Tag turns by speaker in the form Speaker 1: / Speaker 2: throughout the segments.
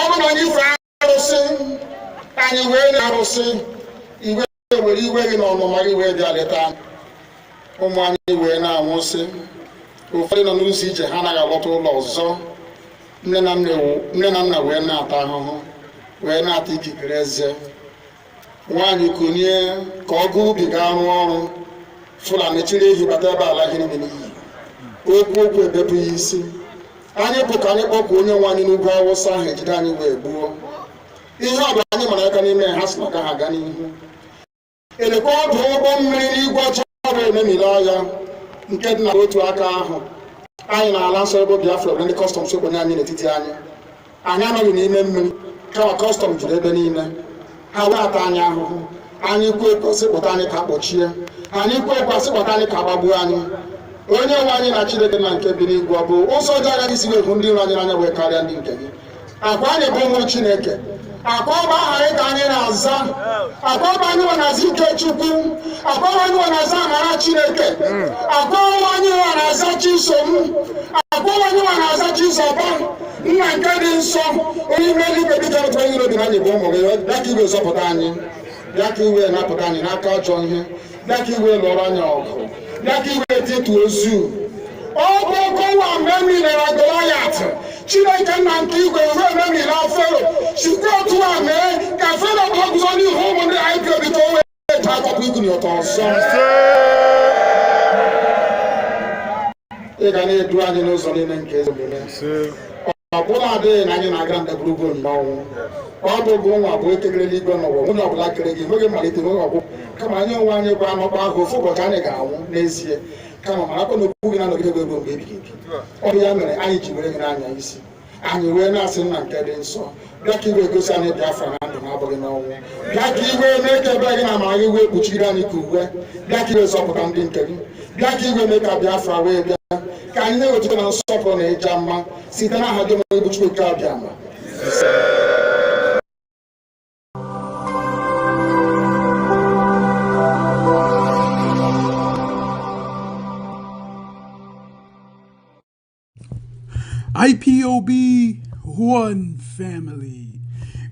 Speaker 1: bụ na anyị fe arụsị anyị wee na-arụsị iwe were iwe gị na ọnụma gị wee bịa leta ụmụ anyị wee na-anwụsị ụfọdụ nọ n'ụzọ ije ha anaghị alọta ụlọ ọzọ nne na nna wee na-ata ahụhụ wee na-ata ikikere eze nwaanyị kunye ka ọ gaa ubi gaa rụọ ọrụ Fulani chiri ehi bata ebe ala gịnị n'iyi okwu ebepụ ya isi anyị bụ ka anyị kpọkwa onye nwe anyị n'ugwu Awụsa ahụ ejide anyị wee gbuo ihe ọbụla anyị mara aka n'ime ha sị na ka ha gaa n'ihu elekwa ọdụ ụgbọ mmiri n'igwe ọcha bụ ememiri ọhịa nke dị na otu aka ahụ anyị na-ala nsọ ebe Biafra bụ ndị kọstọm sokwenye anyị n'etiti anyị anọghị n'ime mmiri kama kọstọm juru ebe niile ha wee ata anyị ahụhụ anyị kwuo ekosịpụta anyị ka kpọchie anyị kwuo ekwasịpụta anyị ka gbagbuo anyị onye nwe anyị na Chineke na nke bi n'igwe ọ bụ ụzọ ọjọọ agaghị isi wee bụ ndị iro anyị n'anya wee karịa ndị nke gị akwa anyị bụ ụmụ Chineke akwa ọba aha anyị ka anyị na-aza akwa ọba anyị nwe na-aza ike Chukwu akwa ọba anyị nwe na-aza amara Chineke akwa ọba anyị nwe na-aza Chisom akwa ọba anyị nwe na-aza Chizọba nna nke dị nsọ onye ime eluigwe dịka otu onye obi na anyị bụ ụmụ gị bịa ka iwe zọpụta anyị bịa ka iwe napụta anyị n'aka ajọ ihe bịa ka iwe lụọrọ anyị ọgụ bịa ka iwe tịtụ ozu ọgụ ụwa mgbe emilere Goliat Chineke nna nke igwe ruo ememile Fero sikwa otu a mee ka Fero gbagụzọ n'ihu ụmụ ndị IPOB ka o wee ta akọpụ ikuni ọtọ ọzọ ị ga na-edu anyị n'ụzọ niile nke eze omume ọ bụla adịghị na anyị na-aga ndagwurugwu ọnwụ ọ bụ gụ nwa bụ ekekere n'igwe n'ụwa onye ọbụla kere gị nweghị mmalite nweghị ọgwụgwụ kama anyị onwe anyị bụ anọkpa ahụ ofu ụbọchị anyị ga-anwụ n'ezie kama marakwa na okwu gị na-anọgide gị mgbe ebighị ebi ọ bụ ya mere anyị ji were gị n'anya isi anyị wee na-asị nna nke dị nsọ bịa ka iwe gosi anyị Biafra na ndụ na-abụghị n'ọnwụ bịa ka iwe mee ka ebe gị na amara gị wee kpuchiri anyị ka uwe bịa ka iwe zọpụta ndị nke gị bịa ka iwe mee ka Biafra wee bịa ka anyị na-ewetụta na nsọpụrụ na ịja mma site n'aha gị onye bụ Chukwu abịa ma
Speaker 2: IPOB, one family.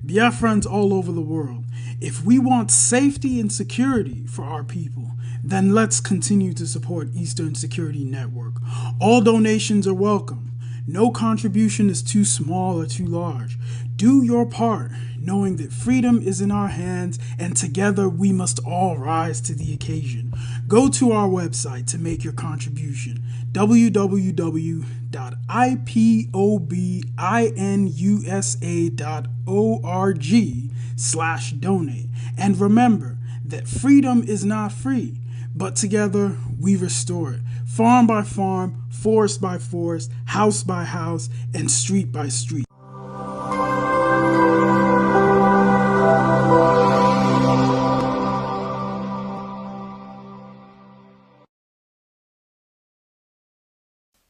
Speaker 2: Biafrans all over the world. If we want safety and security for our people, then let's continue to support Eastern Security Network. All donations are welcome. No contribution is too small or too large. Do your part, knowing that freedom is in our hands and together we must all rise to the occasion. Go to our website to make your contribution, www.ipobinUSA.org/donate. And remember that freedom is not free, but together we restore it. Farm by farm, forest by forest, house by house, and street by street.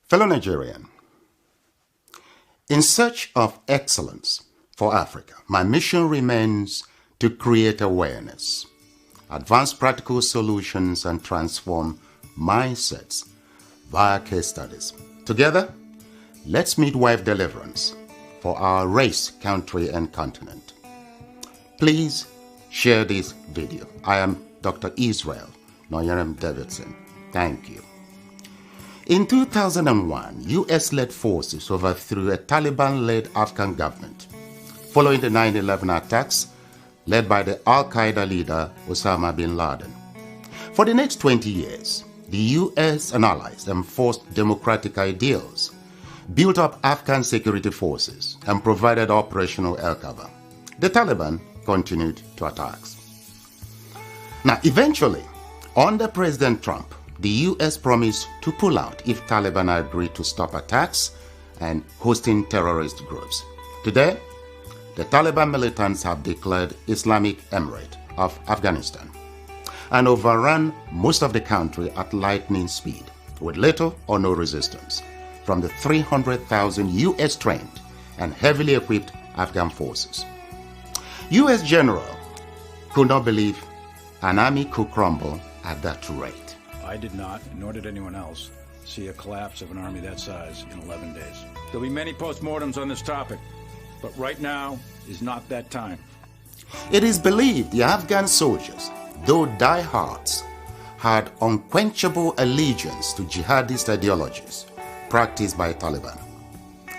Speaker 3: Fellow Nigerian, in search of excellence for Africa, my mission remains to create awareness, advance practical solutions, and transform mindsets via case studies. Together, let's midwife deliverance for our race, country, and continent. Please share this video. I am Dr. Israel Noyerem Davidson. Thank you. In 2001, US-led forces overthrew a Taliban-led Afghan government following the 9/11 attacks led by the Al-Qaeda leader Osama bin Laden. For the next 20 years, the US and allies enforced democratic ideals, built up Afghan security forces, and provided operational air cover. The Taliban continued to attacks. Now, eventually, under President Trump, the US promised to pull out if Taliban agreed to stop attacks and hosting terrorist groups. Today, the Taliban militants have declared Islamic Emirate of Afghanistan and overrun most of the country at lightning speed with little or no resistance from the 300,000 US-trained and heavily equipped Afghan forces. US general could not believe an army could crumble at that rate.
Speaker 4: I did not, nor did anyone else, see a collapse of an army that size in 11 days. There'll be many postmortems on this topic. But right now is not that time.
Speaker 3: It is believed the Afghan soldiers, though diehards, had unquenchable allegiance to jihadist ideologies practiced by Taliban.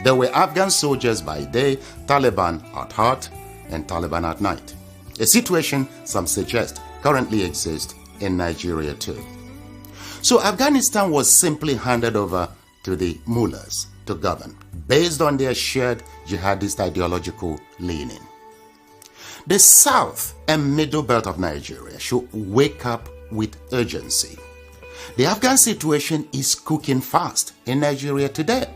Speaker 3: There were Afghan soldiers by day, Taliban at heart, and Taliban at night. A situation, some suggest, currently exists in Nigeria too. So Afghanistan was simply handed over to the mullahs to govern, based on their shared jihadist ideological leaning. The south and middle belt of Nigeria should wake up with urgency. The Afghan situation is cooking fast in Nigeria today.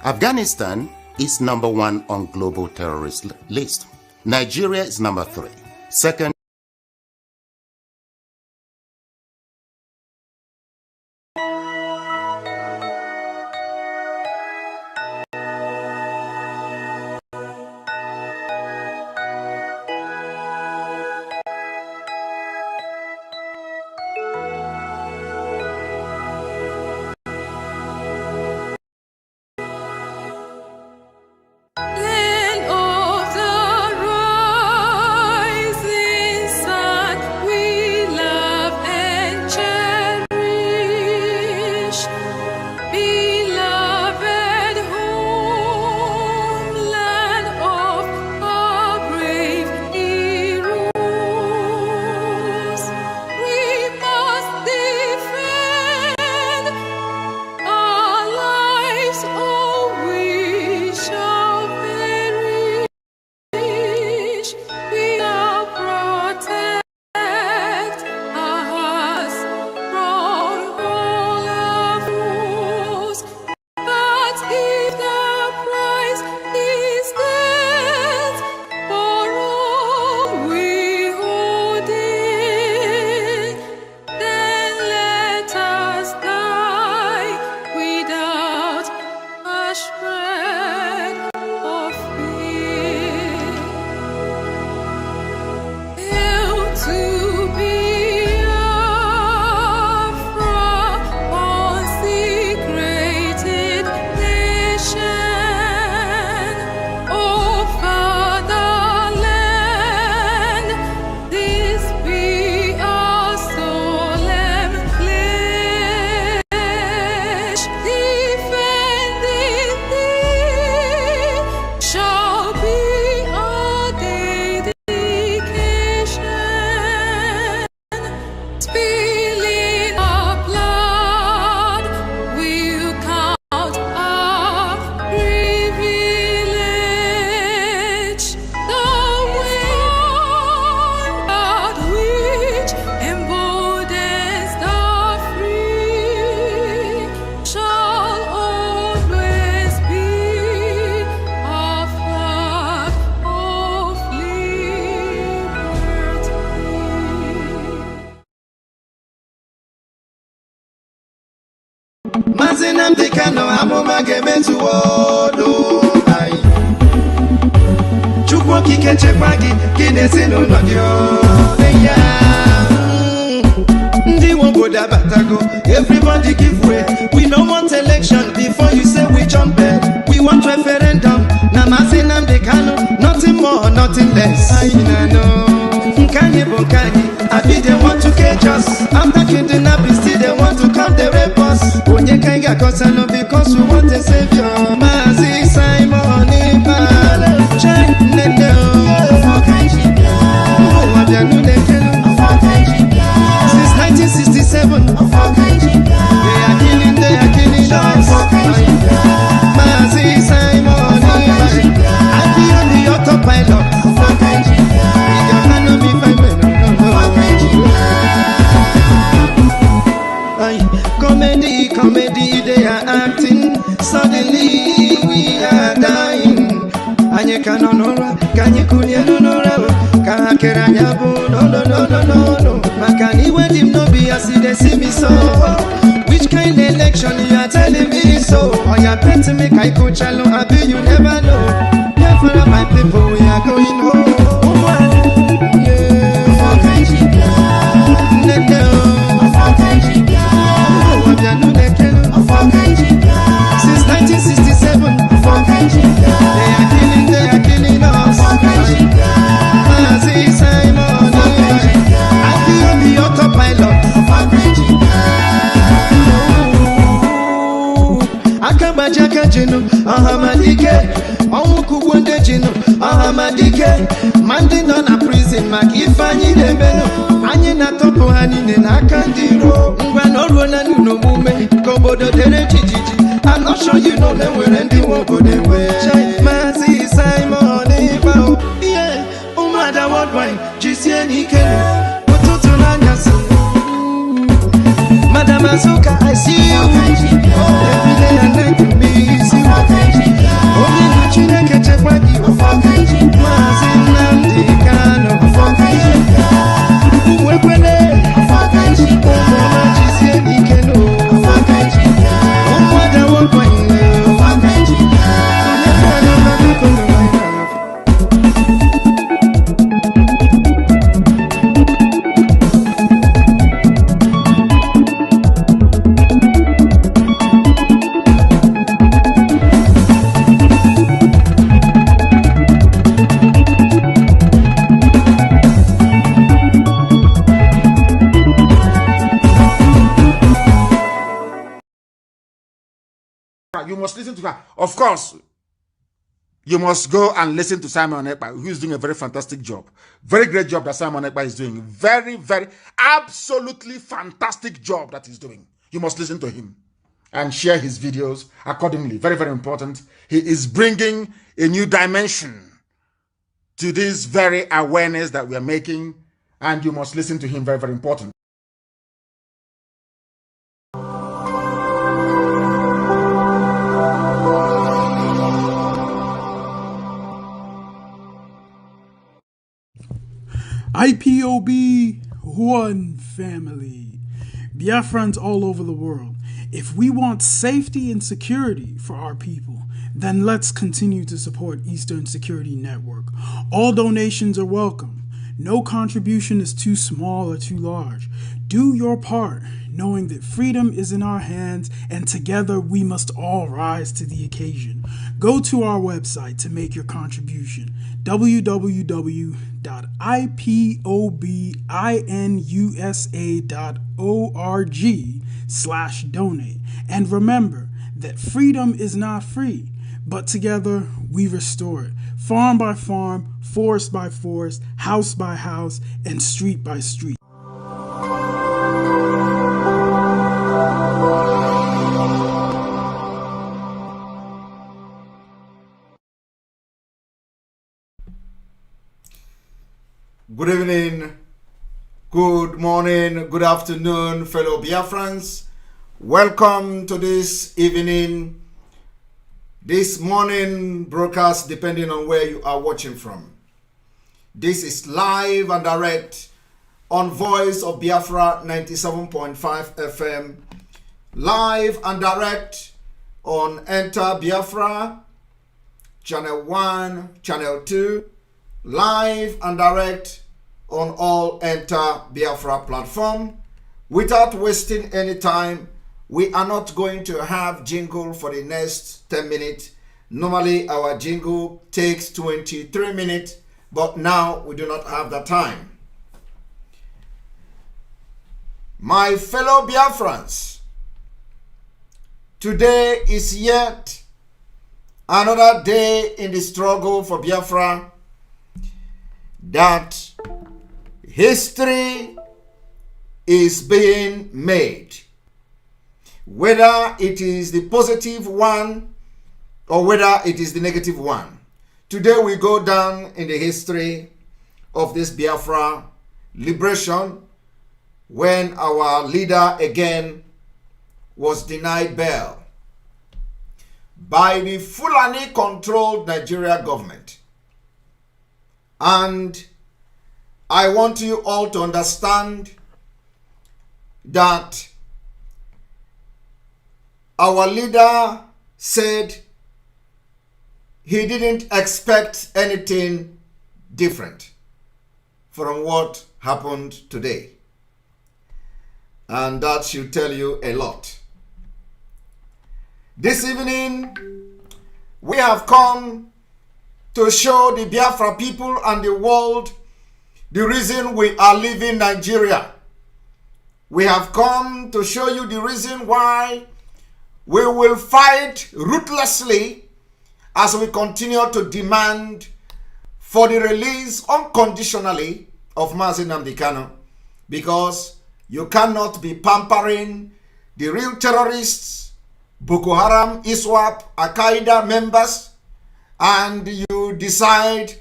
Speaker 3: Afghanistan is number 1 on global terrorist list. Nigeria is number 3. Second,
Speaker 5: Land of the rising sun, we love and cherish. Beloved homeland of our brave heroes, we must defend our lives, or we shall perish. We shall protect our hearts from all of foes. But if the price is death for all we hold dear, then let us die without a shred of fear. Hail to Biafra, consecrated nation. Oh, fatherland, this be our solemn pledge. Defending thee shall be our dedication. Spilling our blood will count our privilege. The word which emboldens the free shall always be our flag of liberty.
Speaker 6: Maazị Nnamdi Kanu amụma ga-emezu odo anyị. Chukwu okike nchekwa gị na ezinụlọ gị ya. Ndị nwe obodo abatago, everybody give way. We no want election before you say we jump in. We want referendum. Na Maazị Nnamdi Kanu, nothing more, nothing less. Anyị na-anọ. Nke anyị bụ nke anyị. Abi they want to cage us. After kidnapping, still they want to come they rape us. Onye ka anyị ga-akọsalụ because we want a savior. Maazị Simon Ekpa, Chai Nnenne o. Ụwa bịa n'ụlọ ekele. Since 1967, they are killing us. Maazị Simon Ekpa, I be on the autopilot. You can know me fine when comedy, they are acting. Suddenly we are dying. Anye kanonora, kanye kunye nonora, kakera nyabu, no. Makani when him no be as they see me so. Which kind of election you are telling me so? Or you bet to make I coach alone, I bet you never know. Yeah, for my people, we are going home. Since 1967, they are killing the emenu anyị na-atọpụ ha niile n'aka ndị iro ngwa na ọrụ na n'omume ka obodo dere jijiji I'm not sure you know them nwere ndị nwe obodo enwe Maazị Simon Ekpa ihe ụmụada worldwide jisie n'ike ụtụtụ n'anyasị Madam Azuka, I see you every day and night to me. See what only the Chineke chekwa gị Maazị Nnamdi Kanu Uwekwele ụmụọma jisie n'ike ụmụada worldwide
Speaker 7: You must listen to her. Of course, you must go and listen to Simon Ekpa, who is doing a very fantastic job. Very great job that Simon Ekpa is doing. Very, very, absolutely fantastic job that he's doing. You must listen to him and share his videos accordingly. Very, very important. He is bringing a new dimension to this very awareness that we are making, and you must listen to him. Very, very important.
Speaker 2: IPOB, one family. Biafrans all over the world. If we want safety and security for our people, then let's continue to support Eastern Security Network. All donations are welcome. No contribution is too small or too large. Do your part, knowing that freedom is in our hands and together we must all rise to the occasion. Go to our website to make your contribution, www.ipobinUSA.org/donate. And remember that freedom is not free, but together we restore it. Farm by farm, forest by forest, house by house, and street by street.
Speaker 8: Good evening, good morning, good afternoon, fellow Biafrans. Welcome to this morning broadcast, depending on where you are watching from. This is live and direct on Voice of Biafra 97.5 FM, live and direct on Enter Biafra, Channel 1, Channel 2, live and direct on all Enter Biafra platform. Without wasting any time, we are not going to have jingle for the next 10 minutes. Normally our jingle takes 23 minutes, but now we do not have the time. My fellow Biafrans, today is yet another day in the struggle for Biafra that history is being made, whether it is the positive one or whether it is the negative one. Today we go down in the history of this Biafra liberation when our leader again was denied bail by the Fulani-controlled Nigeria government. And I want you all to understand that our leader said he didn't expect anything different from what happened today. And that should tell you a lot. This evening, we have come to show the Biafra people and the world the reason we are leaving Nigeria. We have come to show you the reason why we will fight ruthlessly as we continue to demand for the release unconditionally of Mazi Nnamdi Kanu, because you cannot be pampering the real terrorists, Boko Haram, ISWAP, Al-Qaeda members, and you decide,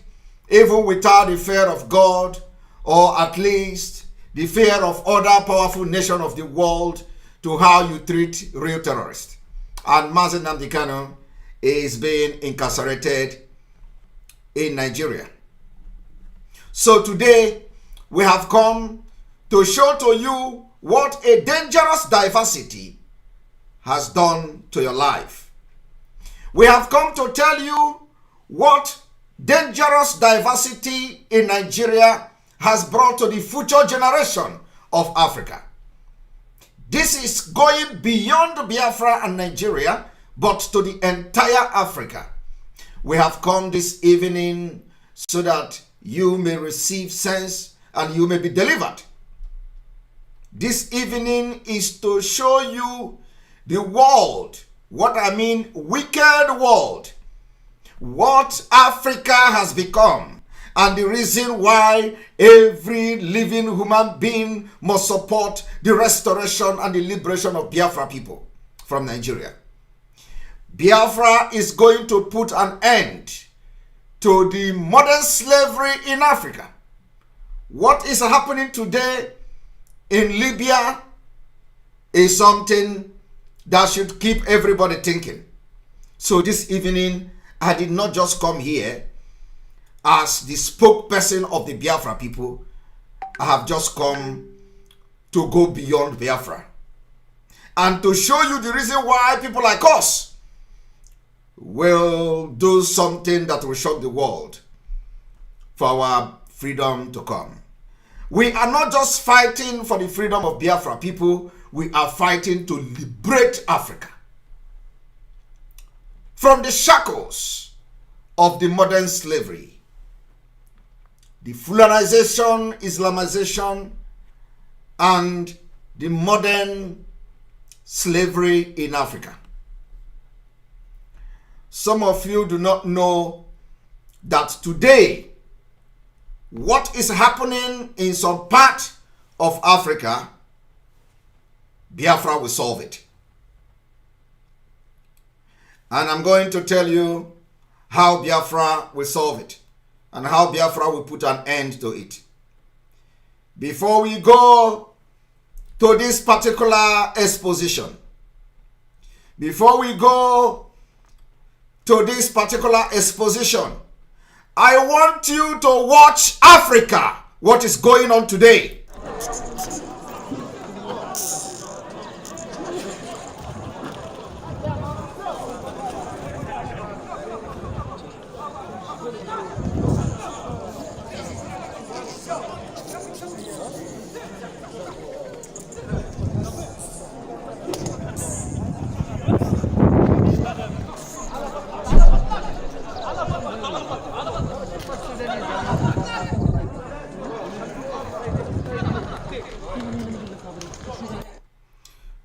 Speaker 8: even without the fear of God, or at least the fear of other powerful nations of the world, to how you treat real terrorists. And Mazi Nnamdi Kanu is being incarcerated in Nigeria. So today, we have come to show to you what a dangerous diversity has done to your life. We have come to tell you what dangerous diversity in Nigeria has brought to the future generation of Africa. This is going beyond Biafra and Nigeria, but to the entire Africa. We have come this evening so that you may receive sense and you may be delivered. This evening is to show you the world, what I mean wicked world, what Africa has become, and the reason why every living human being must support the restoration and the liberation of Biafra people from Nigeria. Biafra is going to put an end to the modern slavery in Africa. What is happening today in Libya is something that should keep everybody thinking. So this evening, I did not just come here as the spokesperson of the Biafra people. I have just come to go beyond Biafra and to show you the reason why people like us will do something that will shock the world for our freedom to come. We are not just fighting for the freedom of Biafra people, we are fighting to liberate Africa from the shackles of the modern slavery, the Fulanization, Islamization, and the modern slavery in Africa. Some of you do not know that today, what is happening in some part of Africa, Biafra will solve it. And I'm going to tell you how Biafra will solve it and how Biafra will put an end to it. Before we go to this particular exposition, I want you to watch Africa, what is going on today.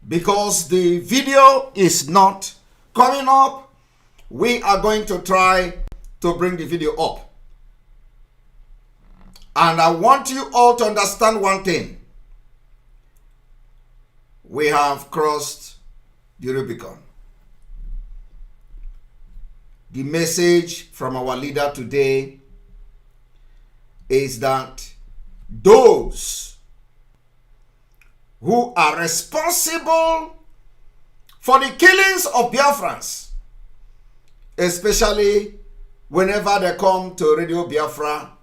Speaker 8: Because the video is not coming up, we are going to try to bring the video up. And I want you all to understand one thing. We have crossed the Rubicon. The message from our leader today is that those who are responsible for the killings of Biafrans, especially whenever they come to Radio Biafra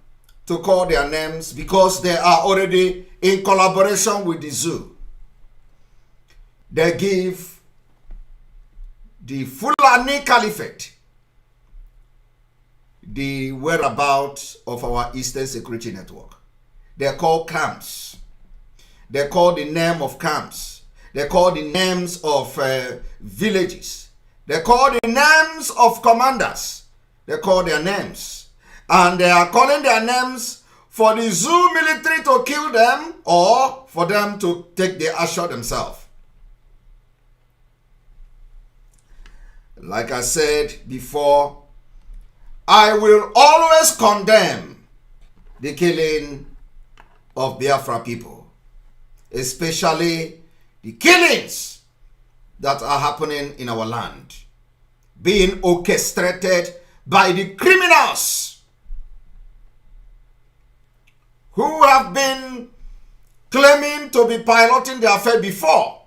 Speaker 8: to call their names, because they are already in collaboration with the zoo, they give the Fulani Caliphate the whereabouts of our Eastern Security Network. They call camps. They call the name of camps. They call the names of villages. They call the names of commanders. They call their names. And they are calling their names for the zoo military to kill them or for them to take the action themselves. Like I said before, I will always condemn the killing of Biafra people, especially the killings that are happening in our land, being orchestrated by the criminals who have been claiming to be piloting the affair before.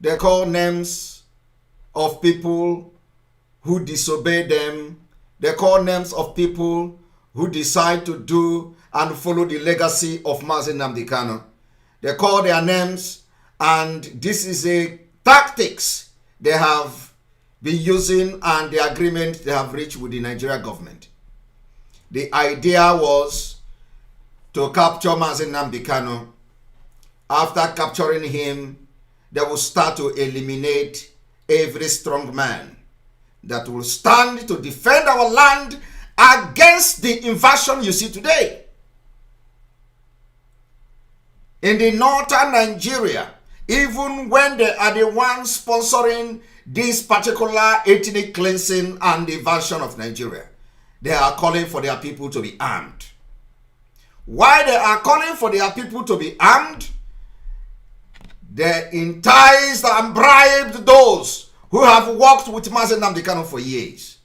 Speaker 8: They call names of people who disobey them. They call names of people who decide to do and follow the legacy of Mazi Nnamdi Kanu. They call their names, and this is a tactics they have been using and the agreement they have reached with the Nigeria government. The idea was to capture Mazi Nnamdi Kanu. After capturing him, they will start to eliminate every strong man that will stand to defend our land against the invasion you see today. In the northern Nigeria, even when they are the ones sponsoring this particular ethnic cleansing and invasion of Nigeria, they are calling for their people to be armed. Why they are calling for their people to be armed? They enticed and bribed those who have worked with Mazi Nnamdi Kanu for years.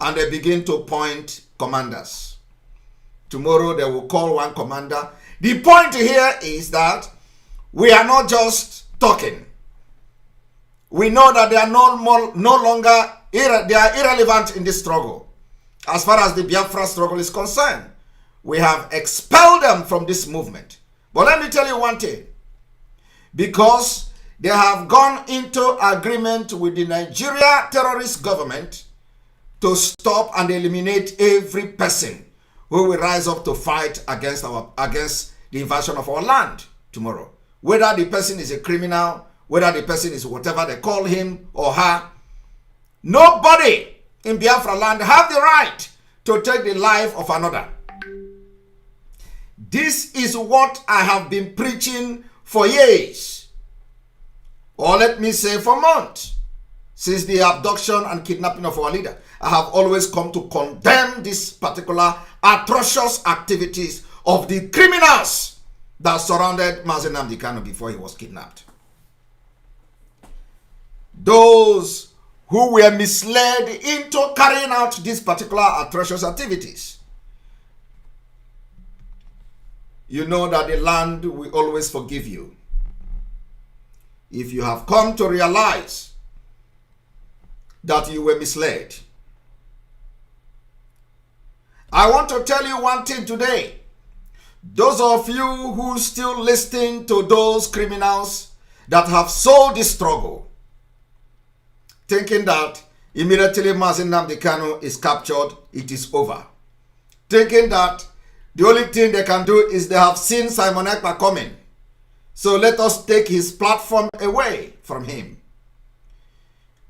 Speaker 8: And they begin to point commanders. Tomorrow they will call one commander. The point here is that we are not just talking. We know that they are no longer they are irrelevant in this struggle. As far as the Biafra struggle is concerned, we have expelled them from this movement. But let me tell you one thing. Because they have gone into agreement with the Nigeria terrorist government to stop and eliminate every person who will rise up to fight against the invasion of our land tomorrow. Whether the person is a criminal, whether the person is whatever they call him or her, nobody in Biafra land have the right to take the life of another. This is what I have been preaching for years, or let me say for months, since the abduction and kidnapping of our leader. I have always come to condemn this particular atrocious activities of the criminals that surrounded Mazi Nnamdi Kanu before he was kidnapped. Those who were misled into carrying out these particular atrocious activities. You know that the land will always forgive you. If you have come to realize that you were misled. I want to tell you one thing today. Those of you who still listen to those criminals that have sold this struggle, thinking that immediately Mazi Nnamdi Kanu is captured, it is over. Thinking that the only thing they can do is they have seen Simon Ekpa coming. So let us take his platform away from him.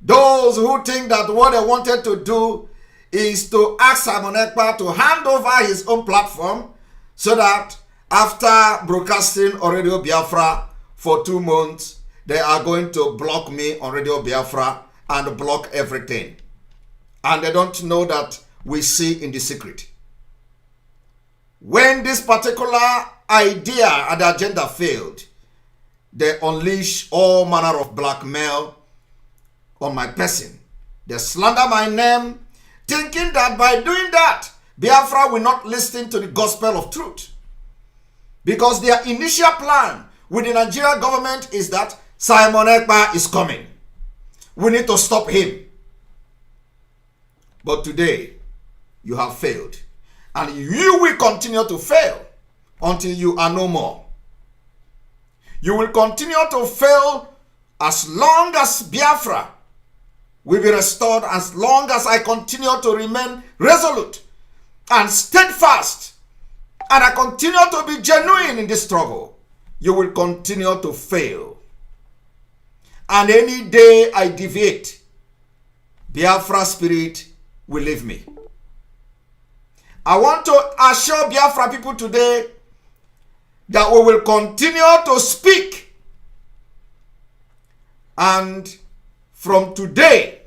Speaker 8: Those who think that what they wanted to do is to ask Simon Ekpa to hand over his own platform so that after broadcasting on Radio Biafra for 2 months, they are going to block me on Radio Biafra and block everything. And they don't know that we see in the secret. When this particular idea and agenda failed, they unleash all manner of blackmail on my person. They slander my name, thinking that by doing that, Biafra will not listen to the gospel of truth. Because their initial plan with the Nigerian government is that Simon Ekpa is coming. We need to stop him. But today, you have failed. And you will continue to fail until you are no more. You will continue to fail as long as Biafra will be restored, as long as I continue to remain resolute and steadfast, and I continue to be genuine in this struggle. You will continue to fail. And any day I deviate, Biafra spirit will leave me. I want to assure Biafra people today that we will continue to speak. And from today,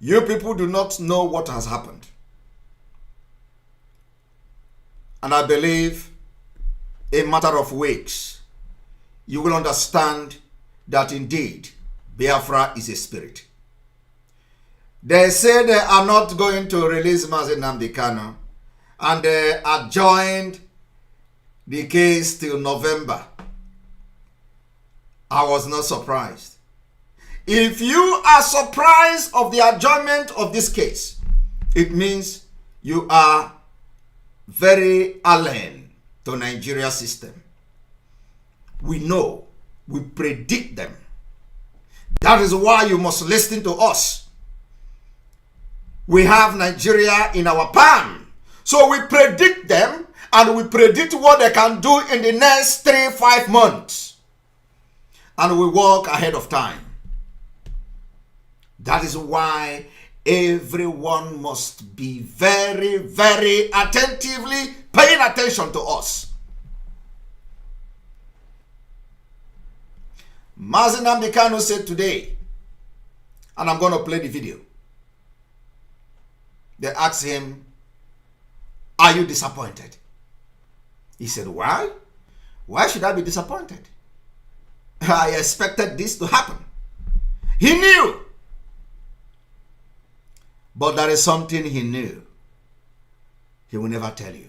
Speaker 8: You people do not know what has happened. And I believe in a matter of weeks, you will understand that indeed Biafra is a spirit. They say they are not going to release Mazi Nnamdi Kanu, and they adjourned the case till November. I was not surprised. If you are surprised of the adjournment of this case, it means you are very alien to Nigeria system. We know, we predict them. That is why you must listen to us. We have Nigeria in our palm. So we predict them, and we predict what they can do in the next 3-5 months. And we walk ahead of time. That is why everyone must be very, very attentively paying attention to us. Mazi Nnamdi Kanu said today, and I'm going to play the video. They asked him, are you disappointed? He said, why? Why should I be disappointed? I expected this to happen. He knew. But there is something he knew. He will never tell you.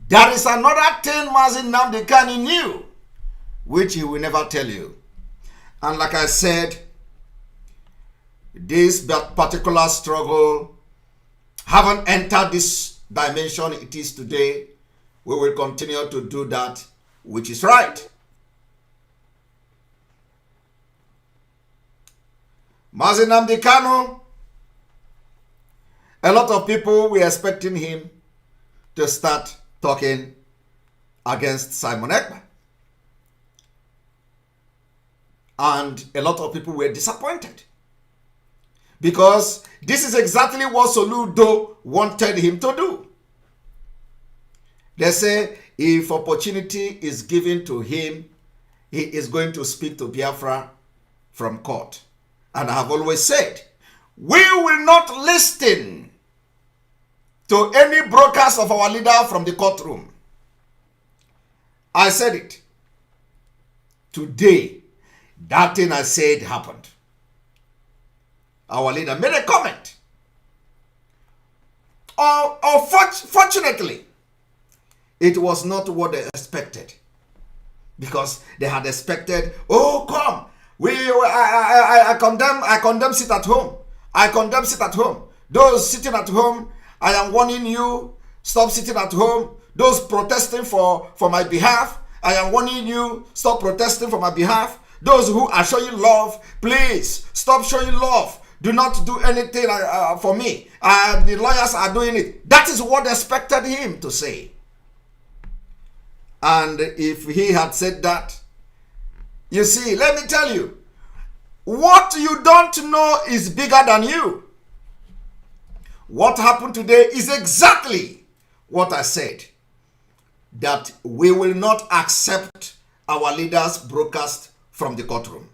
Speaker 8: There is another thing Mazi Nnamdi Kanu knew, which he will never tell you. And like I said, this particular struggle haven't entered this dimension it is today. We will continue to do that which is right. Mazi Nnamdi Kanu, a lot of people were expecting him to start talking against Simon Ekpa. And a lot of people were disappointed. Because this is exactly what Soludo wanted him to do. They say if opportunity is given to him, he is going to speak to Biafra from court. And I have always said, we will not listen to any broadcast of our leader from the courtroom. I said it. Today, that thing I said happened. Our leader made a comment. Fortunately, it was not what they expected. Because they had expected, oh, come. I condemn sit at home. I condemn sit at home. Those sitting at home, I am warning you, stop sitting at home. Those protesting for my behalf, I am warning you, stop protesting for my behalf. Those who are showing love, please stop showing love. Do not do anything for me. The lawyers are doing it. That is what they expected him to say. And if he had said that, you see, let me tell you, what you don't know is bigger than you. What happened today is exactly what I said, that we will not accept our leaders' broadcast from the courtroom.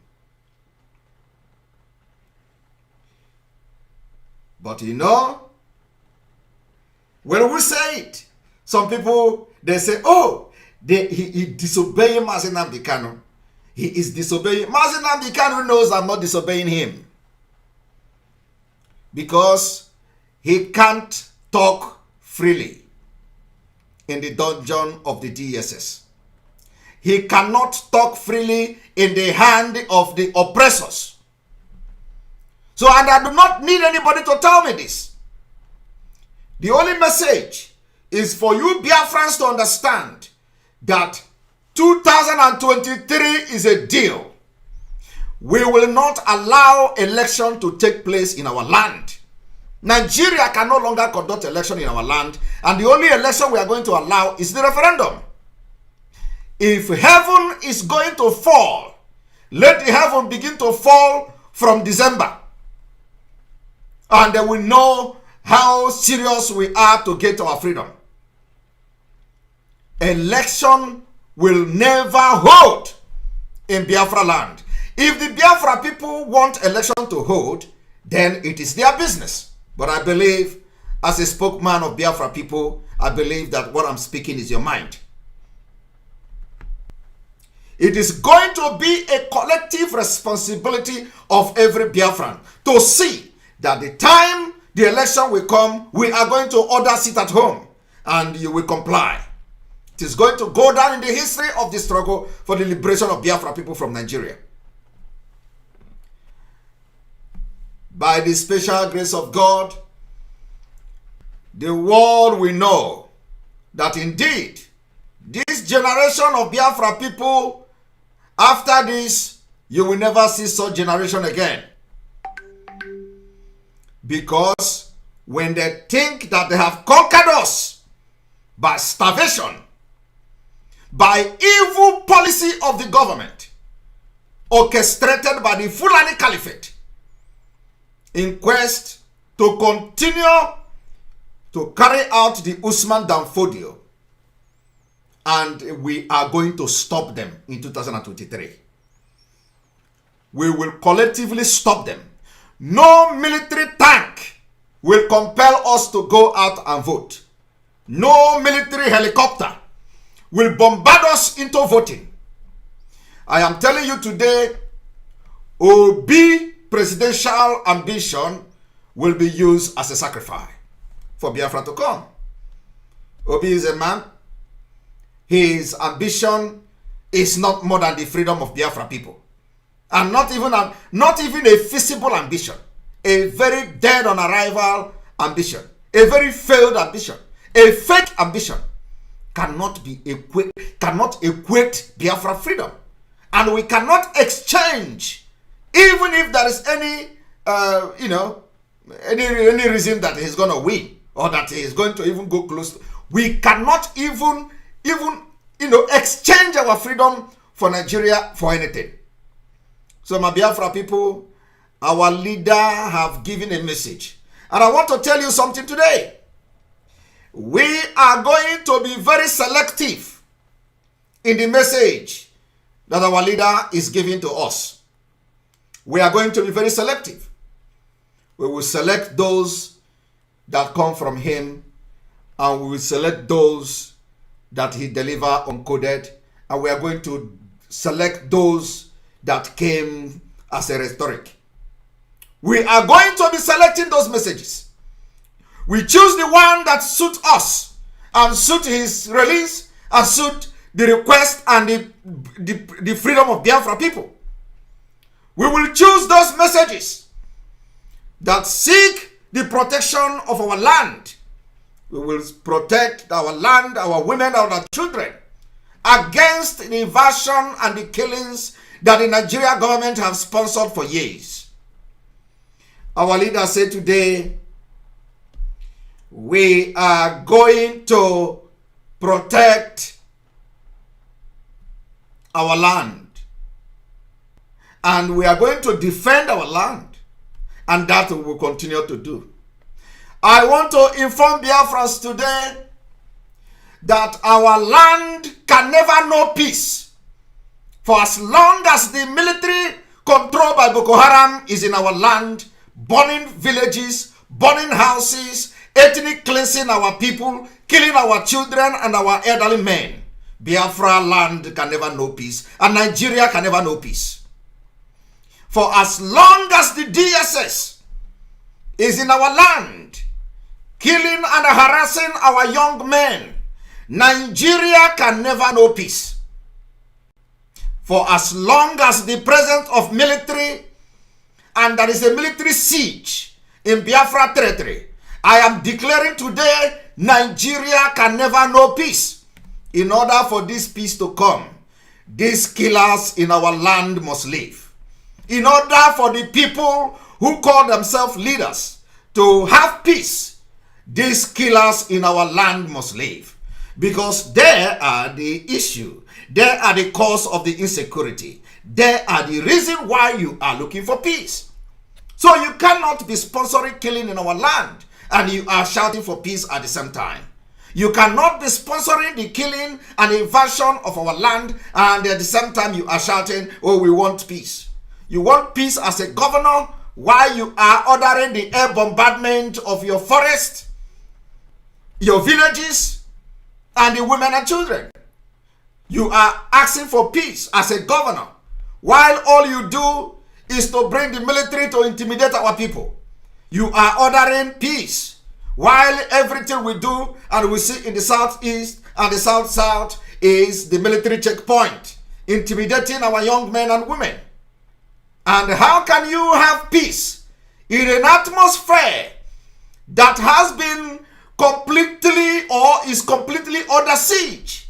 Speaker 8: But you know, when we say it, some people, they say, oh, he disobeying Mazi Nnamdi Kanu. He is disobeying. Mazi Nnamdi Kanu knows I'm not disobeying him. Because he can't talk freely in the dungeon of the DSS. He cannot talk freely in the hand of the oppressors. So, and I do not need anybody to tell me this. The only message is for you Biafrans to understand that 2023 is a deal. We will not allow election to take place in our land. Nigeria can no longer conduct election in our land, and the only election we are going to allow is the referendum. If heaven is going to fall, let the heaven begin to fall from December. And then we know how serious we are to get our freedom. Election will never hold in Biafra land. If the Biafra people want election to hold, then it is their business. But I believe, as a spokesman of Biafra people, I believe that what I'm speaking is your mind. It is going to be a collective responsibility of every Biafran to see that the time the election will come, we are going to order sit at home and you will comply. It is going to go down in the history of the struggle for the liberation of Biafra people from Nigeria. By the special grace of God, the world will know that indeed this generation of Biafra people, after this, you will never see such generation again. Because when they think that they have conquered us by starvation, by evil policy of the government, orchestrated by the Fulani Caliphate, in quest to continue to carry out the Usman Danfodio, and we are going to stop them in 2023. We will collectively stop them. No military tank will compel us to go out and vote. No military helicopter will bombard us into voting. I am telling you today, Obi presidential ambition will be used as a sacrifice for Biafra to come. Obi is a man. His ambition is not more than the freedom of Biafra people. And not even a feasible ambition. A very dead on arrival ambition. A very failed ambition. A fake ambition cannot equate Biafra freedom. And we cannot exchange, even if there is any reason that he's going to win or that he is going to even go close. We cannot even exchange our freedom for Nigeria for anything. So my Biafra people, our leader have given a message. And I want to tell you something today. We are going to be very selective in the message that our leader is giving to us. We are going to be very selective. We will select those that come from him, and we will select those that he deliver uncoded, and we are going to select those that came as a rhetoric. We are going to be selecting those messages. We choose the one that suits us and suit his release and suit the request and the freedom of Biafra people. We will choose those messages that seek the protection of our land. We will protect our land, our women, our children against the invasion and the killings that the Nigeria government have sponsored for years. Our leader said today, we are going to protect our land. And we are going to defend our land. And that we will continue to do. I want to inform Biafrans today that our land can never know peace. For as long as the military controlled by Boko Haram is in our land, burning villages, burning houses, ethnic cleansing our people, killing our children and our elderly men, Biafra land can never know peace, and Nigeria can never know peace. For as long as the DSS is in our land, killing and harassing our young men, Nigeria can never know peace. For as long as the presence of military and there is a military siege in Biafra territory, I am declaring today, Nigeria can never know peace. In order for this peace to come, these killers in our land must live. In order for the people who call themselves leaders to have peace, these killers in our land must live. Because they are the issue. They are the cause of the insecurity. They are the reason why you are looking for peace. So you cannot be sponsoring killing in our land and you are shouting for peace at the same time. You cannot be sponsoring the killing and invasion of our land and at the same time you are shouting, oh, we want peace. You want peace as a governor while you are ordering the air bombardment of your forest, your villages, and the women and children. You are asking for peace as a governor while all you do is to bring the military to intimidate our people. You are ordering peace while everything we do and we see in the southeast and the south is the military checkpoint, intimidating our young men and women. And how can you have peace in an atmosphere that has been completely or is completely under siege?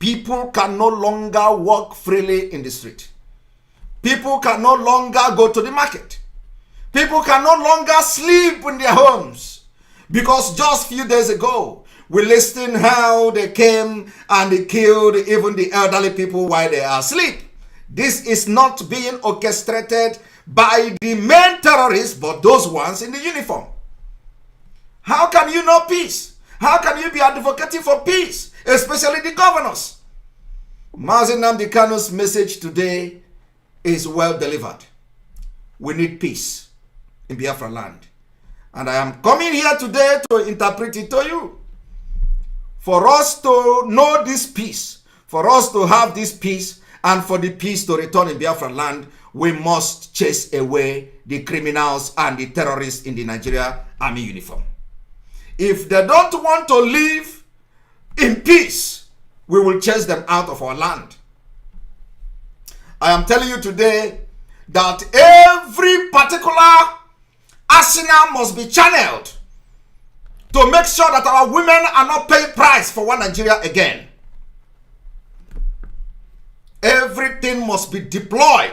Speaker 8: People can no longer walk freely in the street. People can no longer go to the market. People can no longer sleep in their homes. Because just a few days ago, we listened how they came and they killed even the elderly people while they are asleep. This is not being orchestrated by the main terrorists, but those ones in the uniform. How can you know peace? How can you be advocating for peace? Especially the governors. Mazi Nnamdi Kanu's message today is well delivered. We need peace in Biafra land. And I am coming here today to interpret it to you. For us to know this peace, for us to have this peace, and for the peace to return in Biafra land, we must chase away the criminals and the terrorists in the Nigeria Army uniform. If they don't want to live in peace, we will chase them out of our land. I am telling you today that every particular arsenal must be channeled to make sure that our women are not paying price for one Nigeria again. Everything must be deployed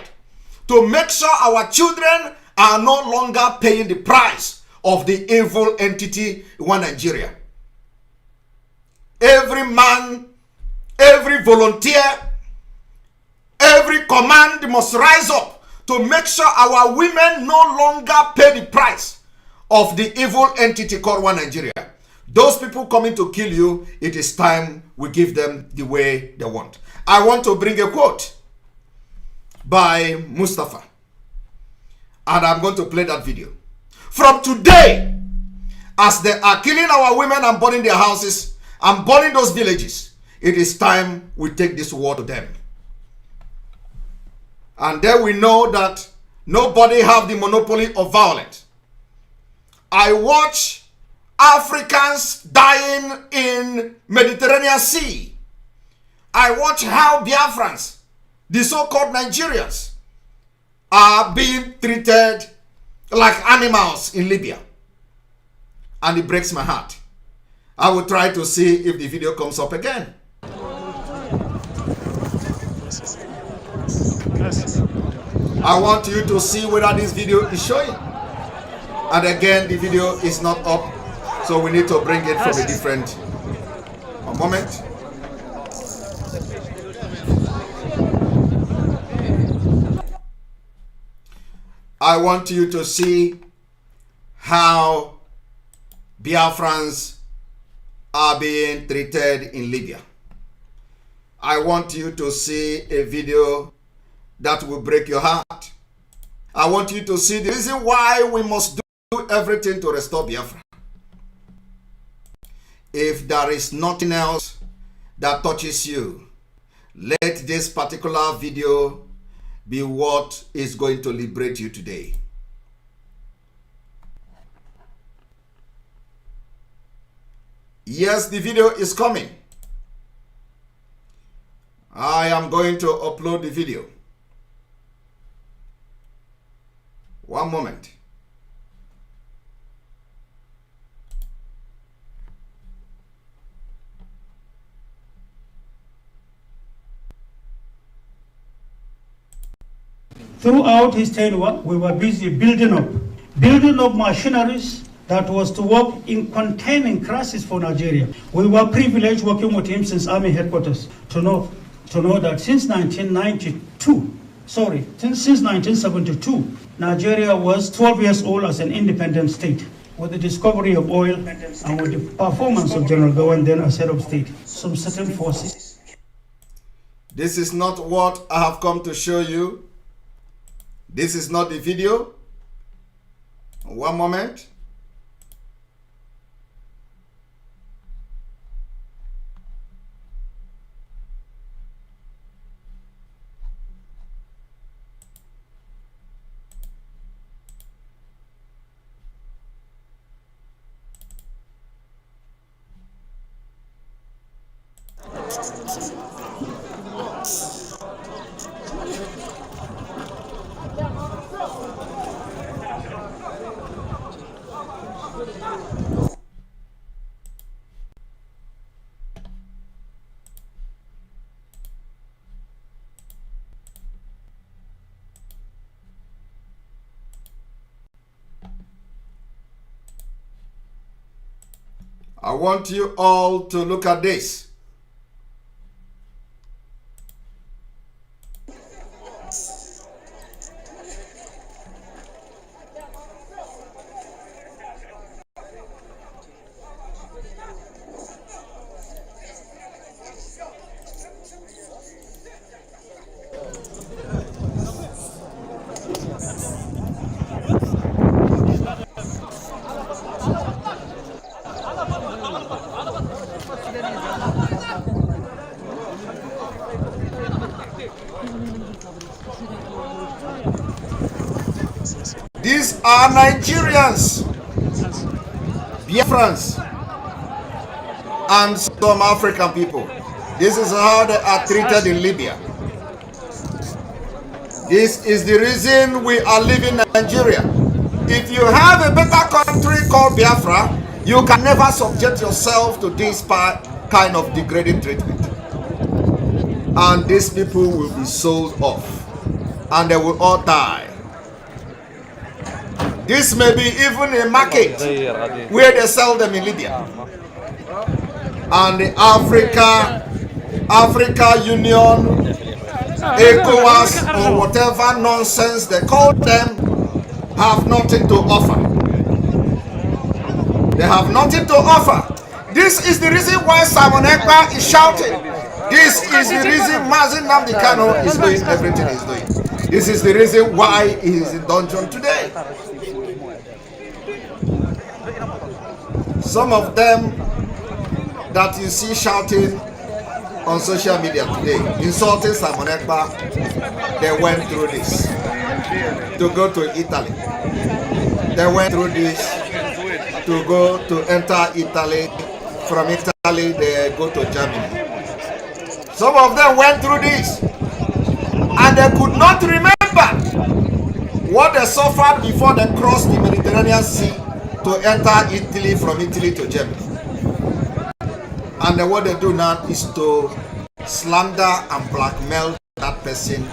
Speaker 8: to make sure our children are no longer paying the price of the evil entity one Nigeria. Every man, every volunteer, every command must rise up to make sure our women no longer pay the price of the evil entity called one Nigeria. Those people coming to kill you, it is time we give them the way they want. I want to bring a quote by Mustafa, and I'm going to play that video. From today, as they are killing our women and burning their houses and burning those villages, it is time we take this war to them. And then we know that nobody have the monopoly of violence. I watch Africans dying in Mediterranean Sea. I watch how Biafrans, the so-called Nigerians, are being treated like animals in Libya. And it breaks my heart. I will try to see if the video comes up again. I want you to see whether this video is showing. And again, the video is not up, so we need to bring it from a different moment. I want you to see how Biafrans are being treated in Libya. I want you to see a video that will break your heart. I want you to see the reason why we must do everything to restore Biafra. If there is nothing else that touches you, let this particular video be what is going to liberate you today. Yes, the video is coming. I am going to upload the video. One moment.
Speaker 9: Throughout his tenure, we were busy building up machineries that was to work in containing crisis for Nigeria. We were privileged working with him since Army headquarters to know that since 1972, Nigeria was 12 years old as an independent state. With the discovery of oil and with the performance of General Gowan then as head of state, some certain forces.
Speaker 8: This is not what I have come to show you. This is not the video. One moment. I want you all to look at this. These are Nigerians, Biafrans, and some African people. This is how they are treated in Libya. This is the reason we are leaving Nigeria. If you have a better country called Biafra, you can never subject yourself to this kind of degrading treatment. And these people will be sold off, and they will all die. This may be even a market where they sell them in Libya. And the Africa Union, ECOWAS, or whatever nonsense they call them, have nothing to offer. They have nothing to offer. This is the reason why Simon Ekpa is shouting. This is the reason Mazin Nnamdi Kanu is doing everything he's doing. This is the reason why he is in dungeon today. Some of them that you see shouting on social media today, insulting Simon Ekpa, they went through this to go to Italy. They went through this to go to enter Italy. From Italy, they go to Germany. Some of them went through this and they could not remember what they suffered before they crossed the Mediterranean Sea to enter Italy, from Italy to Germany. And then what they do now is to slander and blackmail that person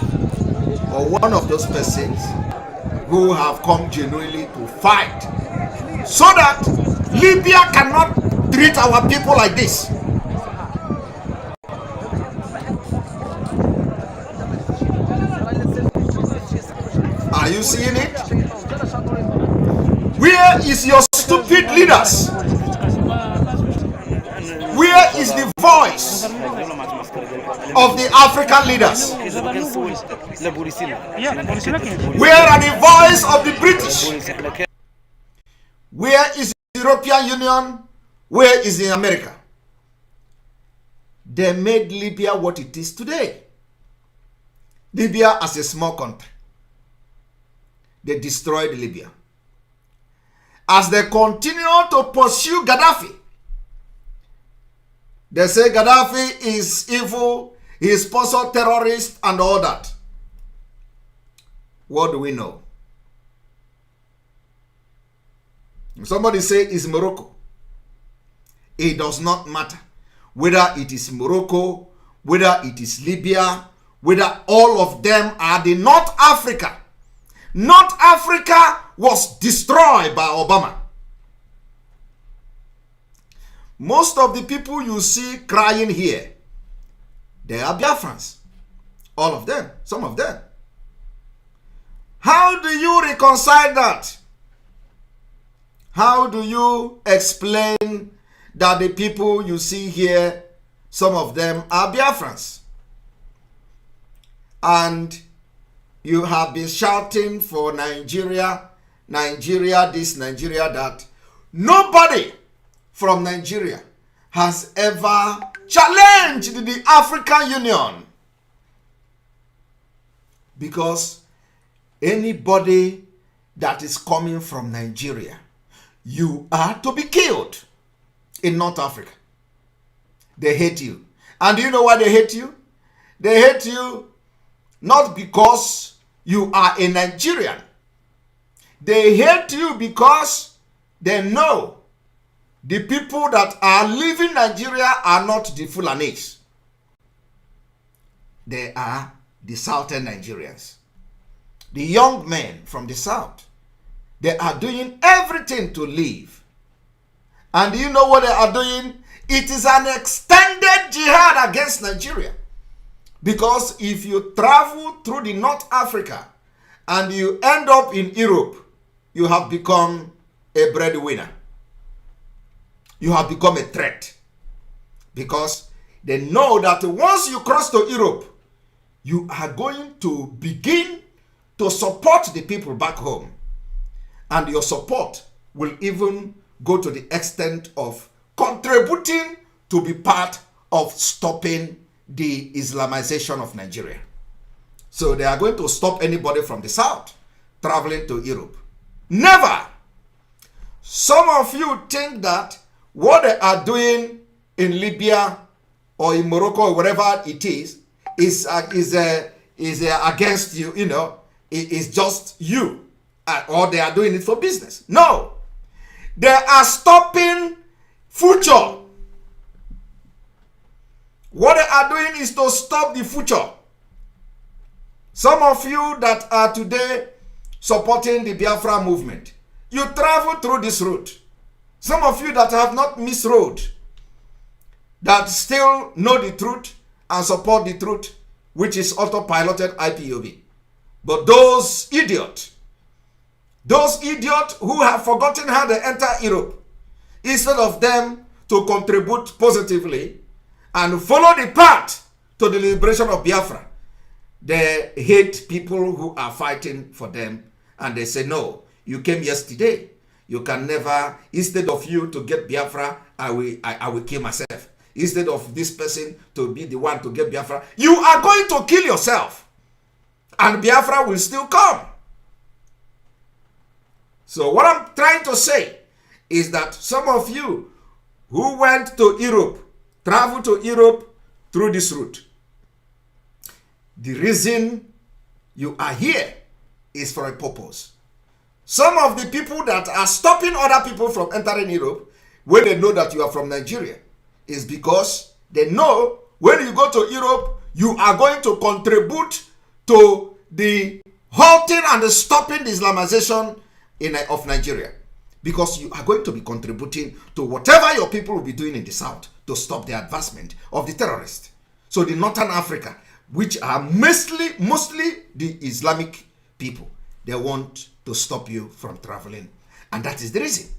Speaker 8: or one of those persons who have come genuinely to fight, so that Libya cannot treat our people like this. Are you seeing it? Where is your stupid leaders? Where is the voice of the African leaders? Where are the voice of the British? Where is the European Union? Where is the America? They made Libya what it is today. Libya as a small country. They destroyed Libya. As they continue to pursue Gaddafi, they say Gaddafi is evil, he is sponsor terrorists and all that. What do we know? Somebody say it's Morocco. It does not matter whether it is Morocco, whether it is Libya, whether all of them are the North Africa. North Africa was destroyed by Obama. Most of the people you see crying here, they are Biafrans. All of them, some of them. How do you reconcile that? How do you explain that the people you see here, some of them are Biafrans? And you have been shouting for Nigeria, Nigeria this, Nigeria that. Nobody from Nigeria has ever challenged the African Union, because anybody that is coming from Nigeria, you are to be killed in North Africa. They hate you. And do you know why they hate you? They hate you not because you are a Nigerian. They hate you because they know the people that are leaving Nigeria are not the Fulanis. They are the southern Nigerians. The young men from the south. They are doing everything to leave. And do you know what they are doing? It is an extended jihad against Nigeria. Because if you travel through the North Africa and you end up in Europe, you have become a breadwinner. You have become a threat. Because they know that once you cross to Europe, you are going to begin to support the people back home. And your support will even go to the extent of contributing to be part of stopping the Islamization of Nigeria. So they are going to stop anybody from the south traveling to Europe. Never! Some of you think that what they are doing in Libya or in Morocco or wherever it is against you, you know, it is just you, or they are doing it for business. No, they are stopping future. What they are doing is to stop the future. Some of you that are today supporting the Biafra movement, you travel through this route. Some of you that have not missed road, that still know the truth and support the truth, which is autopiloted IPOB. But those idiots who have forgotten how they enter Europe, instead of them to contribute positively and follow the path to the liberation of Biafra, they hate people who are fighting for them, and they say, no, you came yesterday. You can never, instead of you to get Biafra, I will kill myself. Instead of this person to be the one to get Biafra, you are going to kill yourself. And Biafra will still come. So what I'm trying to say is that some of you who went to Europe, traveled to Europe through this route, the reason you are here is for a purpose. Some of the people that are stopping other people from entering Europe, when they know that you are from Nigeria, is because they know when you go to Europe, you are going to contribute to the halting and the stopping the Islamization of Nigeria. Because you are going to be contributing to whatever your people will be doing in the south to stop the advancement of the terrorists. So the Northern Africa, which are mostly the Islamic people, they want to stop you from traveling. And that is the reason.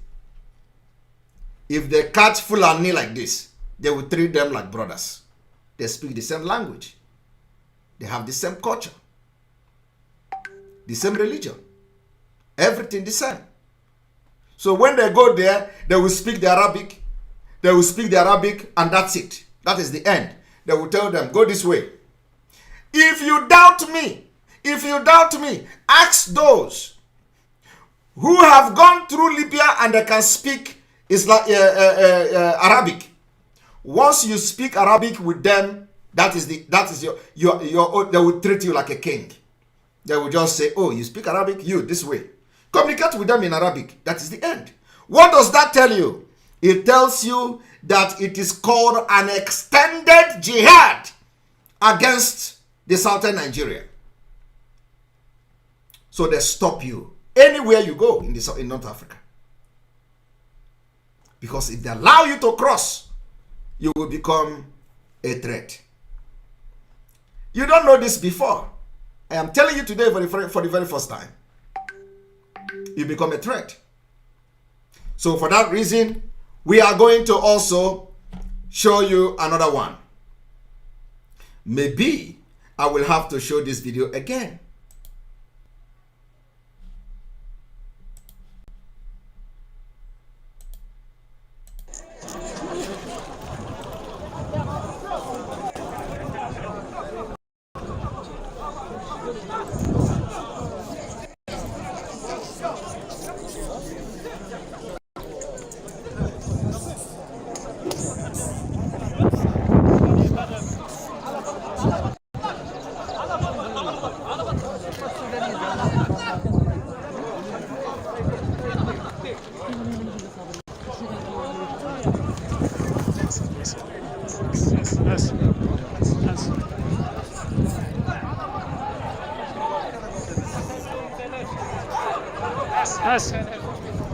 Speaker 8: If they catch Fulani like this, they will treat them like brothers. They speak the same language. They have the same culture. The same religion. Everything the same. So when they go there, they will speak the Arabic. They will speak the Arabic and that's it. That is the end. They will tell them, go this way. If you doubt me, ask those who have gone through Libya and they can speak Arabic. Once you speak Arabic with them, that is your they will treat you like a king. They will just say, oh, you speak Arabic? You, this way. Communicate with them in Arabic. That is the end. What does that tell you? It tells you that it is called an extended jihad against the southern Nigeria. So they stop you anywhere you go in North Africa. Because if they allow you to cross, you will become a threat. You don't know this before. I am telling you today for the very first time. You become a threat. So for that reason, we are going to also show you another one. Maybe I will have to show this video again.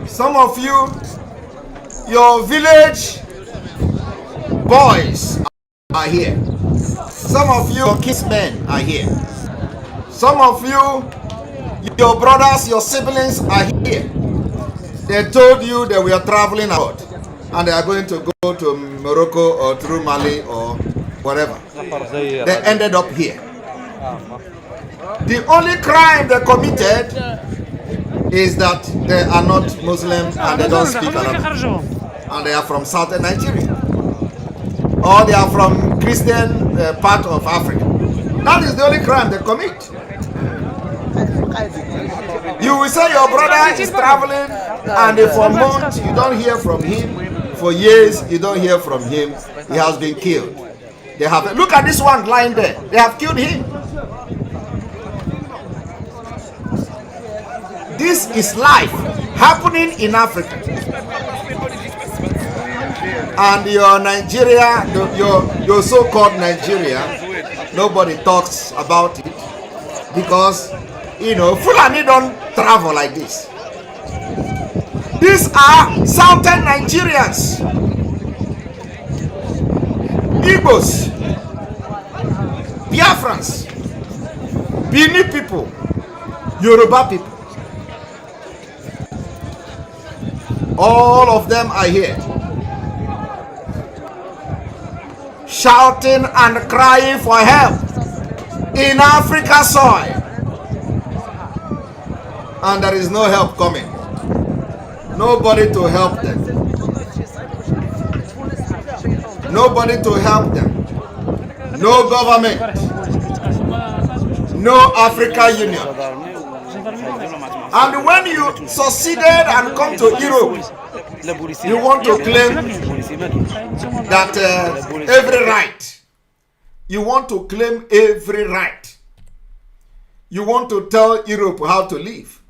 Speaker 8: Some of you, your village boys are here. Some of you, your kinsmen are here. Some of you, your brothers, your siblings are here. They told you that we are traveling abroad and they are going to go to Morocco or through Mali or whatever. They ended up here. The only crime they committed is that they are not Muslim and they don't speak Arabic. And they are from southern Nigeria. Or they are from Christian part of Africa. That is the only crime they commit. You will say your brother is traveling and for months you don't hear from him. For years you don't hear from him. He has been killed. They have, look at this one lying there. They have killed him. This is life happening in Africa. And your Nigeria, your so-called Nigeria, nobody talks about it because, you know, Fulani don't travel like this. These are southern Nigerians, Igbos, Biafrans, Bini people, Yoruba people. All of them are here, shouting and crying for help in Africa soil. And there is no help coming. Nobody to help them. Nobody to help them. No government. No African Union. And when you succeeded and come to Europe, you want to claim that every right. You want to claim every right. You want to tell Europe how to live.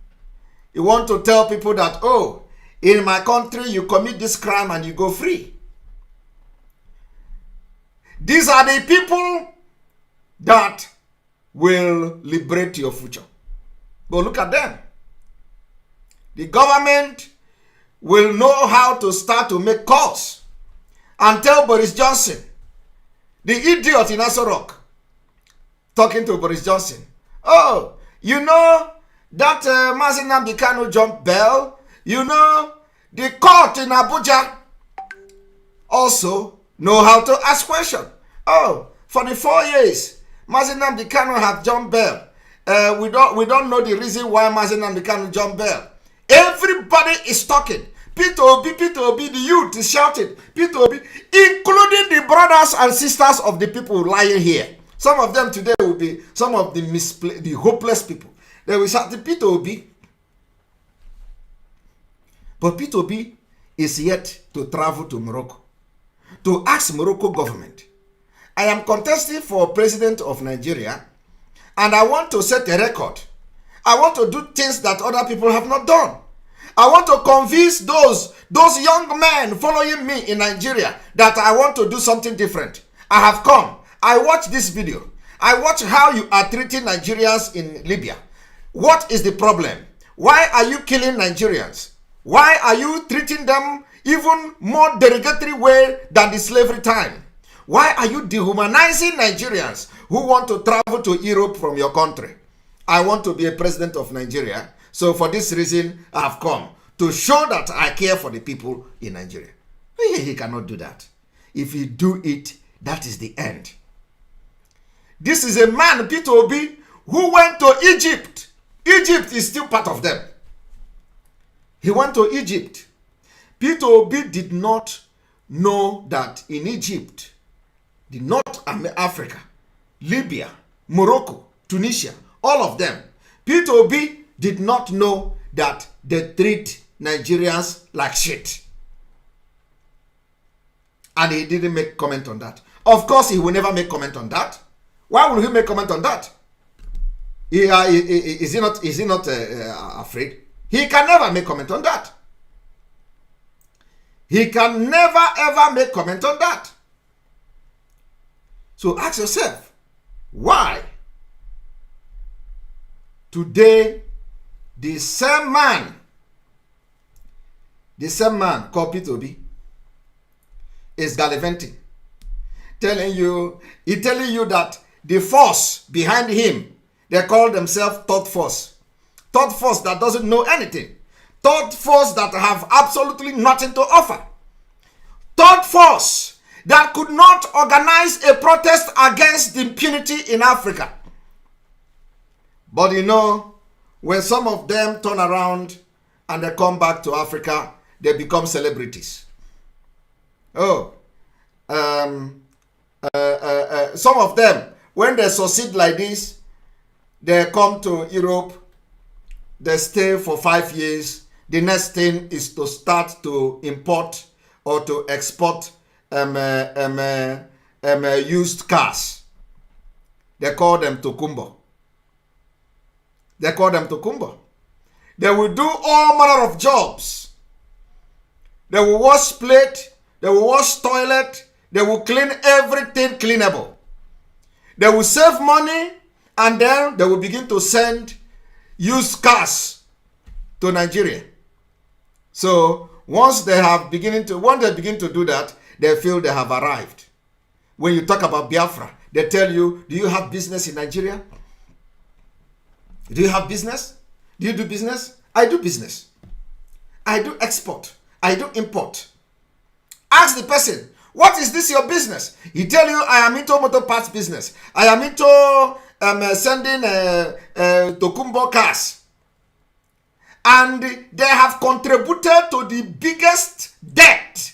Speaker 8: You want to tell people that, oh, in my country you commit this crime and you go free. These are the people that will liberate your future. But look at them. The government will know how to start to make calls and tell Boris Johnson, the idiot in Aso Rock, talking to Boris Johnson, oh, you know that Mazi Nnamdi Kanu jump bell, you know the court in Abuja also know how to ask questions. Oh, for the 4 years Mazi Nnamdi Kanu have jumped bell. We don't know the reason why Mazi Nnamdi Kanu jumped bell. Everybody is talking. Peter Obi, the youth is shouting. Peter Obi, including the brothers and sisters of the people lying here. Some of them today will be some of the hopeless people. They will shout Peter Obi. But Peter Obi is yet to travel to Morocco to ask Morocco government. I am contesting for president of Nigeria and I want to set a record. I want to do things that other people have not done. I want to convince those young men following me in Nigeria that I want to do something different. I have come. I watched this video. I watched how you are treating Nigerians in Libya. What is the problem? Why are you killing Nigerians? Why are you treating them even more derogatory way than the slavery time? Why are you dehumanizing Nigerians who want to travel to Europe from your country? I want to be a president of Nigeria. So for this reason, I have come to show that I care for the people in Nigeria. He cannot do that. If he do it, that is the end. This is a man, Peter Obi, who went to Egypt. Egypt is still part of them. He went to Egypt. Peter Obi did not know that in Egypt, the North Africa, Libya, Morocco, Tunisia, all of them, Peter Obi did not know that they treat Nigerians like shit. And he didn't make comment on that. Of course, he will never make comment on that. Why will he make comment on that? Is he not afraid? He can never make comment on that. He can never ever make comment on that. So ask yourself, why today the same man called P2B is gallivanting, telling you that the force behind him, they call themselves third force. Third force that doesn't know anything. Third force that have absolutely nothing to offer. Third force that could not organize a protest against impunity in Africa. But you know, when some of them turn around and they come back to Africa, they become celebrities. Oh, some of them, when they succeed like this, they come to Europe, they stay for 5 years. The next thing is to start to import or to export used cars. They call them Tokumbo. They will do all manner of jobs. They will wash plate, they will wash toilet, they will clean everything cleanable. They will save money, and then they will begin to send used cars to Nigeria. So once they begin to do that, they feel they have arrived. When you talk about Biafra, they tell you, do you have business in Nigeria? Do you have business? Do you do business? I do business. I do export. I do import. Ask the person, what is this your business? He tell you, I am into motor parts business. I am into sending Tokumbo cars. And they have contributed to the biggest debt,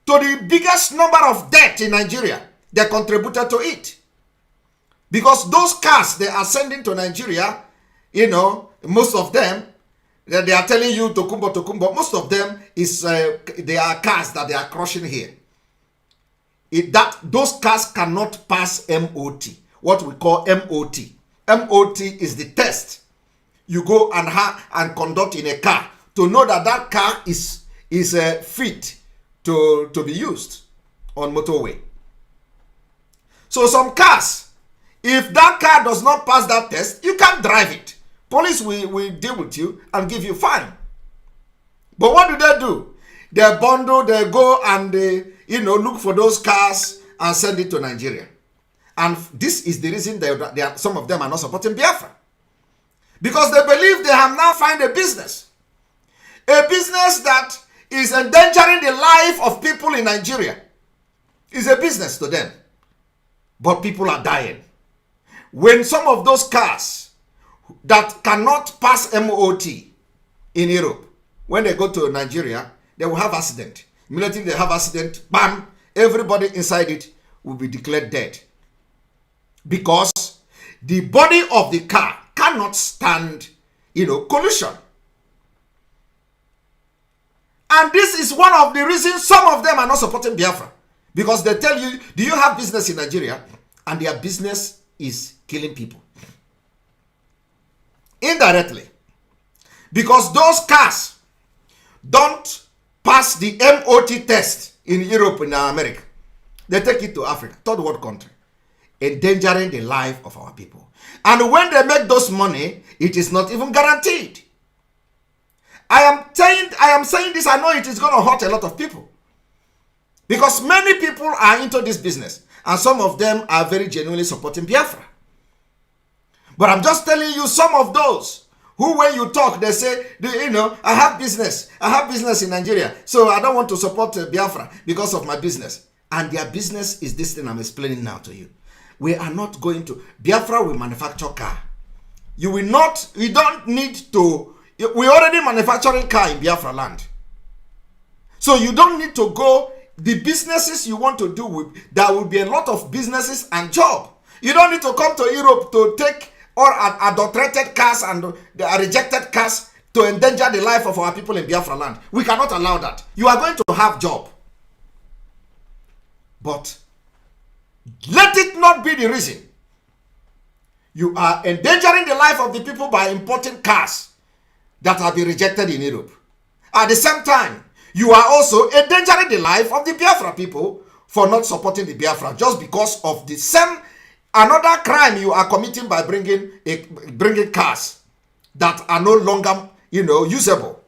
Speaker 8: to the biggest number of debt in Nigeria. They contributed to it. Because those cars they are sending to Nigeria, you know, most of them, they are telling you Tokumbo, most of them is, they are cars that they are crushing here. Those cars cannot pass MOT, what we call MOT. MOT is the test you go and conduct in a car to know that that car is fit to be used on motorway. So some cars, if that car does not pass that test, you can't drive it. Police will deal with you and give you fine. But what do? They bundle, they go and they, look for those cars and send it to Nigeria. And this is the reason some of them are not supporting Biafra. Because they believe they have now found a business. A business that is endangering the life of people in Nigeria. It's a business to them. But people are dying. When some of those cars that cannot pass MOT in Europe, when they go to Nigeria, they will have accident. Immediately they have accident, bam, everybody inside it will be declared dead. Because the body of the car cannot stand, collision. And this is one of the reasons some of them are not supporting Biafra. Because they tell you, do you have business in Nigeria? And their business is killing people. Indirectly. Because those cars don't pass the MOT test in Europe and America. They take it to Africa, third world country, endangering the life of our people. And when they make those money, it is not even guaranteed. I am saying this, I know it is going to hurt a lot of people. Because many people are into this business. And some of them are very genuinely supporting Biafra. But I'm just telling you, some of those who, when you talk, they say, I have business. I have business in Nigeria. So I don't want to support Biafra because of my business. And their business is this thing I'm explaining now to you. We are not going to, Biafra will manufacture car. We don't need to, we already manufacturing car in Biafra land. So you don't need to go, the businesses you want to do, there will be a lot of businesses and job. You don't need to come to Europe to take or adulterated cars and the rejected cars to endanger the life of our people in Biafra land. We cannot allow that. You are going to have job. But let it not be the reason. You are endangering the life of the people by importing cars that have been rejected in Europe. At the same time, you are also endangering the life of the Biafra people for not supporting the Biafra just because of the same another crime you are committing by bringing cars that are no longer, usable.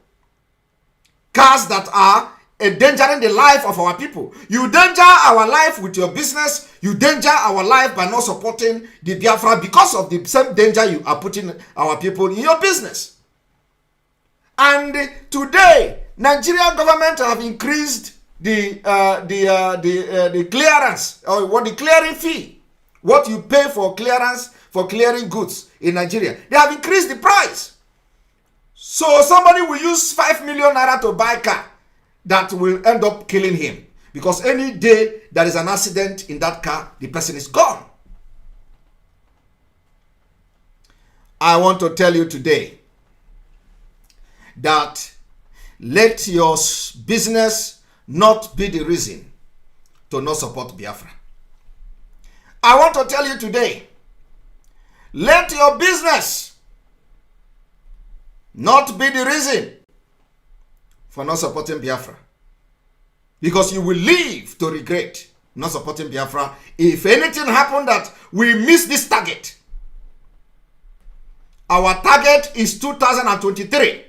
Speaker 8: Cars that are endangering the life of our people. You danger our life with your business. You danger our life by not supporting the Biafra because of the same danger you are putting our people in your business. And today, Nigerian government have increased the clearance or what the clearing fee, what you pay for clearance for clearing goods in Nigeria. They have increased the price. So somebody will use 5 million naira to buy a car that will end up killing him, because any day there is an accident in that car, the person is gone. I want to tell you today that let your business not be the reason to not support Biafra. I want to tell you today, let your business not be the reason for not supporting Biafra, because you will live to regret not supporting Biafra if anything happened that we miss this target. Our target is 2023.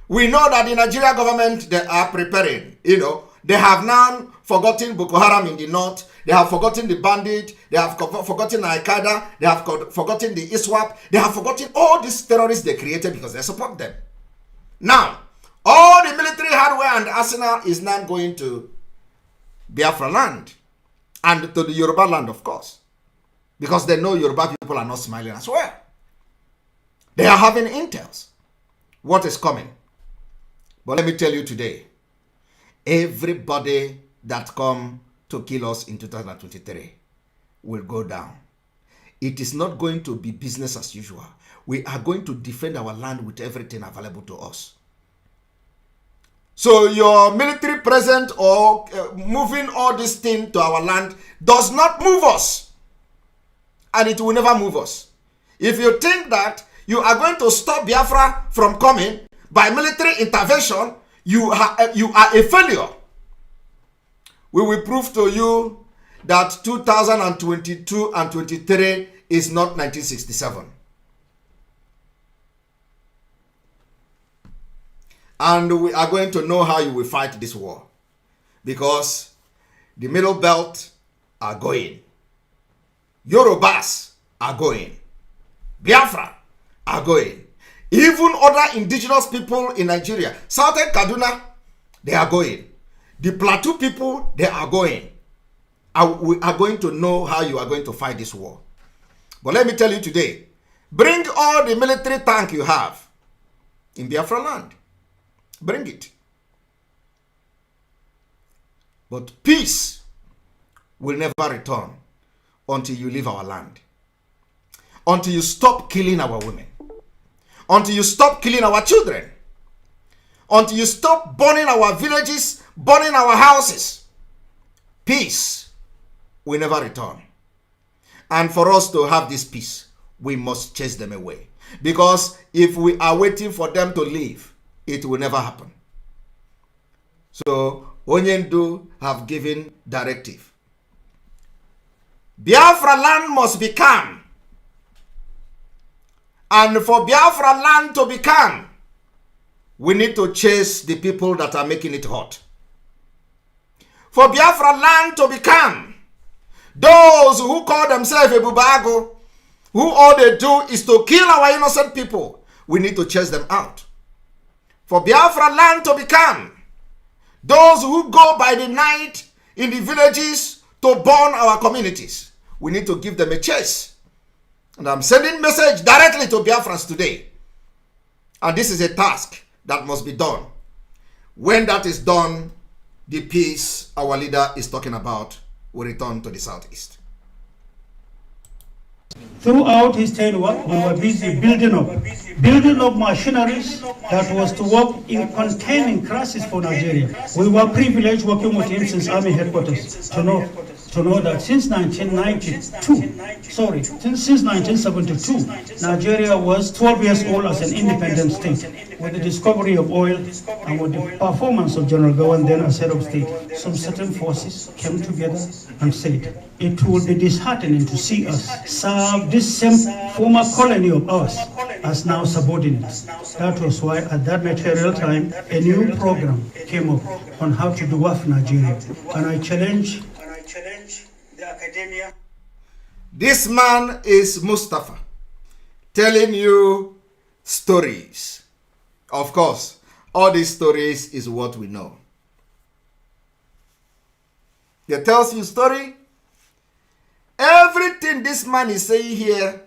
Speaker 8: We know that the Nigerian government, they are preparing. They have now forgotten Boko Haram in the north. They have forgotten the bandit. They have forgotten Al-Qaeda. They have forgotten the ISWAP. They have forgotten all these terrorists they created because they support them. Now, all the military hardware and arsenal is now going to Biafra land and to the Yoruba land, of course, because they know Yoruba people are not smiling as well. They are having intels. What is coming? But let me tell you today, everybody that come to kill us in 2023 will go down. It is not going to be business as usual. We are going to defend our land with everything available to us. So your military presence or moving all this thing to our land does not move us. And it will never move us. If you think that you are going to stop Biafra from coming by military intervention, you are a failure. We will prove to you that 2022 and 23 is not 1967. And we are going to know how you will fight this war, because the Middle Belt are going, Yorubas are going, Biafra are going, even other indigenous people in Nigeria, Southern Kaduna, they are going, the Plateau people, they are going. We are going to know how you are going to fight this war. But let me tell you today, bring all the military tank you have in Biafra land. Bring it. But peace will never return until you leave our land. Until you stop killing our women. Until you stop killing our children. Until you stop burning our villages, burning our houses. Peace will never return. And for us to have this peace, we must chase them away. Because if we are waiting for them to leave, it will never happen. So, Onyendu have given directive. Biafra land must be calm. And for Biafra land to be calm, we need to chase the people that are making it hot. For Biafra land to be calm, those who call themselves a Bubago, who all they do is to kill our innocent people, we need to chase them out. For Biafra land to be calm, those who go by the night in the villages to burn our communities, we need to give them a chase. And I'm sending message directly to Biafrans today. And this is a task that must be done. When that is done, the peace our leader is talking about will return to the southeast.
Speaker 9: Throughout his tenure, we were busy building up machineries that was to work in containing crisis for Nigeria. We were privileged working with him since Army headquarters to know that since 1972, Nigeria was 12 years old as an independent state. With the discovery of oil and with the performance of General Gawan then as head of state, some certain forces came together and said, it will be disheartening to see us serve this same former colony of ours as now subordinates. That was why at that material time, a new program came up on how to dwarf Nigeria. And I challenge the academia.
Speaker 8: This man is Mustafa, telling you stories. Of course, all these stories is what we know. He tells you story. Everything this man is saying here,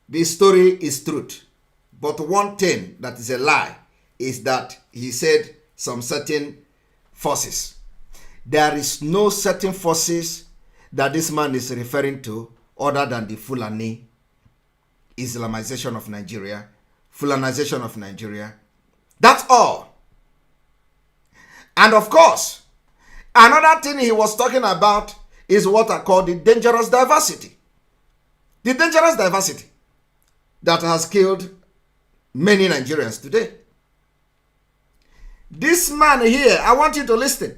Speaker 8: this story is truth. But one thing that is a lie is that he said some certain forces. There is no certain forces that this man is referring to other than the Fulani Islamization of Nigeria, Fulanization of Nigeria. That's all. And of course, another thing he was talking about is what I call the dangerous diversity. The dangerous diversity that has killed many Nigerians today. This man here, I want you to listen.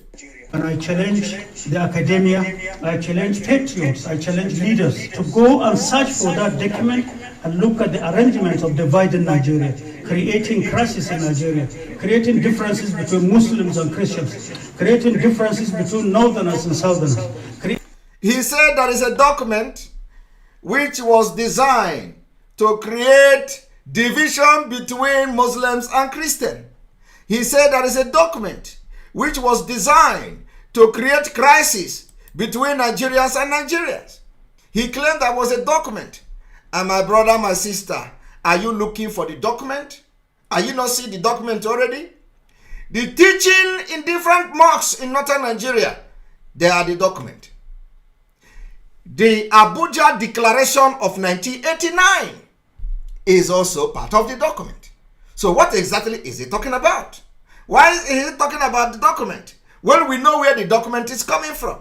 Speaker 9: And I challenge the academia, I challenge patriots, I challenge leaders to go and search for that document and look at the arrangements of dividing Nigeria, creating crisis in Nigeria, creating differences between Muslims and Christians, creating differences between Northerners and Southerners.
Speaker 8: He said there is a document which was designed to create division between Muslims and Christians. He said there is a document which was designed to create crisis between Nigerians and Nigerians. He claimed there was a document. And my brother, my sister, are you looking for the document? Are you not seeing the document already? The teaching in different mosques in northern Nigeria, they are the document. The Abuja Declaration of 1989 is also part of the document. So what exactly is he talking about? Why is he talking about the document? Well, we know where the document is coming from.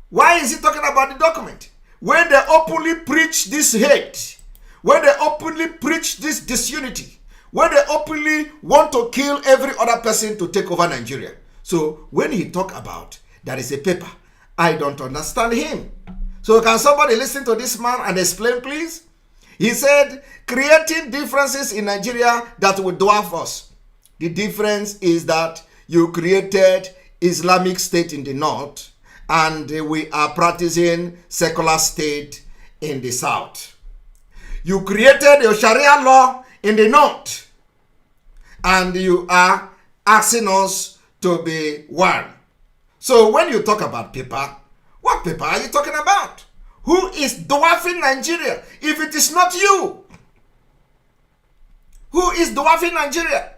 Speaker 8: Why is he talking about the document? When they openly preach this hate, when they openly preach this disunity, when they openly want to kill every other person to take over Nigeria. So when he talk about there is a paper, I don't understand him. So can somebody listen to this man and explain, please? He said, creating differences in Nigeria that will dwarf us. The difference is that you created Islamic State in the north and we are practicing secular state in the south. You created your Sharia law in the north and you are asking us to be one. So when you talk about paper, what paper are you talking about? Who is dwarfing Nigeria if it is not you? Who is dwarfing Nigeria?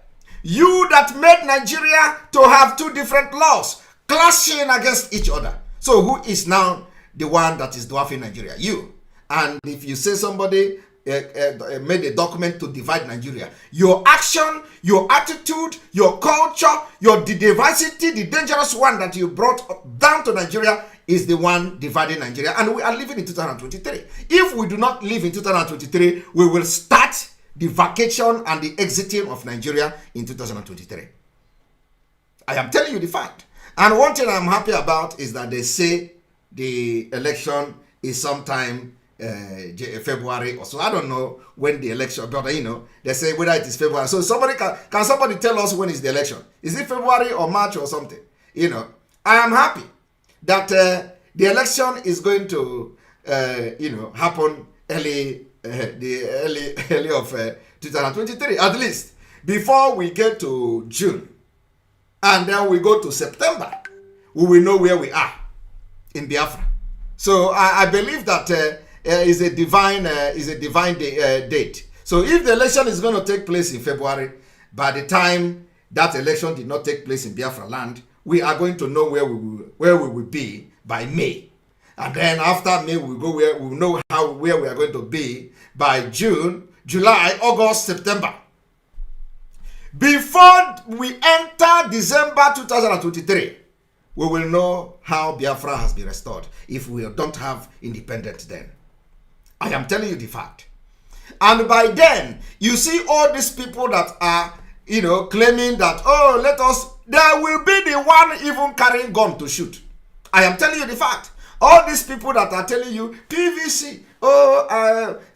Speaker 8: You that made Nigeria to have two different laws clashing against each other. So who is now the one that is dwarfing Nigeria? You. And if you say somebody made a document to divide Nigeria, your action, your attitude, your culture, the diversity, the dangerous one that you brought down to Nigeria is the one dividing Nigeria. And we are living in 2023. If we do not live in 2023, we will start the vacation and the exiting of Nigeria in 2023. I am telling you the fact. And one thing I'm happy about is that they say the election is sometime February or so. I don't know when the election, but they say whether it is February. So somebody can somebody tell us when is the election? Is it February or March or something? I am happy that the election is going to happen early of 2023, at least before we get to June, and then we go to September. We will know where we are in Biafra. So I believe that is a divine date. So if the election is going to take place in February, by the time that election did not take place in Biafra land, we are going to know where we will be by May. And then after May, we will know how where we are going to be by June, July, August, September. Before we enter December 2023, we will know how Biafra has been restored if we don't have independence then. I am telling you the fact. And by then, you see all these people that are, claiming that, oh, there will be the one even carrying gun to shoot. I am telling you the fact. All these people that are telling you, PVC,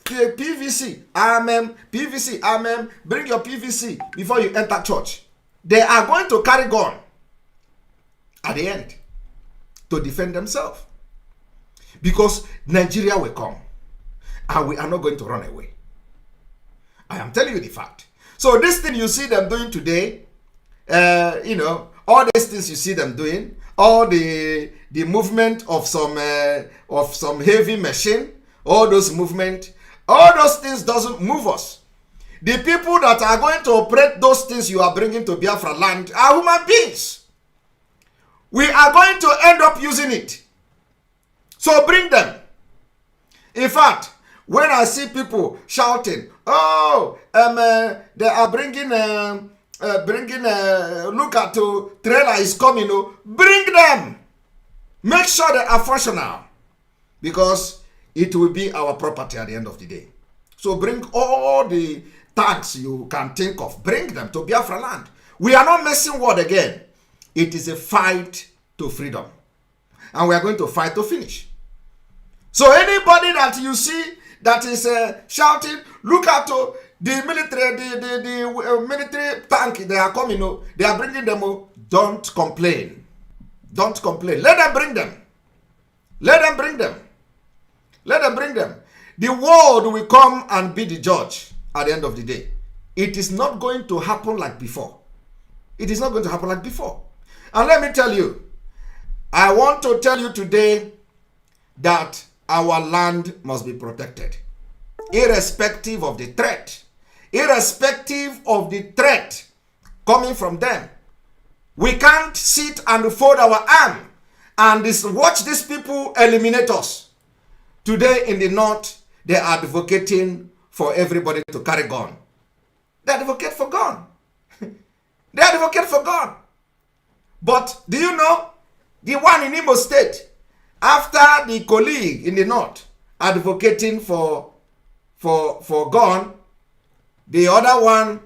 Speaker 8: PVC, amen, PVC, amen, bring your PVC before you enter church. They are going to carry gun at the end to defend themselves. Because Nigeria will come and we are not going to run away. I am telling you the fact. So this thing you see them doing today, all these things you see them doing, all the movement of some heavy machine, all those movement, all those things doesn't move us. The people that are going to operate those things you are bringing to Biafra land are human beings. We are going to end up using it. So bring them. In fact, when I see people shouting, oh, they are bringing, look at the trailer is coming, bring them. Make sure they are functional, because it will be our property at the end of the day. So bring all the tags you can think of, bring them to Biafra land. We are not messing word again. It is a fight to freedom, and we are going to fight to finish. So anybody that you see that is shouting, look at the military, the military tank, they are coming, they are bringing them, don't complain. Don't complain. Let them bring them. Let them bring them. Let them bring them. The world will come and be the judge at the end of the day. It is not going to happen like before. It is not going to happen like before. And let me tell you, I want to tell you today that our land must be protected, irrespective of the threat. Irrespective of the threat coming from them. We can't sit and fold our arm and watch these people eliminate us. Today in the north, they are advocating for everybody to carry gun. They advocate for gun. They advocate for gun. But do you know, the one in Imo State, after the colleague in the north advocating for gun, the other one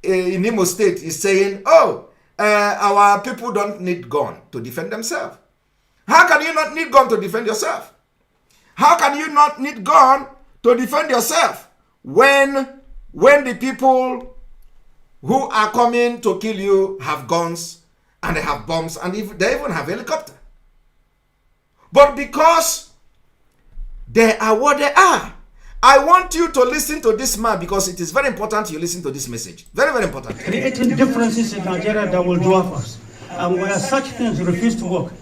Speaker 8: in Imo State is saying, oh, our people don't need gun to defend themselves. How can you not need gun to defend yourself? How can you not need gun to defend yourself when the people who are coming to kill you have guns and they have bombs and they even have helicopter? But because they are what they are, I want you to listen to this man, because it is very important you listen to this message. Very, very important.
Speaker 9: Creating differences in Nigeria that will dwarf us. And where such things refuse to work,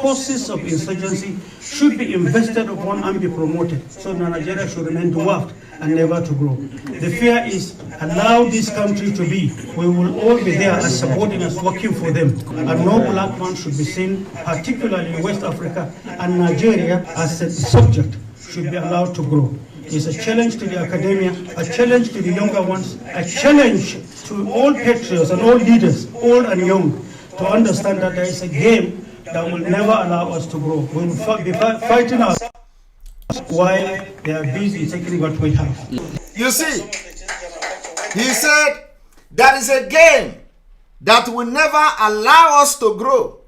Speaker 9: forces of insurgency should be invested upon and be promoted, so that Nigeria should remain dwarfed and never to grow. The fear is, allow this country to be. We will all be there as subordinates working for them. And no black man should be seen, particularly in West Africa and Nigeria, as a subject should be allowed to grow. It's a challenge to the academia, a challenge to the younger ones, a challenge to all patriots and all leaders, old and young, to understand that there is a game that will never allow us to grow. We will be fighting us while they are busy taking what we have.
Speaker 8: You see, he said there is a game that will never allow us to grow.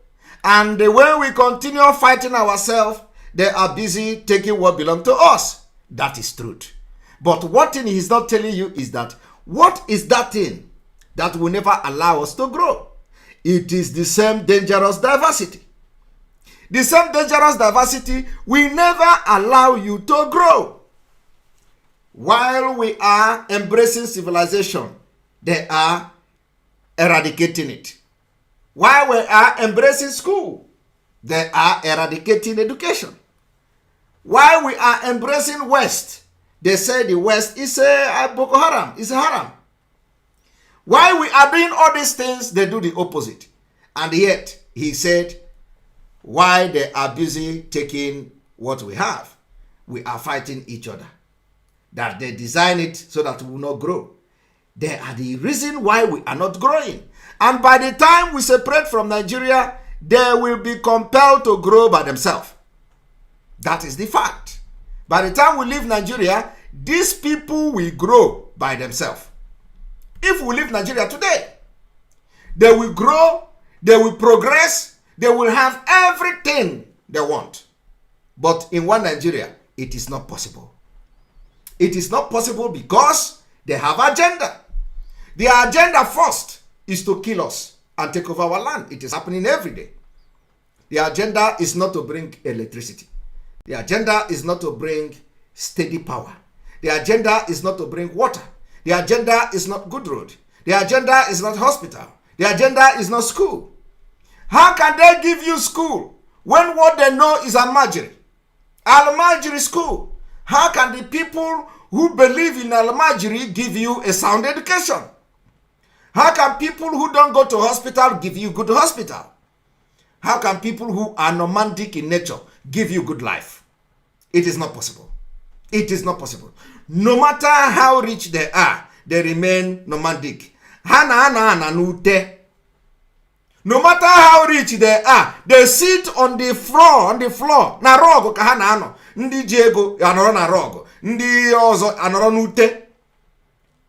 Speaker 8: And when we continue fighting ourselves, they are busy taking what belongs to us. That is truth. But one thing he's not telling you is that, what is that thing that will never allow us to grow? It is the same dangerous diversity. The same dangerous diversity will never allow you to grow. While we are embracing civilization, they are eradicating it. While we are embracing school, they are eradicating education. While we are embracing West, they say the West is a Boko Haram, is a haram. While we are doing all these things, they do the opposite. And yet, he said, why they are busy taking what we have. we are fighting each other. That they design it so that we will not grow. They are the reason why we are not growing. And by the time we separate from Nigeria, they will be compelled to grow by themselves. That is the fact. By the time we leave Nigeria, these people will grow by themselves. If we leave Nigeria today, they will grow, they will progress, they will have everything they want. But in one Nigeria, it is not possible. It is not possible because they have agenda. Their agenda first is to kill us and take over our land. It is happening every day. The agenda is not to bring electricity. The agenda is not to bring steady power. The agenda is not to bring water. The agenda is not good road. The agenda is not hospital. The agenda is not school. How can they give you school when what they know is Almajiri? Almajiri school. How can the people who believe in Almajiri give you a sound education? How can people who don't go to hospital give you good hospital? How can people who are nomadic in nature give you good life? It is not possible. It is not possible. No matter how rich they are, they remain nomadic. No matter how rich they are, they sit on the floor. Na rogo ka ha na ano. Ndi Diego anoro na rogo. Ndi ozo anoro n'ute.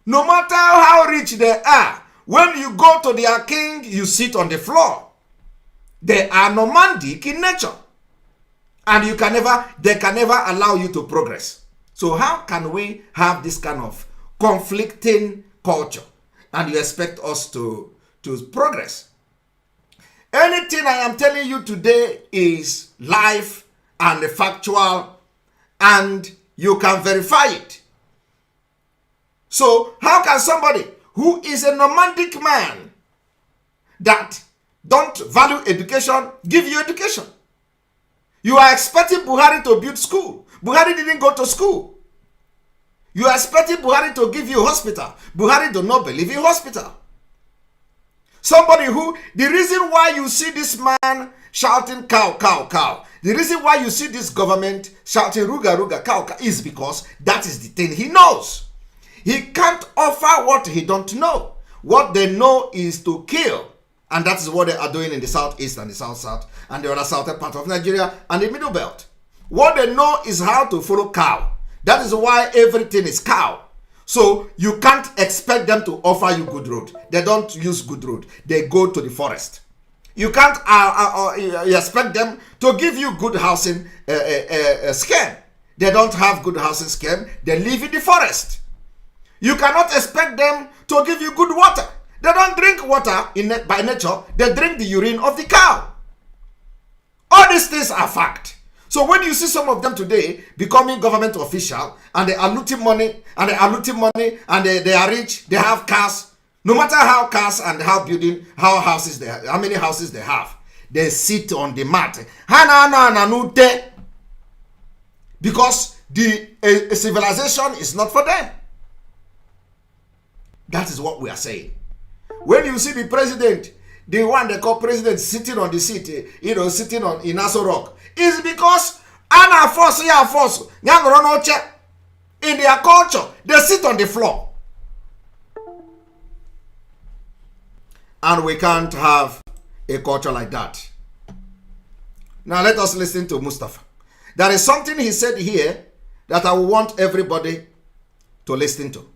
Speaker 8: No matter how rich they are, when you go to their king, you sit on the floor. They are nomadic in nature. And they can never allow you to progress. So how can we have this kind of conflicting culture and you expect us to progress? Anything I am telling you today is live and factual, and you can verify it. So how can somebody who is a nomadic man that don't value education give you education? You are expecting Buhari to build school. Buhari didn't go to school. You are expecting Buhari to give you hospital. Buhari do not believe in hospital. Somebody who, the reason why you see this man shouting cow, cow, cow, the reason why you see this government shouting ruga, ruga, cow, cow, is because that is the thing he knows. He can't offer what he don't know. What they know is to kill. And that is what they are doing in the southeast and the south and the other southern part of Nigeria and the middle belt. What they know is how to follow cow. That is why everything is cow. So you can't expect them to offer you good road. They don't use good road. They go to the forest. You can't expect them to give you good housing scheme. They don't have good housing scheme. They live in the forest. You cannot expect them to give you good water. They don't drink water by nature. They drink the urine of the cow. All these things are fact. So when you see some of them today becoming government official and they are looting money and they are rich, they have cars, no matter how cars and how houses they have, how many houses they have, they sit on the mat. Because the civilization is not for them. That is what we are saying. When you see the president, the one they call president, sitting on the seat, sitting on in Aso Rock, is because in their culture, they sit on the floor. And we can't have a culture like that. Now let us listen to Mustafa. There is something he said here that I want everybody to listen to.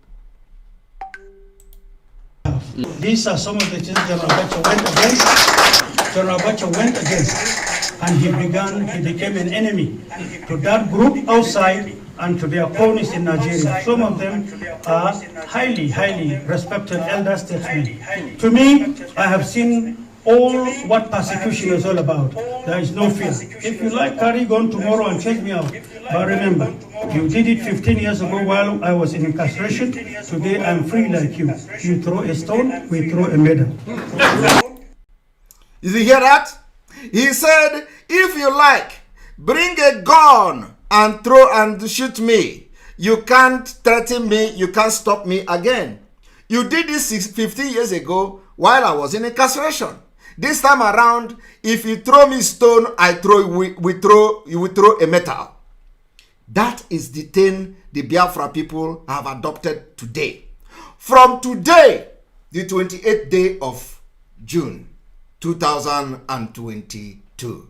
Speaker 9: These are some of the things General Abacha went against. General Abacha went against, and he became an enemy to that group outside and to their cronies in Nigeria. Some of them are highly, highly respected elder statesmen. To me, I have seen all what persecution is all about. There is no fear. If you like, carry on tomorrow and check me out. But remember, you did it 15 years ago while I was in incarceration. Today I'm free like you. You throw a stone, we throw a medal.
Speaker 8: Did you hear that? He said, if you like, bring a gun and throw and shoot me. You can't threaten me. You can't stop me again. You did this 15 years ago while I was in incarceration. This time around, if you throw me stone, you will throw a metal. That is the thing the Biafra people have adopted today. From today, the 28th day of June 2022,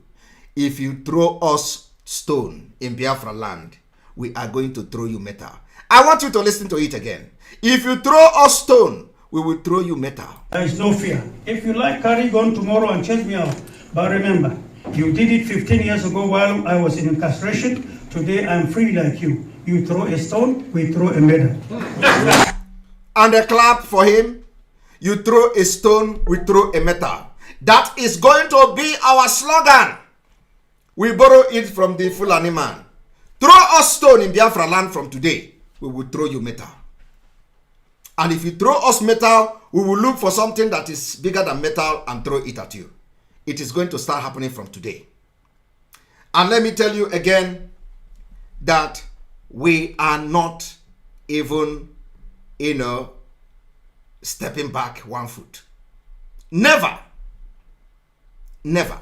Speaker 8: if you throw us stone in Biafra land, we are going to throw you metal. I want you to listen to it again. If you throw us stone, we will throw you metal.
Speaker 9: There is no fear. If you like, carry on tomorrow and chase me out. But remember, you did it 15 years ago while I was in incarceration. Today I'm free like you. You throw a stone, we throw a medal.
Speaker 8: And a clap for him. You throw a stone, we throw a metal. That is going to be our slogan. We borrow it from the Fulani man. Throw us stone in Biafra land from today, we will throw you metal. And if you throw us metal, we will look for something that is bigger than metal and throw it at you. It is going to start happening from today. And let me tell you again that we are not even, stepping back 1 foot. Never. Never.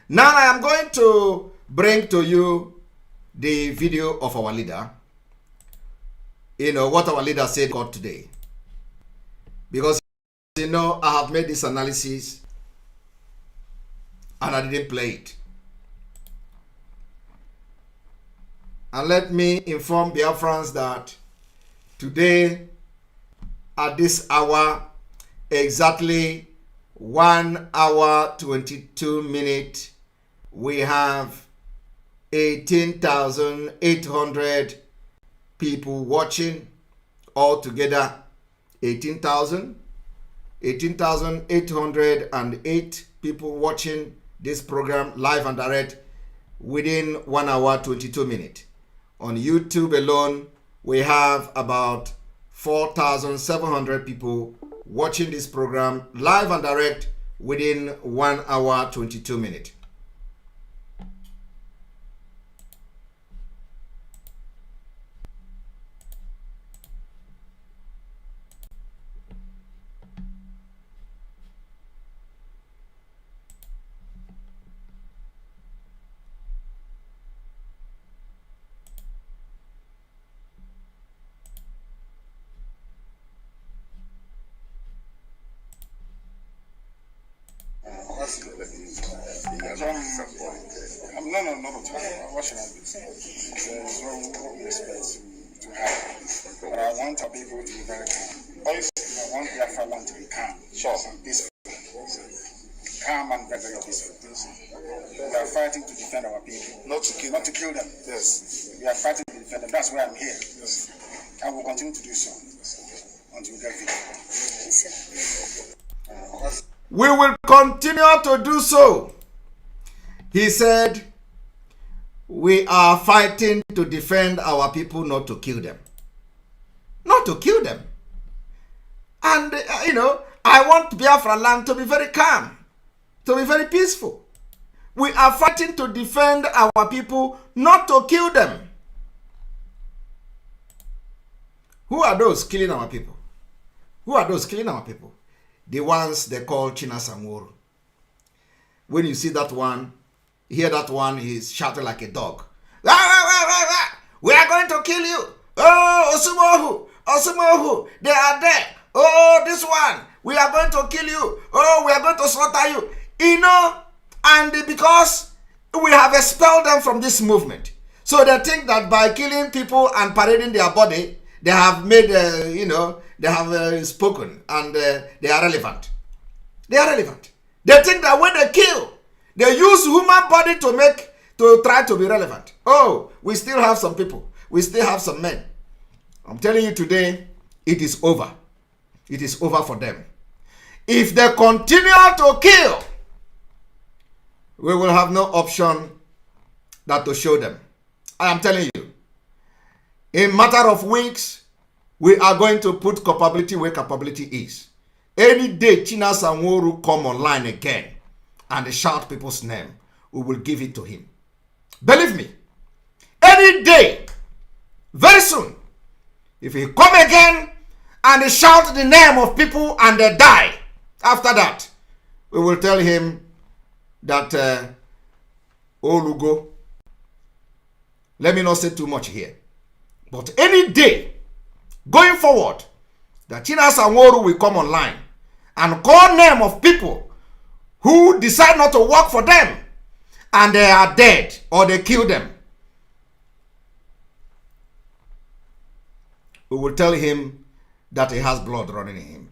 Speaker 8: Now I am going to bring to you the video of our leader. What our leader said God today. Because, I have made this analysis and I didn't play it. And let me inform Biafrans that today, at this hour, exactly 1 hour 22 minutes, we have 18,800 people watching altogether. 18,808 people watching this program live and direct within 1 hour 22 minutes. On YouTube alone, we have about 4,700 people watching this program live and direct within 1 hour 22 minutes.
Speaker 10: No. What should I do? There's no respect to have. But I want our people to be very calm. I want Biafra land to be calm, and peaceful. Calm and very peaceful. We are fighting to defend our people, not to kill them. Yes. We are fighting to defend them. That's why I'm here. Yes. And we'll continue to do so until we get victory.
Speaker 8: We will continue to do so. He said, we are fighting to defend our people, not to kill them. Not to kill them. And, I want Biafra land to be very calm, to be very peaceful. We are fighting to defend our people, not to kill them. Who are those killing our people? Who are those killing our people? The ones they call China Samuru. When you see that one, hear that one, he's shouting like a dog. Rah, rah, rah, rah, rah. We are going to kill you. Oh, Osumohu, they are there. Oh, this one, we are going to kill you. Oh, we are going to slaughter you. And because we have expelled them from this movement. So they think that by killing people and parading their body, they have made, they have spoken and they are relevant. They are relevant. They think that when they kill, they use human body to try to be relevant. Oh, we still have some people. We still have some men. I'm telling you today, it is over. It is over for them. If they continue to kill, we will have no option than to show them. I am telling you, in a matter of weeks, we are going to put capability where capability is. Any day China Sanworu come online again and they shout people's name, we will give it to him. Believe me, any day, very soon, if he come again and they shout the name of people and they die, after that, we will tell him that Olugo, Let me not say too much here. But any day going forward, that Chinas Anworu will come online and call name of people who decide not to work for them and they are dead or they kill them. We will tell him that he has blood running in him.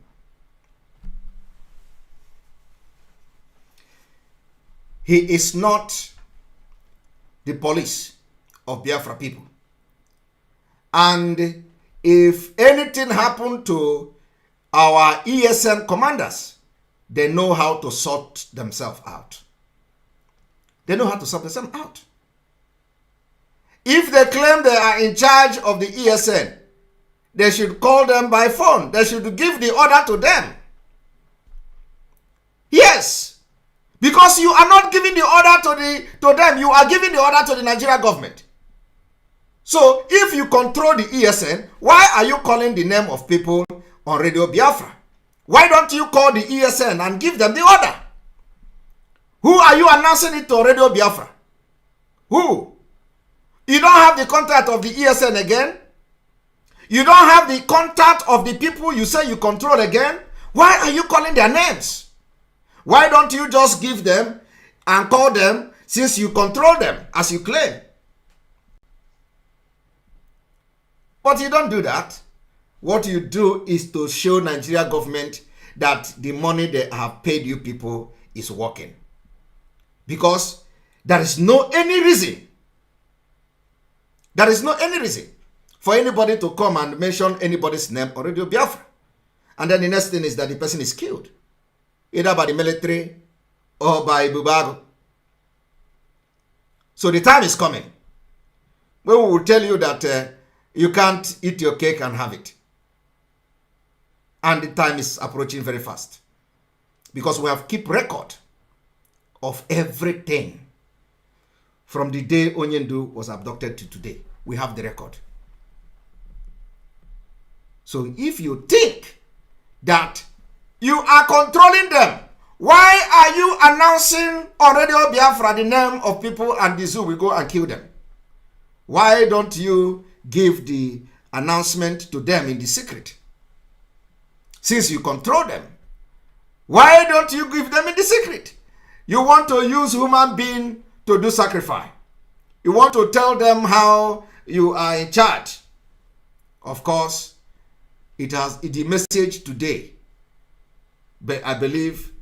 Speaker 8: He is not the police of Biafra people. And if anything happened to our ESN commanders, they know how to sort themselves out. They know how to sort themselves out. If they claim they are in charge of the ESN, they should call them by phone. They should give the order to them. Yes. Because you are not giving the order to them. You are giving the order to the Nigeria government. So if you control the ESN, why are you calling the name of people on Radio Biafra? Why don't you call the ESN and give them the order? Who are you announcing it to Radio Biafra? Who? You don't have the contact of the ESN again? You don't have the contact of the people you say you control again? Why are you calling their names? Why don't you just give them and call them since you control them as you claim? But you don't do that. What you do is to show Nigeria government that the money they have paid you people is working. Because there is no any reason. There is no any reason for anybody to come and mention anybody's name on Radio Biafra. And then the next thing is that the person is killed. Either by the military or by Bubago. So the time is coming where we will tell you that you can't eat your cake and have it. And the time is approaching very fast. Because we have kept record of everything from the day Onyendu was abducted to today. We have the record. So if you think that you are controlling them, why are you announcing on Radio Biafra the name of people and the zoo will go and kill them? Why don't you give the announcement to them in the secret? Since you control them, why don't you give them in the secret? You want to use human being to do sacrifice. You want to tell them how you are in charge. Of course, it has the message today, but I believe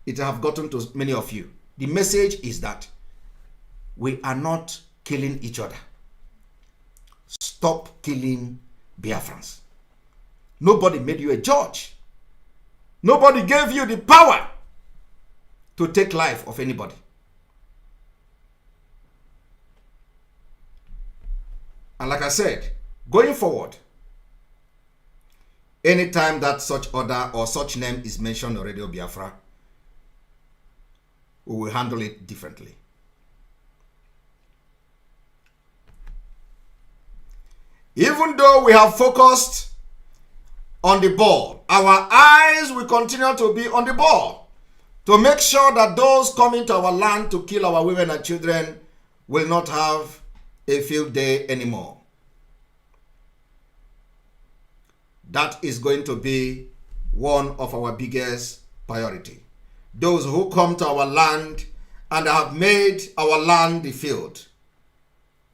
Speaker 8: it have gotten to many of you. The message is that we are not killing each other. Stop killing Biafrans. Nobody made you a judge. Nobody gave you the power to take life of anybody. And like I said, going forward, anytime that such order or such name is mentioned on Radio Biafra, we will handle it differently. Even though we have focused on the ball, our eyes will continue to be on the ball to make sure that those coming to our land to kill our women and children will not have a field day anymore. That is going to be one of our biggest priority. Those who come to our land and have made our land the field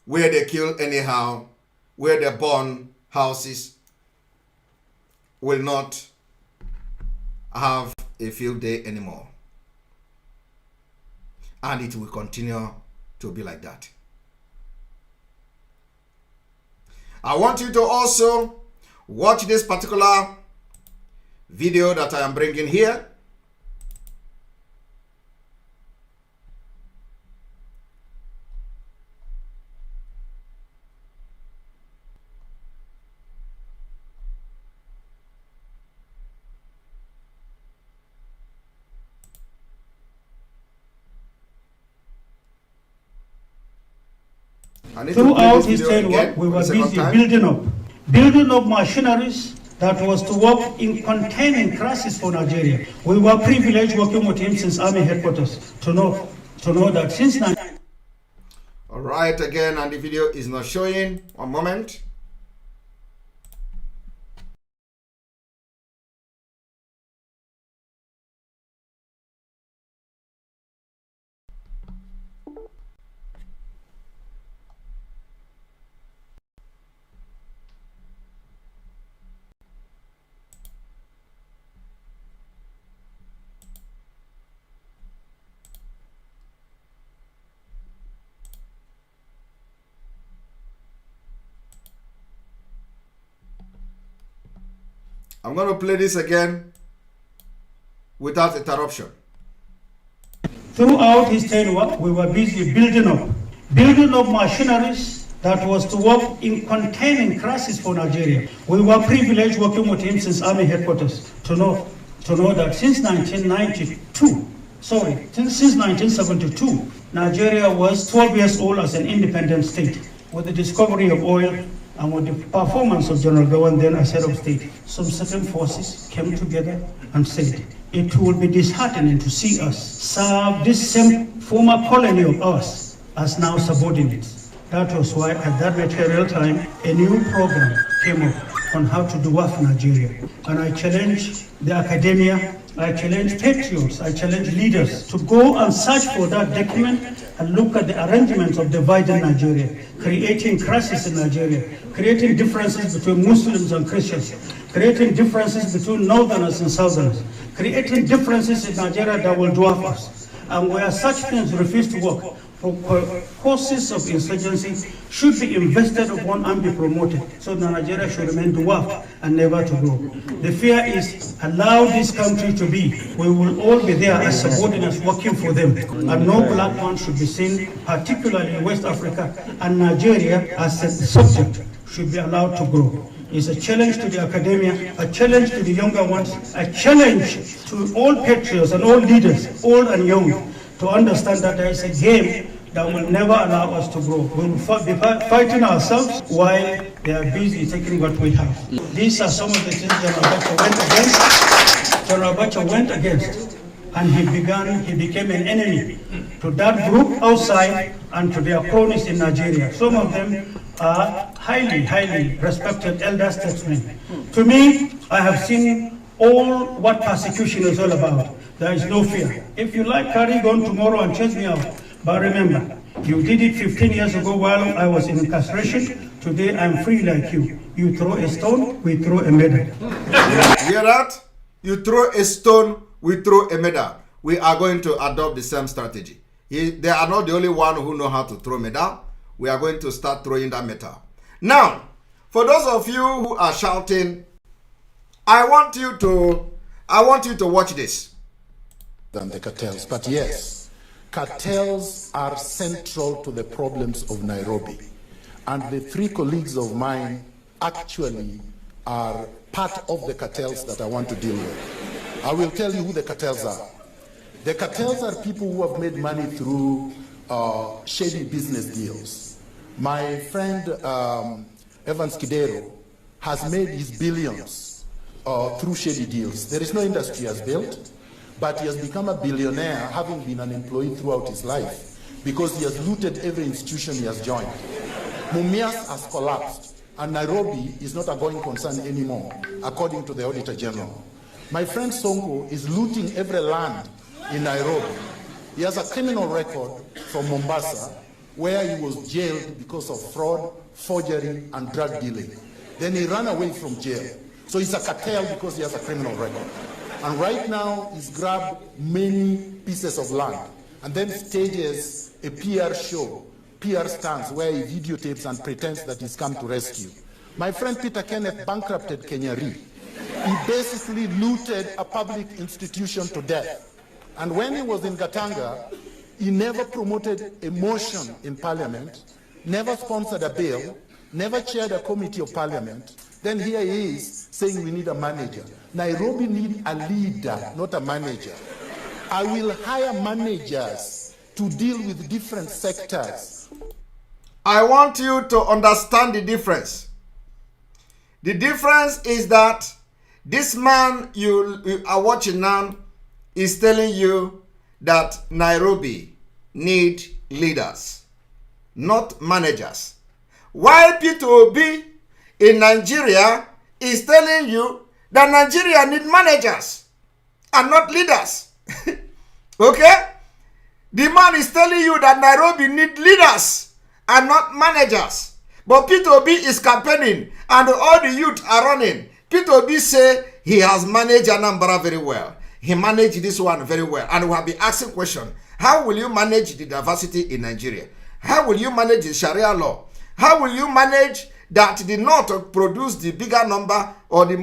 Speaker 8: where they kill anyhow, where they burn houses, will not have a field day anymore. And it will continue to be like that. I want you to also watch this particular video that I am bringing here.
Speaker 9: Throughout his tenure, we were busy building up machineries that was to work in containing crisis for Nigeria. We were privileged working with him since Army headquarters to know that since
Speaker 8: all Right, again, and the video is not showing. One moment. I'm going to play this again without interruption.
Speaker 9: Throughout his tenure, we were busy building up machineries that was to work in containing crisis for Nigeria. We were privileged working with him since Army headquarters to know that since 1972, Nigeria was 12 years old as an independent state. With the discovery of oil and with the performance of General Gawan then as head of state, some certain forces came together and said, it will be disheartening to see us serve this same former colony of ours as now subordinates. That was why at that material time, a new program came up on how to dwarf Nigeria. And I challenged the academia, I challenged patriots, I challenged leaders to go and search for that document and look at the arrangements of dividing Nigeria, creating crisis in Nigeria, creating differences between Muslims and Christians, creating differences between northerners and southerners, creating differences in Nigeria that will dwarf us. And where such things refuse to work, causes of insurgency should be invested upon and be promoted so that Nigeria should remain dwarfed and never to grow. The fear is allow this country to be. We will all be there as subordinates working for them, and no black man should be seen, particularly in West Africa, and Nigeria as a subject should be allowed to grow. It's a challenge to the academia, a challenge to the younger ones, a challenge to all patriots and all leaders, old and young, to understand that there is a game that will never allow us to grow. We will be fighting ourselves while they are busy taking what we have. These are some of the things General Abacha went against, and he became an enemy to that group outside and to their cronies in Nigeria. Some of them are highly respected elder statesmen. To me, I have seen all what persecution is all about. There is no fear. If you like, carry on tomorrow and chase me out. But remember, you did it 15 years ago while I was in incarceration. Today I'm free like you. You throw a stone, we throw a medal.
Speaker 8: Hear that? You throw a stone, we throw a medal. We are going to adopt the same strategy. They are not the only one who know how to throw medal. We are going to start throwing that metal. Now, for those of you who are shouting, I want you to watch this.
Speaker 11: Than the cartels, but yes, cartels are central to the problems of Nairobi, and the three colleagues of mine actually are part of the cartels that I want to deal with. I will tell you who the cartels are. The cartels are people who have made money through shady business deals. My friend Evans Kidero has made his billions through shady deals. There is no industry he has built, but he has become a billionaire having been an employee throughout his life because he has looted every institution he has joined. Mumias has collapsed, and Nairobi is not a going concern anymore, according to the Auditor General. My friend Sonko is looting every land in Nairobi. He has a criminal record from Mombasa, where he was jailed because of fraud, forgery, and drug dealing. Then he ran away from jail. So he's a cartel because he has a criminal record. And right now, he's grabbed many pieces of land and then stages a PR show, PR stunts, where he videotapes and pretends that he's come to rescue. My friend Peter Kenneth bankrupted Kenya Re. He basically looted a public institution to death. And when he was in Gatanga, he never promoted a motion in parliament, never sponsored a bill, never chaired a committee of parliament. Then here he is saying we need a manager. Nairobi need a leader, not a manager. I will hire managers to deal with different sectors.
Speaker 8: I want you to understand the difference. The difference is that this man you are watching now is telling you that Nairobi need leaders. not managers. While P2B in Nigeria is telling you that Nigeria need managers and not leaders. Okay? The man is telling you that Nairobi need leaders and not managers. But P2B is campaigning and all the youth are running. P2B say he has managed Anambra very well. He managed this one very well. And we have been asking question, how will you manage the diversity in Nigeria? How will you manage the Sharia law? How will you manage that the North produce the bigger number or the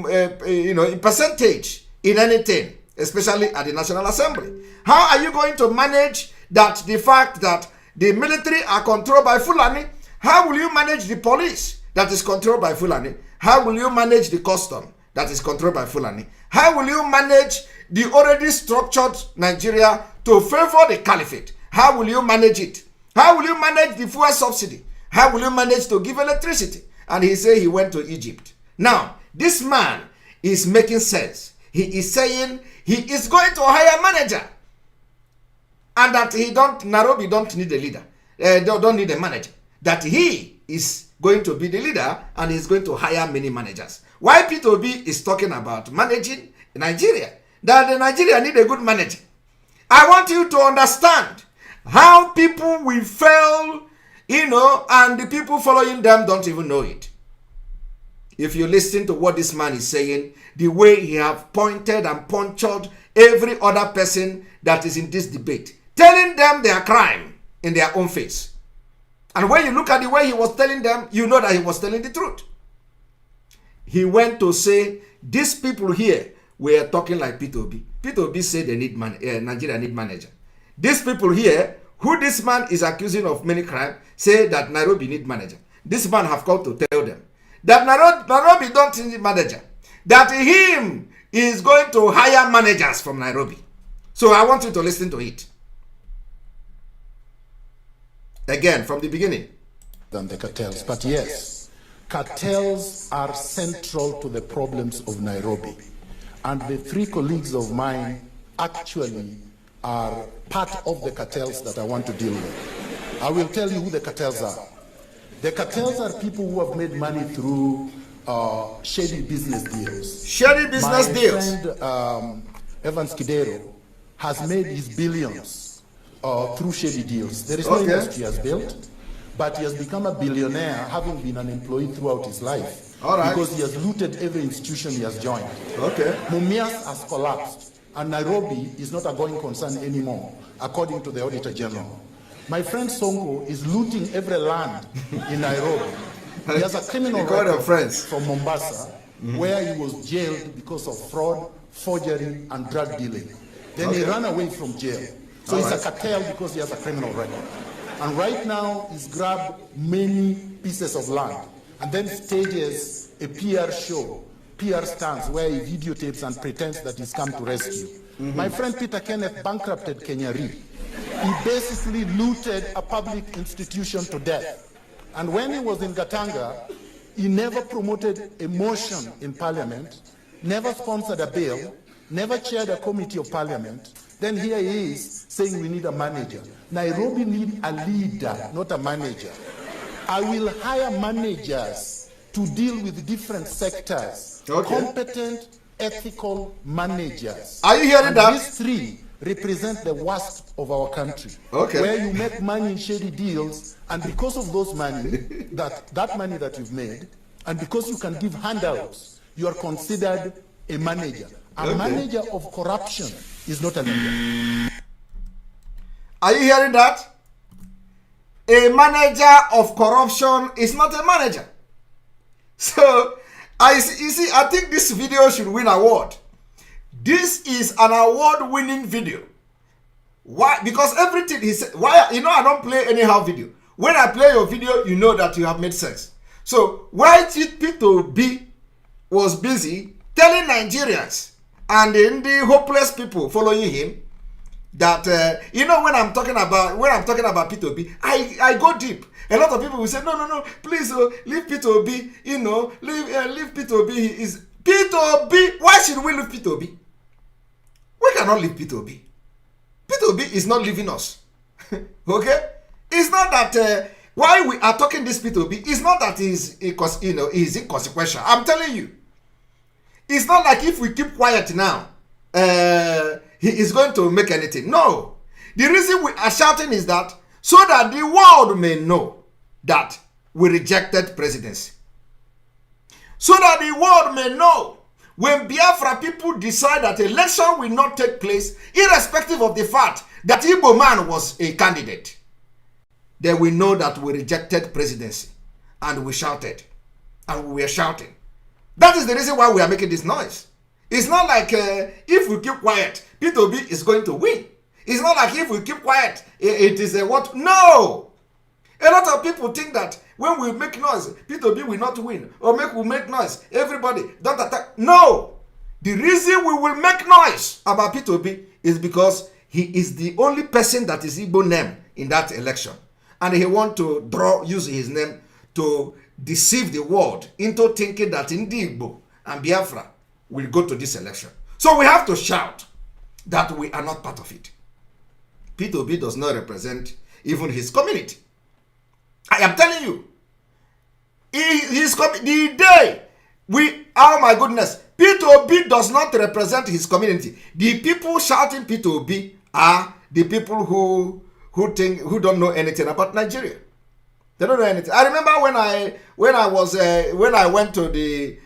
Speaker 8: in percentage in anything, especially at the National Assembly? How are you going to manage that the fact that the military are controlled by Fulani? How will you manage the police that is controlled by Fulani? How will you manage the custom that is controlled by Fulani? How will you manage the already structured Nigeria to favor the caliphate? How will you manage it? How will you manage the fuel subsidy? How will you manage to give electricity? And he said he went to Egypt. Now, this man is making sense. He is saying he is going to hire a manager. And that Nairobi don't need a leader. Don't need a manager. That he is going to be the leader and he's going to hire many managers. Why P2B is talking about managing Nigeria? That the Nigeria need a good manager. I want you to understand how people will fail, and the people following them don't even know it. If you listen to what this man is saying, the way he have pointed and punctured every other person that is in this debate, telling them their crime in their own face. And when you look at the way he was telling them, you know that he was telling the truth. He went to say, these people here were talking like P2B. P2B said they need Nigeria need manager. These people here, who this man is accusing of many crimes, say that Nairobi need manager. This man have come to tell them that Nairobi don't need manager. That him is going to hire managers from Nairobi. So I want you to listen to it. Again, from the beginning.
Speaker 11: Than the cartels. But yes, cartels are central to the problems of Nairobi. And the three colleagues of mine actually are part of the cartels that I want to deal with. I will tell you who the cartels are. The cartels are people who have made money through shady business deals.
Speaker 8: Shady business deals.
Speaker 11: My friend Evans Kidero has made his billions through shady deals. There is no industry he has built, but he has become a billionaire having been an employee throughout his life.
Speaker 8: All right.
Speaker 11: Because he has looted every institution he has joined.
Speaker 8: Okay.
Speaker 11: Mumias has collapsed, and Nairobi is not a going concern anymore, according to the Auditor General. My friend Sonko is looting every land in Nairobi. He has a criminal record from Mombasa, where he was jailed because of fraud, forgery, and drug dealing. Then he ran away from jail. So he's a cartel because he has a criminal record. And right now, he's grabbed many pieces of land and then stages a PR show, PR stunts, where he videotapes and pretends that he's come to rescue. My friend Peter Kenneth bankrupted Kenya Re. He basically looted a public institution to death. And when he was in Gatanga, he never promoted a motion in parliament, never sponsored a bill, never chaired a committee of parliament. Then here he is saying we need a manager. Nairobi need a leader, not a manager. I will hire managers to deal with different sectors. Competent, ethical managers.
Speaker 8: Are you hearing that?
Speaker 11: These three represent the worst of our country. Where you make money in shady deals, and because of those money, that money that you've made, and because you can give handouts, you are considered a manager. A manager of corruption is not a leader.
Speaker 8: Are you hearing that? A manager of corruption is not a manager. So, you see, I think this video should win an award. This is an award-winning video. Why? Because everything he said. Why? I don't play anyhow video. When I play your video, you know that you have made sense. So, why did P2B was busy telling Nigerians and the hopeless people following him that when I'm talking about P2B, I go deep. A lot of people will say, no, please leave P2B. Leave P2B. He is P2B. Why should we leave P2B? We cannot leave P2B. P2B is not leaving us. Okay? It's not that why we are talking this P2B is not that he's inconsequential. I'm telling you. It's not like if we keep quiet now, he is going to make anything. No. The reason we are shouting is that so that the world may know that we rejected presidency. So that the world may know when Biafra people decide that election will not take place, irrespective of the fact that Igbo man was a candidate, then we know that we rejected presidency. And we shouted. And we were shouting. That is the reason why we are making this noise. It's not like if we keep quiet, P2B is going to win. It's not like if we keep quiet, it is a what? No! A lot of people think that when we make noise, P2B will not win. Or we make noise, everybody don't attack. No! The reason we will make noise about P2B is because he is the only person that is Igbo name in that election. And he want to use his name to deceive the world into thinking that Ndi Igbo and Biafra will go to this election. So we have to shout that we are not part of it. P2B does not represent even his community. I am telling you, the day oh my goodness, P2B does not represent his community. The people shouting P2B are the people who don't know anything about Nigeria. They don't know anything. I remember when I went to the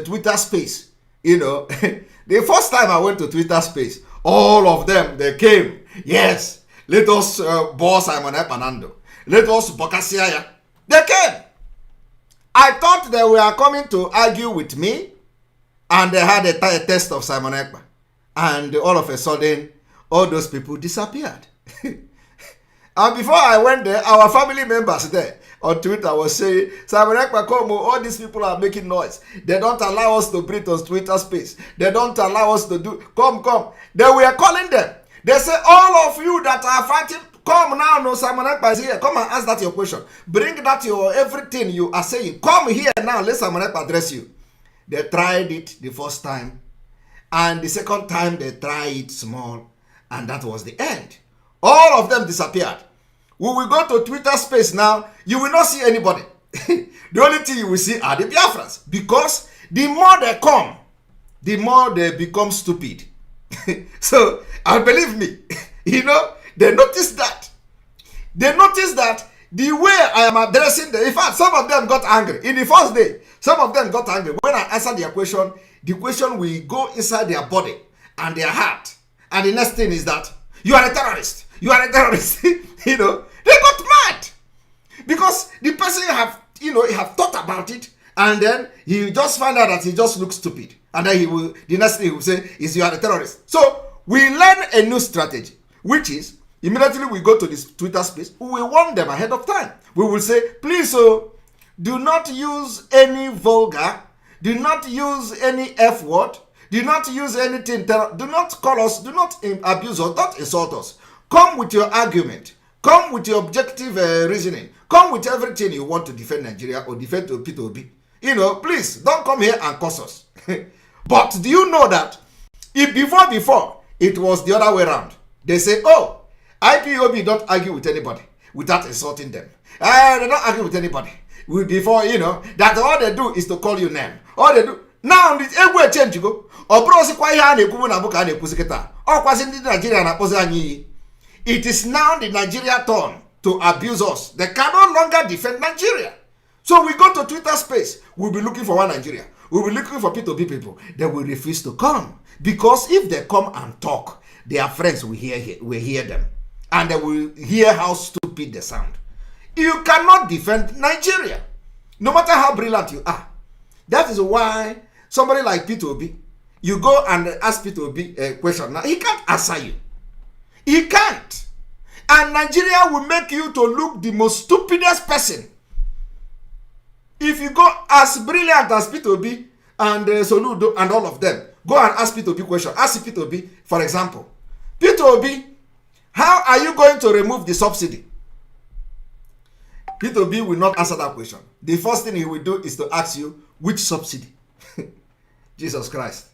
Speaker 8: Twitter space, the first time I went to Twitter space, all of them, they came. Yes, let us boss Simon Ekpa. Let us Bokasiaya. They came. I thought they were coming to argue with me, and they had a test of Simon Ekpa. And all of a sudden, all those people disappeared. And before I went there, our family members there on Twitter was saying, Simon Ekpa, come, all these people are making noise. They don't allow us to breathe on Twitter space. They don't allow us to do, come. They were calling them. They say, all of you that are fighting, come now, no, Simon Ekpa is here. Come and ask that your question. Bring that your everything you are saying. Come here now, let Simon Ekpa address you. They tried it the first time. And the second time, they tried it small. And that was the end. All of them disappeared. We will go to Twitter space now. You will not see anybody. The only thing you will see are the Biafrans. Because the more they come, the more they become stupid. So, and believe me, they noticed that. They noticed that the way I am addressing them, in fact, some of them got angry. In the first day, some of them got angry. When I answered their question, the question will go inside their body and their heart. And the next thing is that, you are a terrorist. You are a terrorist. They got mad. Because the person have thought about it, and then he just found out that he just looks stupid. And then the next thing he will say is, you are a terrorist. So, we learn a new strategy, which is, immediately we go to this Twitter space, we will warn them ahead of time. We will say, please, do not use any vulgar, do not use any F word, do not use anything, do not call us, do not abuse us, don't insult us. Come with your argument. Come with your objective reasoning. Come with everything you want to defend Nigeria or defend P2B. Please, don't come here and curse us. But do you know that if before, it was the other way around. They say, oh, IPOB don't argue with anybody without insulting them. They don't argue with anybody. Before, that all they do is to call you name. All they do. Now, the everywhere change you go. It is now the Nigeria turn to abuse us. They can no longer defend Nigeria. So we go to Twitter space. We'll be looking for one Nigeria. We'll be looking for P2B people. They will refuse to come. Because if they come and talk, their friends will hear them. And they will hear how stupid they sound. You cannot defend Nigeria. No matter how brilliant you are. That is why somebody like P2B, you go and ask P2B a question. Now, he can't answer you. He can't. And Nigeria will make you to look the most stupidest person. If you go as brilliant as P2B and Soludo and all of them, go and ask P2B question. Ask P2B, for example, P2B, how are you going to remove the subsidy? P2B will not answer that question. The first thing he will do is to ask you, which subsidy? Jesus Christ.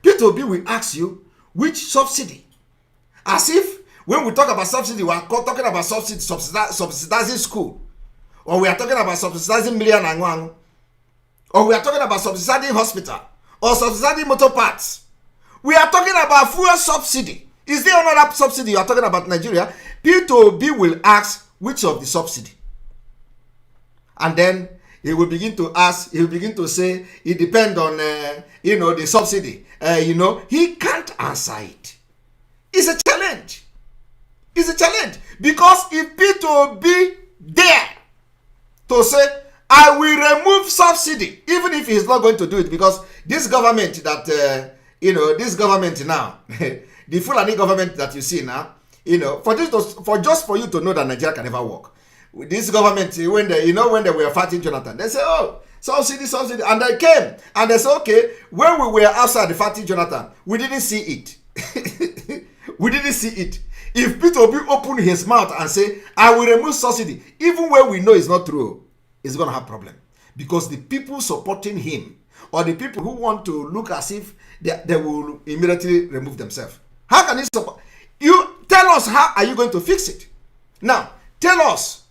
Speaker 8: P2B will ask you, which subsidy? As if when we talk about subsidy, we are talking about subsidizing school. or we are talking about subsidizing million and one, or we are talking about subsidizing hospital, or subsidizing motor parts. We are talking about fuel subsidy. Is there another subsidy you are talking about Nigeria? P2B will ask which of the subsidy. And then he will begin to ask, he will begin to say, it depends on, the subsidy. He can't answer it. It's a challenge. It's a challenge. Because if P2B dare to say, I will remove subsidy, even if he's not going to do it, because this government that, this government now, the Fulani government that you see now, just for you to know that Nigeria can never work. With this government, when they were fighting Jonathan, they say, oh, subsidy, and they came and they said, okay, when we were outside the fighting Jonathan, we didn't see it. We didn't see it. If P2B open his mouth and say, I will remove subsidy, even when we know it's not true, it's going to have problem. Because the people supporting him, or the people who want to look as if they will immediately remove themselves. How can he support? You tell us, how are you going to fix it? Now, tell us,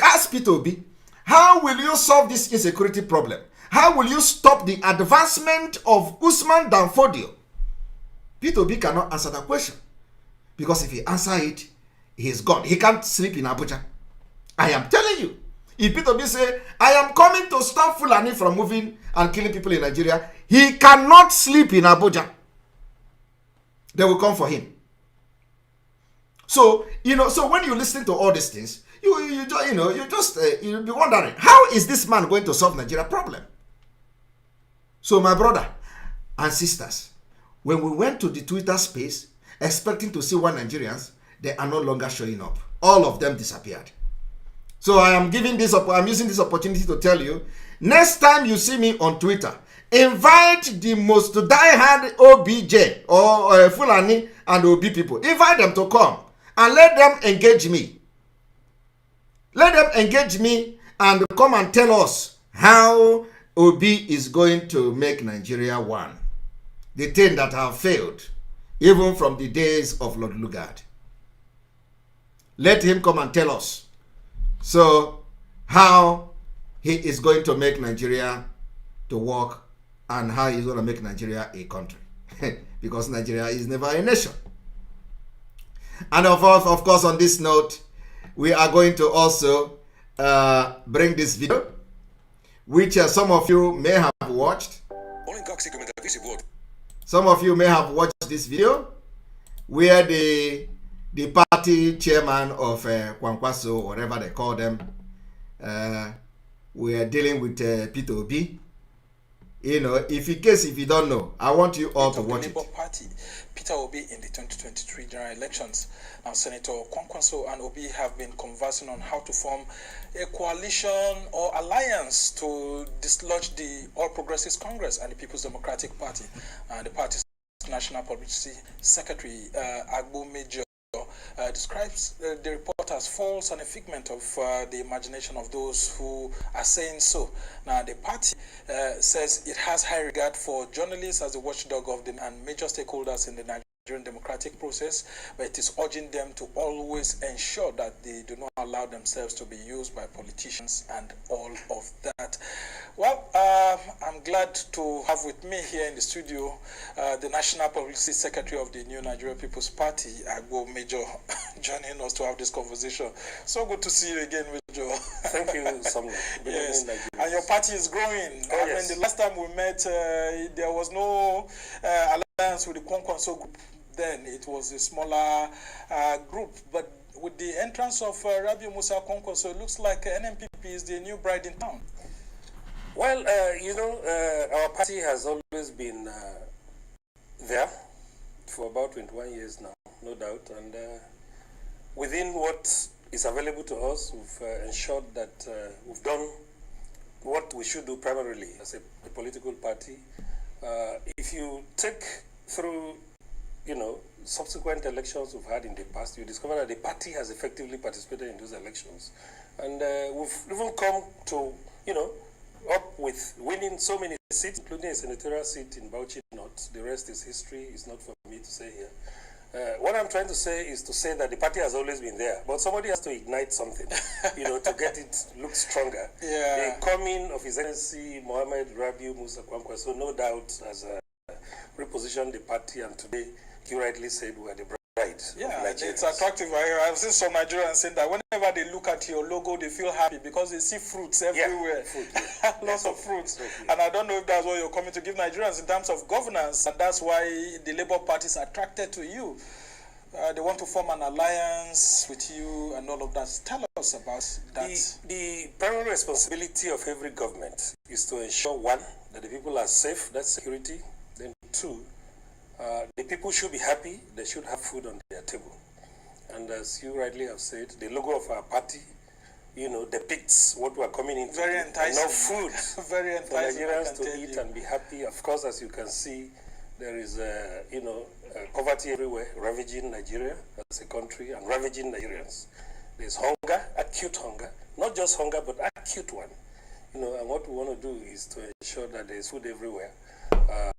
Speaker 8: ask P2B, how will you solve this insecurity problem? How will you stop the advancement of Usman Danfodio? P2B cannot answer that question. Because if he answer it, he's gone. He can't sleep in Abuja. I am telling you. If P2B say, I am coming to stop Fulani from moving and killing people in Nigeria, he cannot sleep in Abuja. They will come for him. So, so when you listen to all these things, you'll be wondering, how is this man going to solve Nigeria problem? So my brother and sisters, when we went to the Twitter space, expecting to see 1 Nigerians, they are no longer showing up. All of them disappeared. So I'm using this opportunity to tell you, next time you see me on Twitter, invite the most die-hard OBJ or Fulani and OB people. Invite them to come and let them engage me. Let them engage me and come and tell us how OB is going to make Nigeria one. The thing that have failed, even from the days of Lord Lugard. Let him come and tell us. So, how he is going to make Nigeria to work and how he's going to make Nigeria a country. Because Nigeria is never a nation. And of course, on this note, we are going to also bring this video, which some of you may have watched. Some of you may have watched this video, where the party chairman of Kwankwaso, whatever they call them, we are dealing with P2B. If you don't know, I want you all to watch it.
Speaker 12: Party, Peter Obi in the 2023 general elections. Now, Senator Kwankwaso and Obi have been conversing on how to form a coalition or alliance to dislodge the All Progressives Congress and the People's Democratic Party. The party's National Publicity Secretary, Agbo Major, describes the report as false and a figment of the imagination of those who are saying so. Now, the party says it has high regard for journalists as the watchdog of them and major stakeholders in the Nigerian democratic process, but it is urging them to always ensure that they do not allow themselves to be used by politicians and all of that. Well, I'm glad to have with me here in the studio the National Publicity Secretary of the New Nigeria People's Party, Agbo Major, joining us to have this conversation. So good to see you again, Major.
Speaker 13: Thank you, Samuel.
Speaker 12: Yes, and your party is growing.
Speaker 13: Oh, yes.
Speaker 12: When the last time we met, there was no alliance with the Kwankwaso group. Then it was a smaller group, but with the entrance of Rabiu Musa Kwankwaso, it looks like NNPP is the new bride in town.
Speaker 13: Well, our party has always been there for about 21 years now, no doubt. And within what is available to us, we've ensured that we've done what we should do primarily as a political party. If you take through, subsequent elections we've had in the past, you discover that the party has effectively participated in those elections. And we've even come to, up with winning so many seats, including a senatorial seat in Bauchi North. The rest is history. It's not for me to say here. What I'm trying to say is to say that the party has always been there, but somebody has to ignite something, to get it look stronger.
Speaker 12: Yeah.
Speaker 13: The coming of His Excellency Mohammed Rabiu Musa Kwankwaso, no doubt, has repositioned the party, and today, you rightly said, we are the bride.
Speaker 12: Yeah, it's attractive. I've seen some Nigerians saying that whenever they look at your logo, they feel happy because they see fruits everywhere.
Speaker 13: Yeah,
Speaker 12: Lots of fruits. And I don't know if that's what you're coming to give Nigerians in terms of governance, and that's why the Labour Party is attracted to you. They want to form an alliance with you and all of that. Tell us about that.
Speaker 13: The primary responsibility of every government is to ensure, one, that the people are safe, that's security. Then two, the people should be happy, they should have food on their table. And as you rightly have said, the logo of our party, depicts what we are coming into.
Speaker 12: Very enticing.
Speaker 13: Enough food
Speaker 12: Very enticing
Speaker 13: for Nigerians to eat and be happy. Of course, as you can see, there is, poverty everywhere, ravaging Nigeria as a country and ravaging Nigerians. There's hunger, acute hunger, not just hunger, but acute one. And what we want to do is to ensure that there's food everywhere.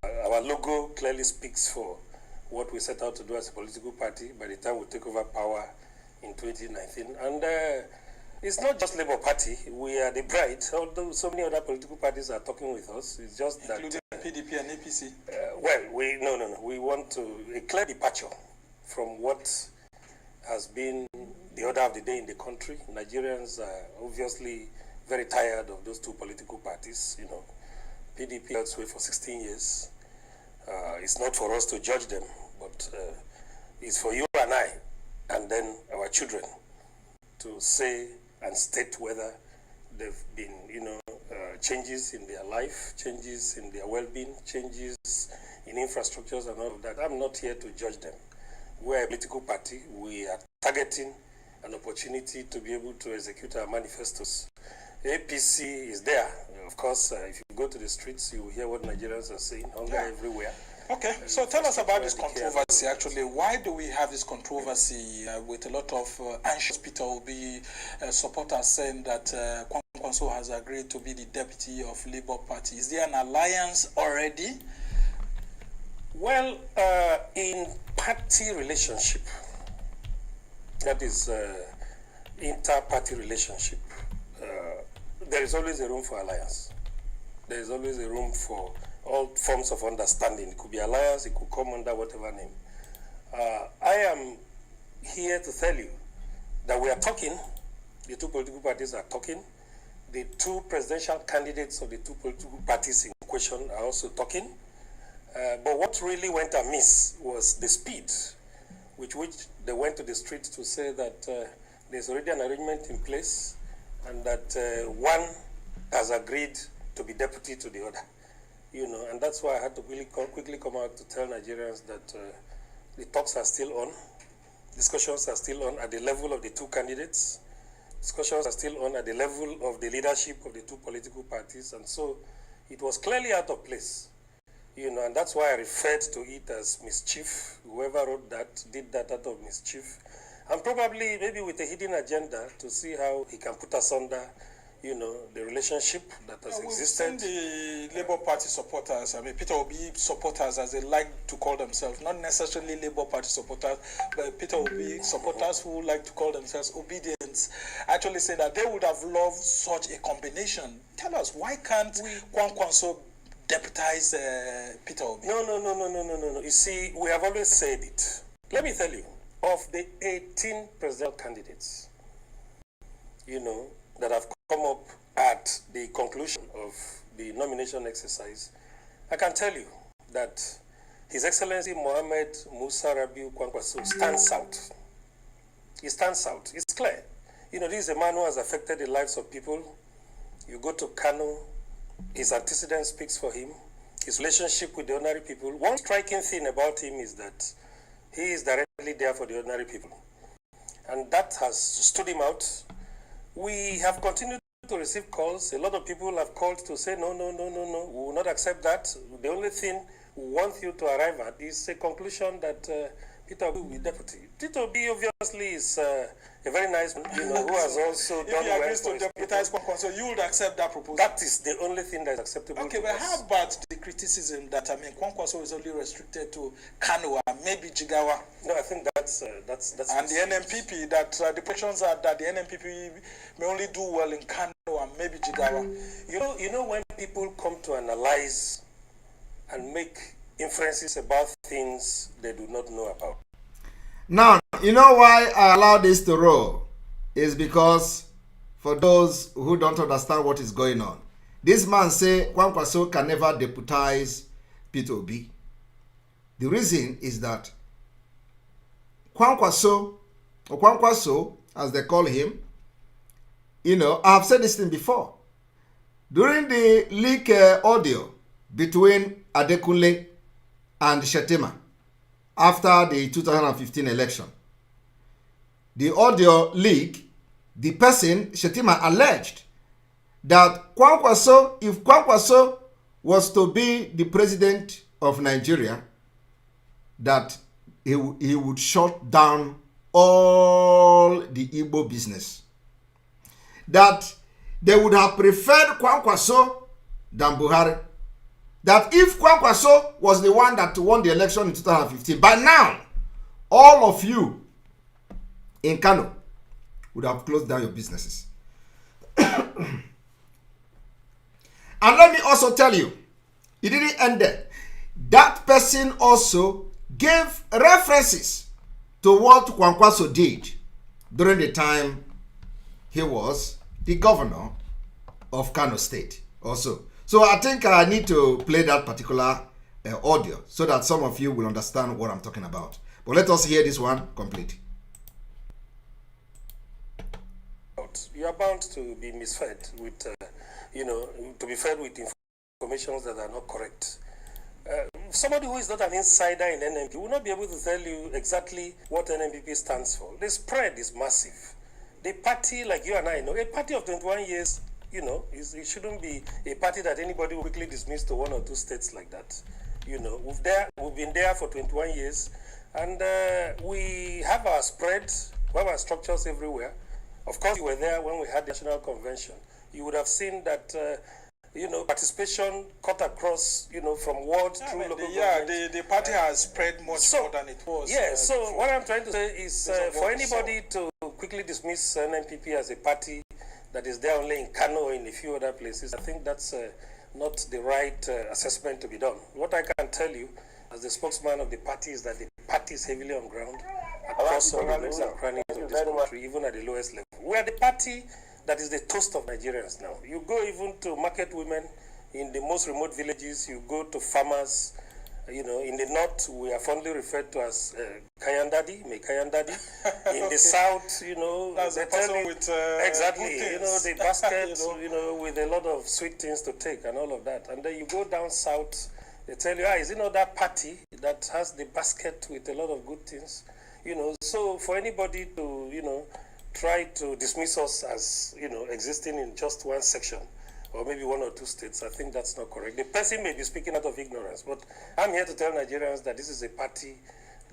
Speaker 13: Our logo clearly speaks for what we set out to do as a political party by the time we take over power in 2019. And it's not just Labour Party, we are the bride, although so many other political parties are talking with us. It's just
Speaker 12: including
Speaker 13: that...
Speaker 12: PDP and APC?
Speaker 13: No. We want a clear departure from what has been the order of the day in the country. Nigerians are obviously very tired of those two political parties, PDP elsewhere for 16 years. It's not for us to judge them, but it's for you and I, and then our children, to say and state whether they've been, changes in their life, changes in their well-being, changes in infrastructures and all of that. I'm not here to judge them. We're a political party. We are targeting an opportunity to be able to execute our manifestos. APC is there. Of course, if you go to the streets, you will hear what Nigerians are saying, hunger everywhere.
Speaker 12: Okay, so tell us about this controversy, actually. Why do we have this controversy with a lot of anxious Peter Obi supporters saying that Kwankwaso has agreed to be the deputy of Labour Party? Is there an alliance already?
Speaker 13: Well, in party relationship, that is inter-party relationship, there is always a room for alliance. There is always a room for all forms of understanding. It could be alliance, it could come under whatever name. I am here to tell you that we are talking, the two political parties are talking, the two presidential candidates of the two political parties in question are also talking. But what really went amiss was the speed with which they went to the street to say that there's already an arrangement in place and that one has agreed to be deputy to the other. And that's why I had to really quickly come out to tell Nigerians that the talks are still on, discussions are still on at the level of the two candidates, discussions are still on at the level of the leadership of the two political parties, and so it was clearly out of place. And that's why I referred to it as mischief. Whoever wrote that did that out of mischief, and probably maybe with a hidden agenda to see how he can put asunder the relationship that has existed.
Speaker 12: We've seen the Labour Party supporters, Peter Obi supporters, as they like to call themselves, not necessarily Labour Party supporters, but Peter Obi supporters who like to call themselves obedience, actually say that they would have loved such a combination. Tell us, why can't Kwankwaso deputize Peter Obi?
Speaker 13: No. You see, we have always said it. Let me tell you, of the 18 presidential candidates, that have come up at the conclusion of the nomination exercise, I can tell you that His Excellency Mohammed Musa Rabiu Kwankwaso stands out. He stands out. It's clear. This is a man who has affected the lives of people. You go to Kano, his antecedent speaks for him. His relationship with the ordinary people. One striking thing about him is that he is directly there for the ordinary people. And that has stood him out. We have continued to receive calls. A lot of people have called to say, no, we will not accept that. The only thing we want you to arrive at is a conclusion that Peter Obi will be deputy. Peter Obi obviously is a very nice man, who has also done well.
Speaker 12: If he agrees to deputize Kwankwaso, you would accept that proposal?
Speaker 13: That is the only thing that is acceptable.
Speaker 12: Okay, but how about the criticism that, Kwankwaso is only restricted to Kano and maybe Jigawa?
Speaker 13: No, I think that's
Speaker 12: and the NMPP, that the predictions are that the NMPP may only do well in Kano and maybe Jigawa.
Speaker 13: You know when people come to analyze and make inferences about things they do not know about.
Speaker 8: Now, you know why I allow this to roll? Is because for those who don't understand what is going on, this man say Kwankwaso can never deputize Peter Obi. The reason is that Kwankwaso, or Kwankwaso, as they call him, I have said this thing before. During the leak audio between Adekunle and Shettima after the 2015 election, the audio leak, the person, Shettima, alleged that Kwankwaso, if Kwankwaso was to be the president of Nigeria, that he would shut down all the Igbo business. That they would have preferred Kwankwaso than Buhari. That if Kwankwaso was the one that won the election in 2015, by now, all of you in Kano would have closed down your businesses. And let me also tell you, it didn't end there. That person also gave references to what Kwankwaso did during the time he was the governor of Kano State also. So I think I need to play that particular audio so that some of you will understand what I'm talking about. But let us hear this one complete.
Speaker 13: You are bound to be misfed with, to be fed with information that are not correct. Somebody who is not an insider in NMP will not be able to tell you exactly what NMPP stands for. The spread is massive. The party, like you and I know, a party of 21 years, it shouldn't be a party that anybody will quickly dismiss to one or two states like that. We've been there for 21 years, and we have our spread, we have our structures everywhere. Of course, you were there when we had the National Convention. You would have seen that, participation cut across, from wards through local government.
Speaker 12: The party has spread much more than it was.
Speaker 13: Yeah, so what I'm trying to say is for anybody to quickly dismiss NNPP as a party that is there only in Kano or in a few other places, I think that's not the right assessment to be done. What I can tell you as the spokesman of the party is that the party is heavily on ground across all the nooks and crannies of this country, even at the lowest level. We are the party that is the toast of Nigerians now. You go even to market women in the most remote villages, you go to farmers, in the north, we are fondly referred to as Kayan Daddy, Kayan Daddy. In the south,
Speaker 12: that's
Speaker 13: they tell you, exactly, the basket, with a lot of sweet things to take and all of that. And then you go down south, they tell you, is it not that party that has the basket with a lot of good things? So for anybody to, try to dismiss us as, existing in just one section or maybe one or two states, I think that's not correct. The person may be speaking out of ignorance, but I'm here to tell Nigerians that this is a party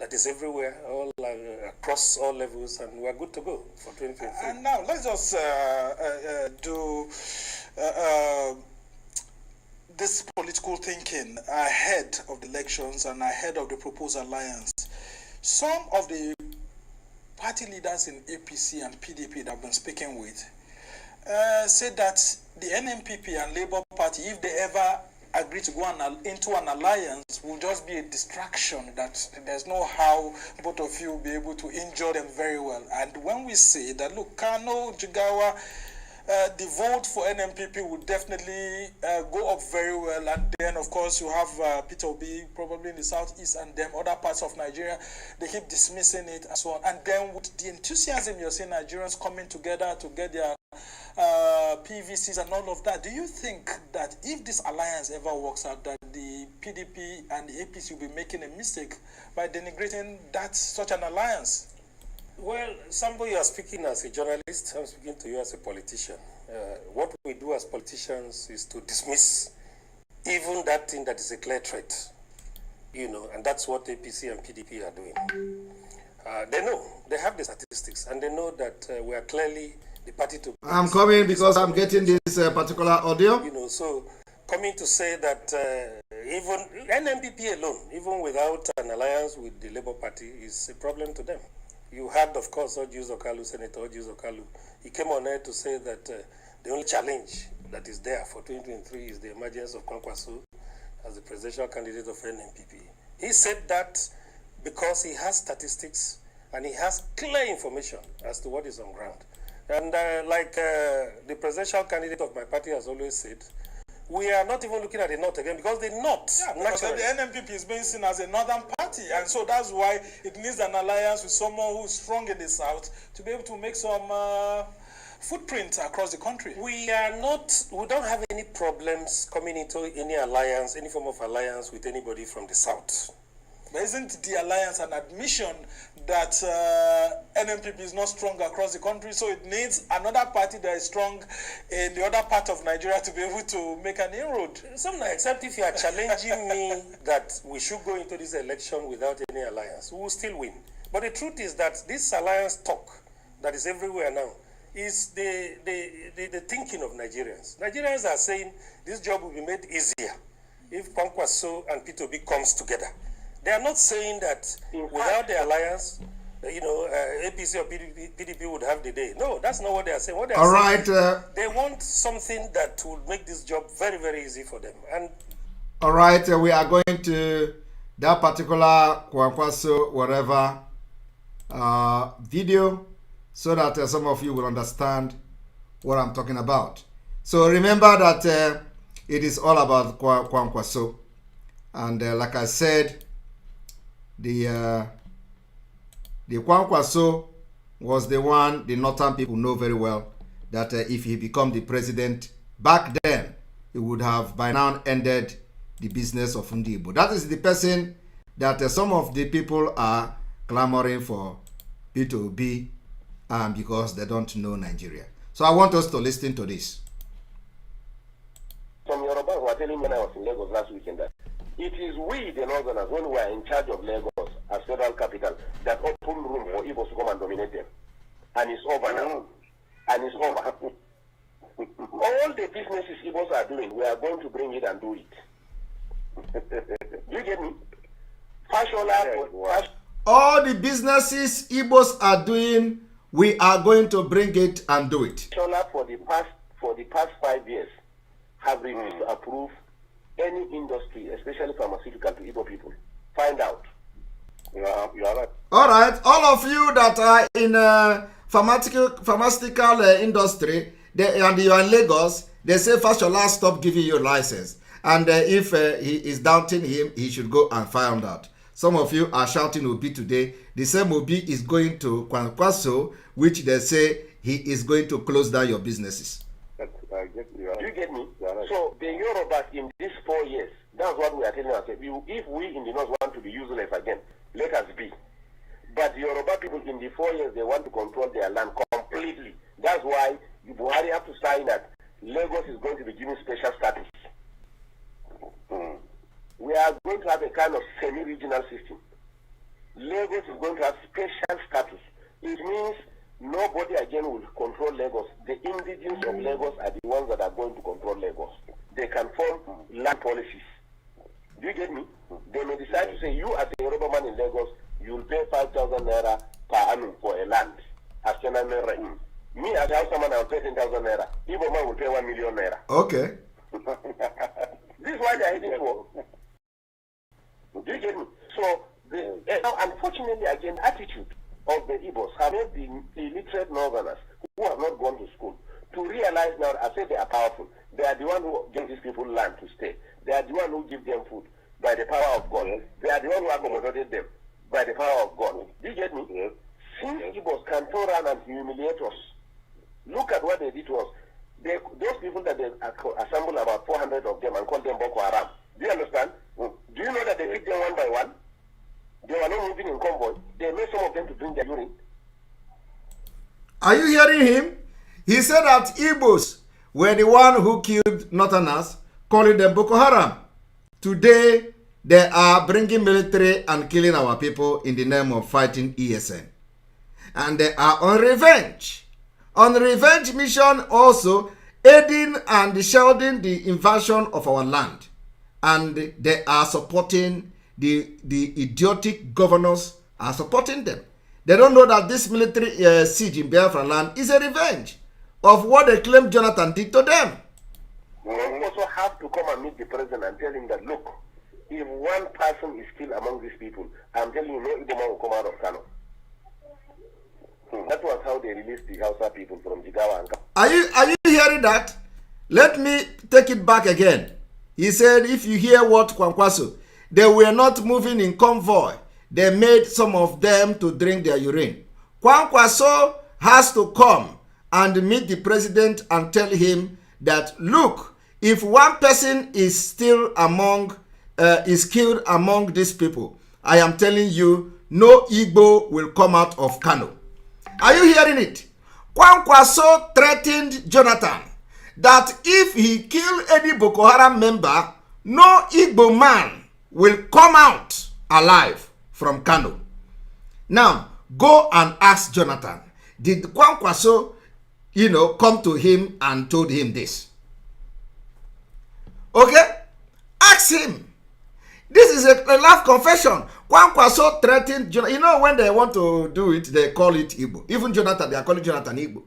Speaker 13: that is everywhere, all across all levels, and we're good to go for 2023.
Speaker 12: And now let's just do this political thinking ahead of the elections and ahead of the proposed alliance. Some of the party leaders in APC and PDP that I've been speaking with said that the NMPP and Labour Party, if they ever agree to go into an alliance, will just be a distraction, that there's no how both of you will be able to enjoy them very well. And when we say that, look, Kano, Jigawa, the vote for NMPP would definitely go up very well, and then of course you have Peter Obi probably in the southeast, and then other parts of Nigeria, they keep dismissing it and so on. And then with the enthusiasm you're seeing Nigerians coming together to get their PVCs and all of that, do you think that if this alliance ever works out, that the PDP and the APC will be making a mistake by denigrating such an alliance?
Speaker 13: Well, Sambo, you are speaking as a journalist. I'm speaking to you as a politician. What we do as politicians is to dismiss even that thing that is a clear threat. and that's what APC and PDP are doing. They know, they have the statistics, and they know that we are clearly the party to...
Speaker 8: I'm coming because I'm getting this particular audio.
Speaker 13: So coming to say that even NMPP alone, even without an alliance with the Labour Party, is a problem to them. You had, of course, Senator Ojus Okalu. He came on air to say that the only challenge that is there for 2023 is the emergence of Kwankwaso as the presidential candidate of NMPP. He said that because he has statistics and he has clear information as to what is on ground. And like the presidential candidate of my party has always said, we are not even looking at the North again because the North,
Speaker 12: because the NMPP is being seen as a northern party, and so that's why it needs an alliance with someone who's strong in the South to be able to make some footprint across the country.
Speaker 13: We don't have any problems coming into any alliance, any form of alliance with anybody from the South.
Speaker 12: But isn't the alliance an admission that NMPP is not strong across the country, so it needs another party that is strong in the other part of Nigeria to be able to make an inroad?
Speaker 13: Except if you are challenging me that we should go into this election without any alliance, we will still win. But the truth is that this alliance talk that is everywhere now is the thinking of Nigerians. Nigerians are saying this job will be made easier if Kwankwaso and P2B comes together. They are not saying that without the alliance, APC or PDP would have the day. No, that's not what they are saying. What they are saying, they want something that would make this job very, very easy for them. And
Speaker 8: all right, we are going to that particular Kwankwaso whatever video so that some of you will understand what I'm talking about. So remember that it is all about Kwankwaso, and like I said, the Kwankwaso was the one the northern people know very well that if he become the president back then, he would have by now ended the business of Ndibo. That is the person that some of the people are clamoring for P2B because they don't know Nigeria. So I want us to listen to this.
Speaker 14: Some Yorubas were telling me when I was in Lagos last weekend that it is we, the Northerners, when we are in charge of Lagos as federal capital, that open room for Igbos to come and dominate them. And it's over now. And it's over. All the businesses Igbos are doing, we are going to bring it and do it. Do you get me?
Speaker 8: All the businesses Igbos are doing, we are going to bring it and do it.
Speaker 14: For the past 5 years, have refused to approve any industry, especially pharmaceutical, to Igbo people. Find out. You are right.
Speaker 8: All right, all of you that are in pharmaceutical industry, and you are in Lagos, they say Fashola stop giving you license. And if he is doubting him, he should go and find out. Some of you are shouting Obi today. The same Obi is going to Kwankwaso, which they say he is going to close down your businesses.
Speaker 14: Do you get me? So the Yorubas in these 4 years, that's what we are telling ourselves. If we in the North want to be useless again, let us be. But the Yoruba people in the 4 years, they want to control their land completely. That's why Buhari have to sign that Lagos is going to be given special status. We are going to have a kind of semi-regional system. Lagos is going to have special status. It means nobody again will control Lagos. The indigenous of Lagos are the ones that are going to control Lagos. They can form land policies. Do you get me? They may decide to say, you as a Yoruba man in Lagos, you will pay 5,000 naira per annum for a land. As Kenan rent. Me as a Hausa man, I will pay 10,000 naira. Igbo man will pay 1 million naira.
Speaker 8: Okay.
Speaker 14: This is why they are heading for. Do you get me? So, now, unfortunately, again, attitude of the Igbos have made the illiterate Northerners who have not gone to school to realize now, I say they are powerful. They are the one who give these people land to stay. They are the one who give them food by the power of God. They are the one who accommodated them by the power of God. Do you get me? Since Igbos can turn around and humiliate us, look at what they did to us. Those people that they assemble about 400 of them and call them Boko Haram. Do you understand? Do you know that they picked them one by one? They were not moving in convoy. They made some of them to drink their urine.
Speaker 8: Are you hearing him? He said that Igbos were the one who killed Northerners, calling them Boko Haram. Today, they are bringing military and killing our people in the name of fighting ESN. And they are on revenge. On revenge mission also, aiding and shielding the invasion of our land. And they are supporting the idiotic governors are supporting them. They don't know that this military siege in Biafra land is a revenge of what they claim Jonathan did to them.
Speaker 14: We also have to come and meet the president and tell him that, look, if one person is killed among these people, I'm telling you, no Igbo will come out of Kano. That was how they released the Hausa people from Jigawa and Kano.
Speaker 8: Are you hearing that? Let me take it back again. He said, if you hear what Kwankwaso, they were not moving in convoy. They made some of them to drink their urine. Kwankwaso has to come and meet the president and tell him that, look, if one person is still among, is killed among these people, I am telling you, no Igbo will come out of Kano. Are you hearing it? Kwankwaso threatened Jonathan that if he kill any Boko Haram member, no Igbo man will come out alive from Kano. Now, go and ask Jonathan, did Kwankwaso, come to him and told him this? Okay? Ask him. This is a live confession. Kwankwaso threatened Jonathan. When they want to do it, they call it Igbo. Even Jonathan, they are calling Jonathan Igbo.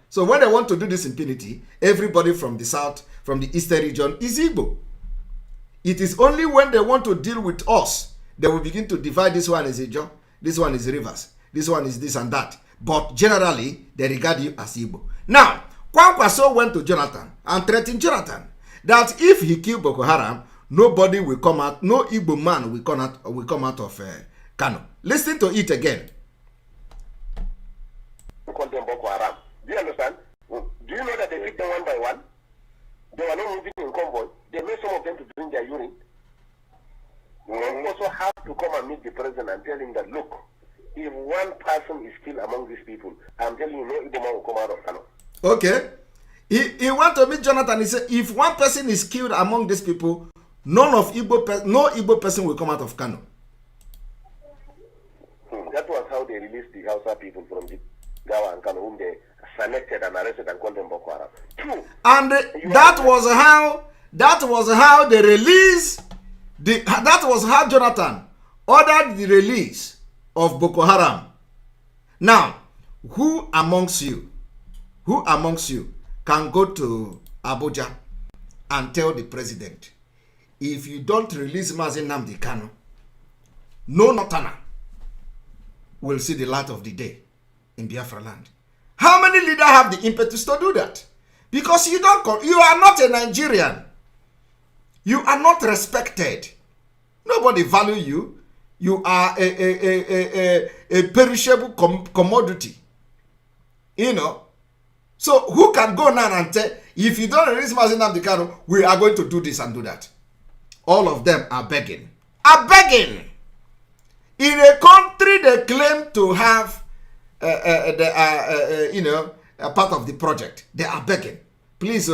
Speaker 8: So when they want to do this impunity, everybody from the south, from the eastern region is Igbo. It is only when they want to deal with us, they will begin to divide. This one is Ijo, this one is Rivers, this one is this and that. But generally, they regard you as Igbo. Now, Kwankwaso went to Jonathan and threatened Jonathan that if he killed Boko Haram, nobody will come out, no Igbo man will come out of Kano. Listen to it again.
Speaker 14: Call them Boko Haram. Do you understand? Do you know that they picked them one by one? They were not moving in convoy. They made some of them to drink their urine. We also have to come and meet the president and tell him that, look, if one person is killed among these people, I'm telling you, no Igbo man will come out of Kano.
Speaker 8: Okay. He went to meet Jonathan. He said, if one person is killed among these people, no Igbo person will come out of Kano.
Speaker 14: That was how they released the Hausa people from Jigawa and Kano, whom they selected and arrested and called them Boko Haram. True.
Speaker 8: And that was how they released that was how Jonathan ordered the release of Boko Haram. Now, who amongst you can go to Abuja and tell the president, if you don't release Mazi Nnamdi Kanu, no Northerner will see the light of the day in Biafra land? How many leaders have the impetus to do that? Because you are not a Nigerian. You are not respected. Nobody value you. You are a perishable commodity. So who can go now and say, if you don't release Mazi Nnamdi Kanu, we are going to do this and do that? All of them are begging. In a country they claim to have a part of the project, they are begging. Please,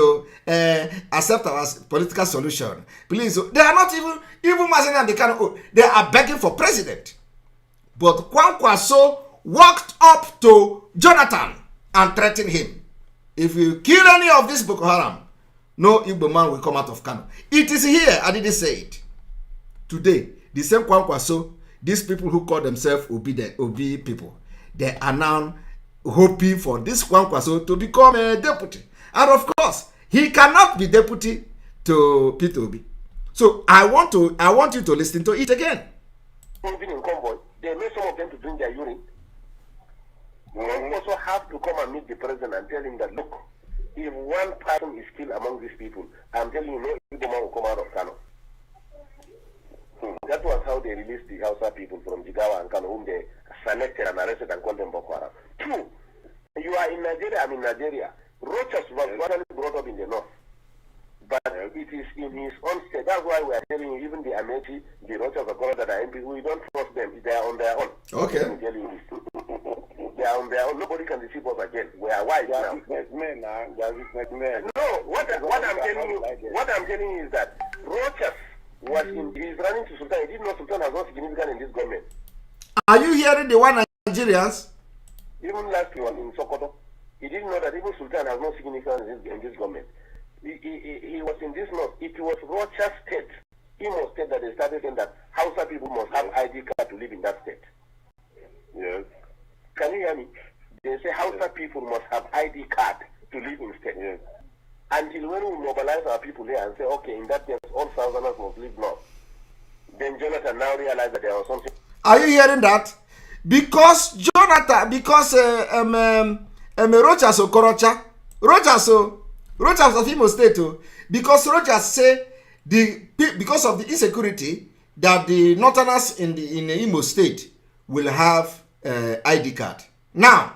Speaker 8: accept our political solution. Please, they are not even Mazi Nnamdi Kanu. They are begging for president. But Kwankwaso walked up to Jonathan and threatened him. If you kill any of this Boko Haram, no Igbo man will come out of Kano. It is here. I didn't say it. Today, the same Kwankwaso, these people who call themselves Obi people, they are now hoping for this Kwankwaso to become a deputy. And of course, he cannot be deputy to Peter Obi. So I want you to listen to it again.
Speaker 14: Moving in convoy, they made some of them to drink their urine. We also have to come and meet the president and tell him that, look, if one person is killed among these people, I'm telling you, no Igbo man will come out of Kano. That was how they released the Hausa people from Jigawa and Kano, whom they selected and arrested and called them Boko Haram. True. You are in Nigeria, I'm in Nigeria. Rochas was actually brought up in the north. But it is in his own state. That's why we are telling you, even the Amechi, the Rochas of God that are MP, we don't trust them. They are on their own.
Speaker 8: Okay.
Speaker 14: Let me tell you this. They are on their own. Nobody can deceive us again. We are wise now. No, what I'm telling you is that Rochas he's running to Sultan. He didn't know Sultan was not significant in this government.
Speaker 8: Are you hearing the one Nigerians?
Speaker 14: Even last year in Sokoto, he didn't know that even Sultan has no significance in this government. He was in this north. It was Rocha State, Imo State, that they started saying that Hausa people must have ID card to live in that state.
Speaker 10: Yes.
Speaker 14: Can you hear me? They say Hausa people must have ID card to live in state.
Speaker 10: Yes.
Speaker 14: Until when we mobilize our people there and say, okay, in that case, all Southerners must live north. Then Jonathan now realized that there was something.
Speaker 8: Are you hearing that? Because Jonathan, because Rochas Okorocha, Rochas of Imo State, because Rochas say because of the insecurity that the Northerners in the Imo State will have ID card. Now,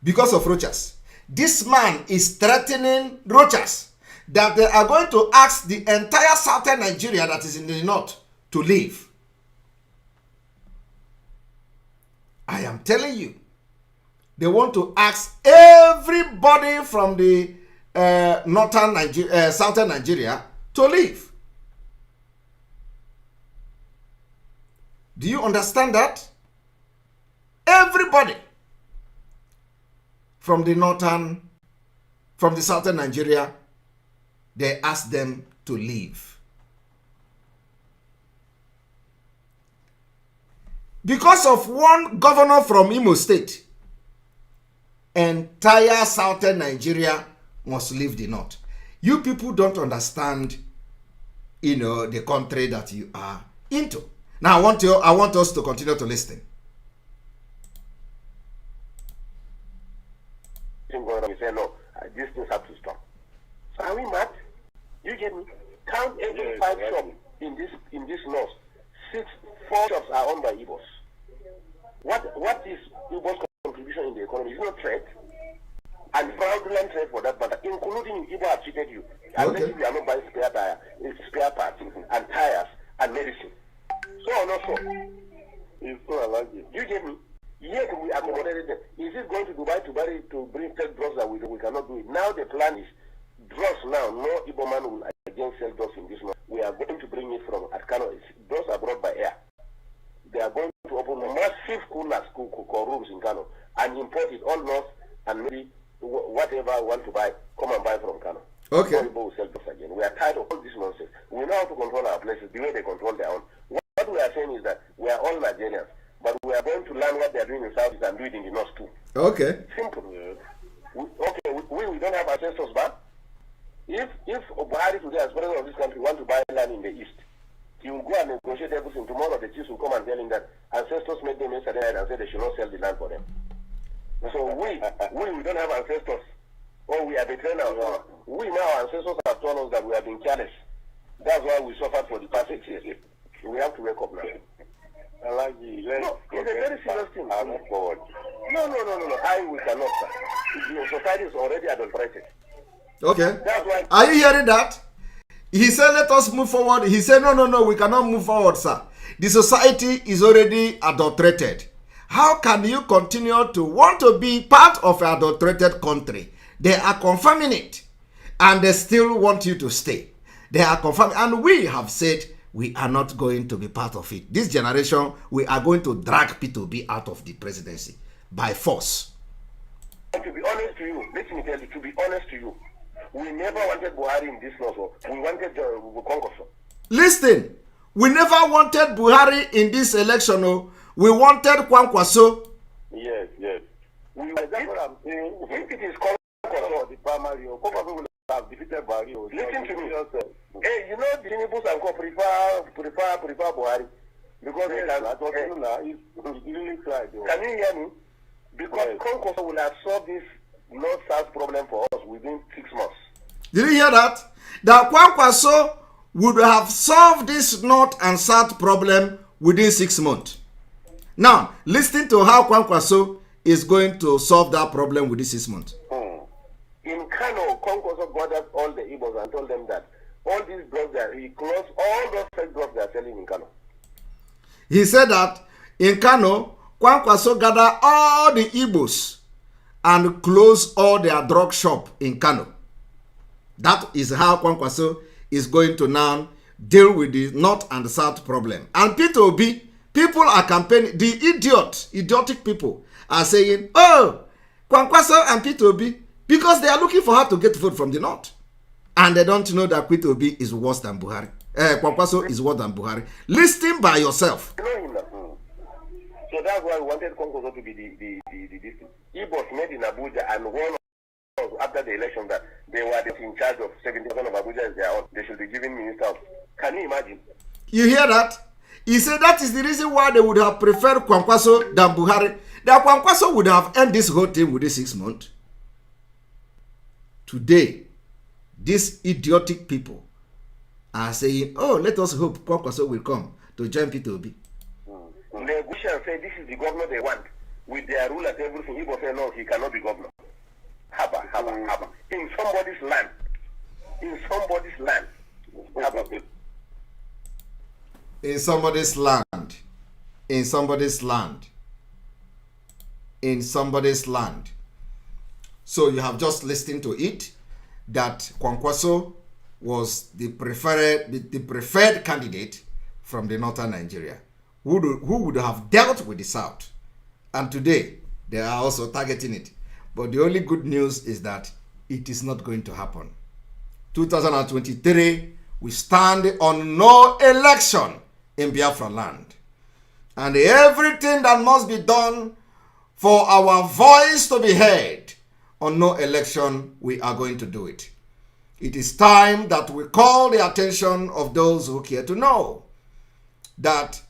Speaker 8: because of Rochas, this man is threatening Rochas that they are going to ask the entire southern Nigeria that is in the north to leave. I am telling you, they want to ask everybody from the northern Nigeria, southern Nigeria to leave. Do you understand that? Everybody from the northern, from the southern Nigeria, they ask them to leave. Because of one governor from Imo State, entire southern Nigeria must leave the north. You people don't understand, the country that you are into. Now I want us to continue to listen.
Speaker 14: We say no, these things have to stop. So are we mad? You get me? Count every 5 shops in this north. 4 shops are owned by Igbos. What is Igbo's contribution in the economy? It's not trade. And fraudulent trade for that matter, including Igbo have cheated you. Unless you are not buying spare parts and tires and medicine. So or not so?
Speaker 10: It's so allergic.
Speaker 14: You get me? Yet we accommodated them. Is it going to Dubai to bring tech drugs that we cannot do it? Now the plan is drugs now. No Igbo man will again sell drugs in this month. We are going to bring it from Kano. Drugs are brought by air. They are going to open massive coolers, rooms in Kano and import it all north, and maybe whatever I want to buy, come and buy from Kano.
Speaker 8: Okay.
Speaker 14: So people will sell drugs again. We are tired of all this nonsense. We know how to control our places the way they control their own. What we are saying is that we are all Nigerians, but we are going to learn what they are doing in South East and do it in the North too.
Speaker 8: Okay.
Speaker 14: Simple. We don't have ancestors back. If Buhari today, as president of this country, want to buy land in the East, he will go and negotiate everything. Tomorrow the chiefs will come and tell him that ancestors made them yesterday and say they should not sell the land for them. So we don't have ancestors. Or we are betraying ourselves. We now, our ancestors have told us that we have been careless. That's why we suffered for the past 6 years. We have to wake up now.
Speaker 10: No,
Speaker 14: it's a very serious thing.
Speaker 10: Move forward.
Speaker 14: No. We cannot, sir. Your society is already adulterated.
Speaker 8: Okay.
Speaker 14: That's why.
Speaker 8: Are you hearing that? He said, let us move forward. He said, no, we cannot move forward, sir. The society is already adulterated. How can you continue to want to be part of an adulterated country? They are confirming it, and they still want you to stay. They are confirming, and we have said we are not going to be part of it. This generation, we are going to drag P2B out of the presidency by force.
Speaker 14: And to be honest to you, let me tell you, to be honest to you, we never wanted Buhari in this north. We wanted Congress.
Speaker 8: Listen, we never wanted Buhari in this election. We wanted Kwankwaso.
Speaker 14: Yes. That's what I'm saying. If it is Kwankwaso, the primary, Kwankwaso will have defeated Buhari. Listen to me. Hey, you know the Tinibus and Co prefer Buhari because he really tried. Can you hear me? Because Kwankwaso will have solved this north-south problem for us within 6 months.
Speaker 8: Did you hear that? That Kwankwaso would have solved this north and south problem within 6 months. Now, listen to how Kwankwaso is going to solve that problem within 6 months.
Speaker 14: In Kano, Kwankwaso gathered all the Igbos and told them that all these drugs he closed all those fake drugs they are selling in Kano.
Speaker 8: He said that in Kano, Kwankwaso gathered all the Igbos and close all their drug shop in Kano. That is how Kwankwaso is going to now deal with the North and the South problem. And P2B, people are campaigning, the idiotic people are saying, oh, Kwankwaso and P2B, because they are looking for her to get vote from the North. And they don't know that P2B is worse than Buhari. Kwankwaso is worse than Buhari. Listen by yourself.
Speaker 14: You know him now. So that's why we wanted Kwankwaso to be the Igbos made in Abuja and one after the election that they were in charge of 70% of Abuja is their own. They should be given minister of. Can you imagine?
Speaker 8: You hear that? He said that is the reason why they would have preferred Kwankwaso than Buhari. That Kwankwaso would have ended this whole thing within 6 months. Today, these idiotic people are saying, oh, let us hope Kwankwaso will come to join P2B.
Speaker 14: The Gushan say this is the governor they want. With their rule and everything, Igbo say no, he cannot be governor. Haba. In somebody's land. In somebody's land. Haba.
Speaker 8: In somebody's land. In somebody's land. In somebody's land. So you have just listened to it, that Kwankwaso was the preferred candidate from the northern Nigeria, who would have dealt with the South. And today, they are also targeting it. But the only good news is that it is not going to happen. 2023, we stand on no election in Biafra land. And everything that must be done for our voice to be heard on no election, we are going to do it. It is time that we call the attention of those who care to know that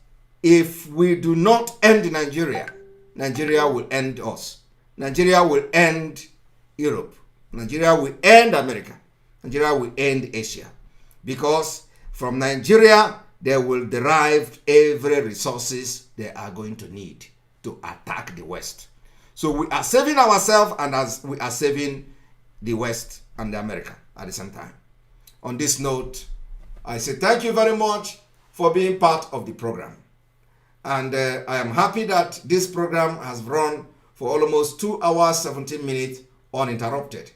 Speaker 8: if we do not end Nigeria, Nigeria will end us. Nigeria will end Europe. Nigeria will end America. Nigeria will end Asia. Because from Nigeria, they will derive every resources they are going to need to attack the West. So we are saving ourselves, and as we are saving the West and America at the same time. On this note, I say thank you very much for being part of the program. And I am happy that this program has run for almost 2 hours, 17 minutes uninterrupted.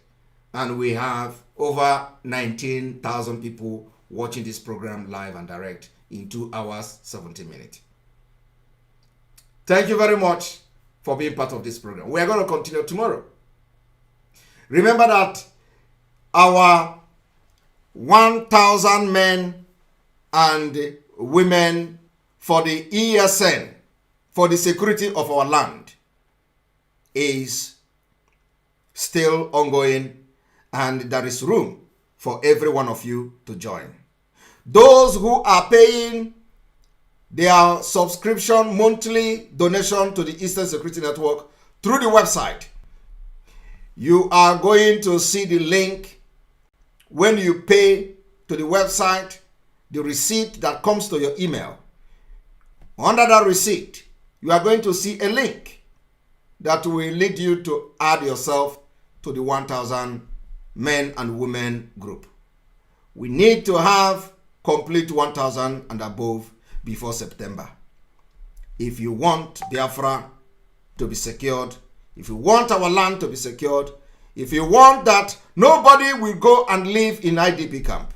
Speaker 8: And we have over 19,000 people watching this program live and direct in 2 hours, 17 minutes. Thank you very much for being part of this program. We are going to continue tomorrow. Remember that our 1,000 men and women for the ESN, for the security of our land, is still ongoing, and there is room for every one of you to join. Those who are paying their subscription monthly donation to the Eastern Security Network through the website, you are going to see the link when you pay to the website, the receipt that comes to your email. Under that receipt, you are going to see a link that will lead you to add yourself to the 1,000 men and women group. We need to have complete 1,000 and above before September. If you want Biafra to be secured, if you want our land to be secured, if you want that nobody will go and live in IDP camp,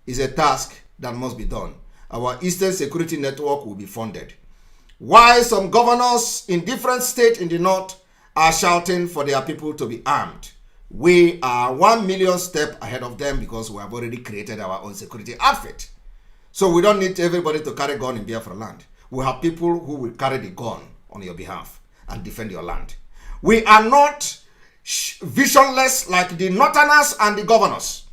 Speaker 8: is a task that must be done. Our Eastern Security Network will be funded. Why some governors in different states in the north are shouting for their people to be armed, we are 1 million steps ahead of them because we have already created our own security outfit. So we don't need everybody to carry gun in Biafra land. We have people who will carry the gun on your behalf and defend your land. We are not visionless like the northerners and the governors.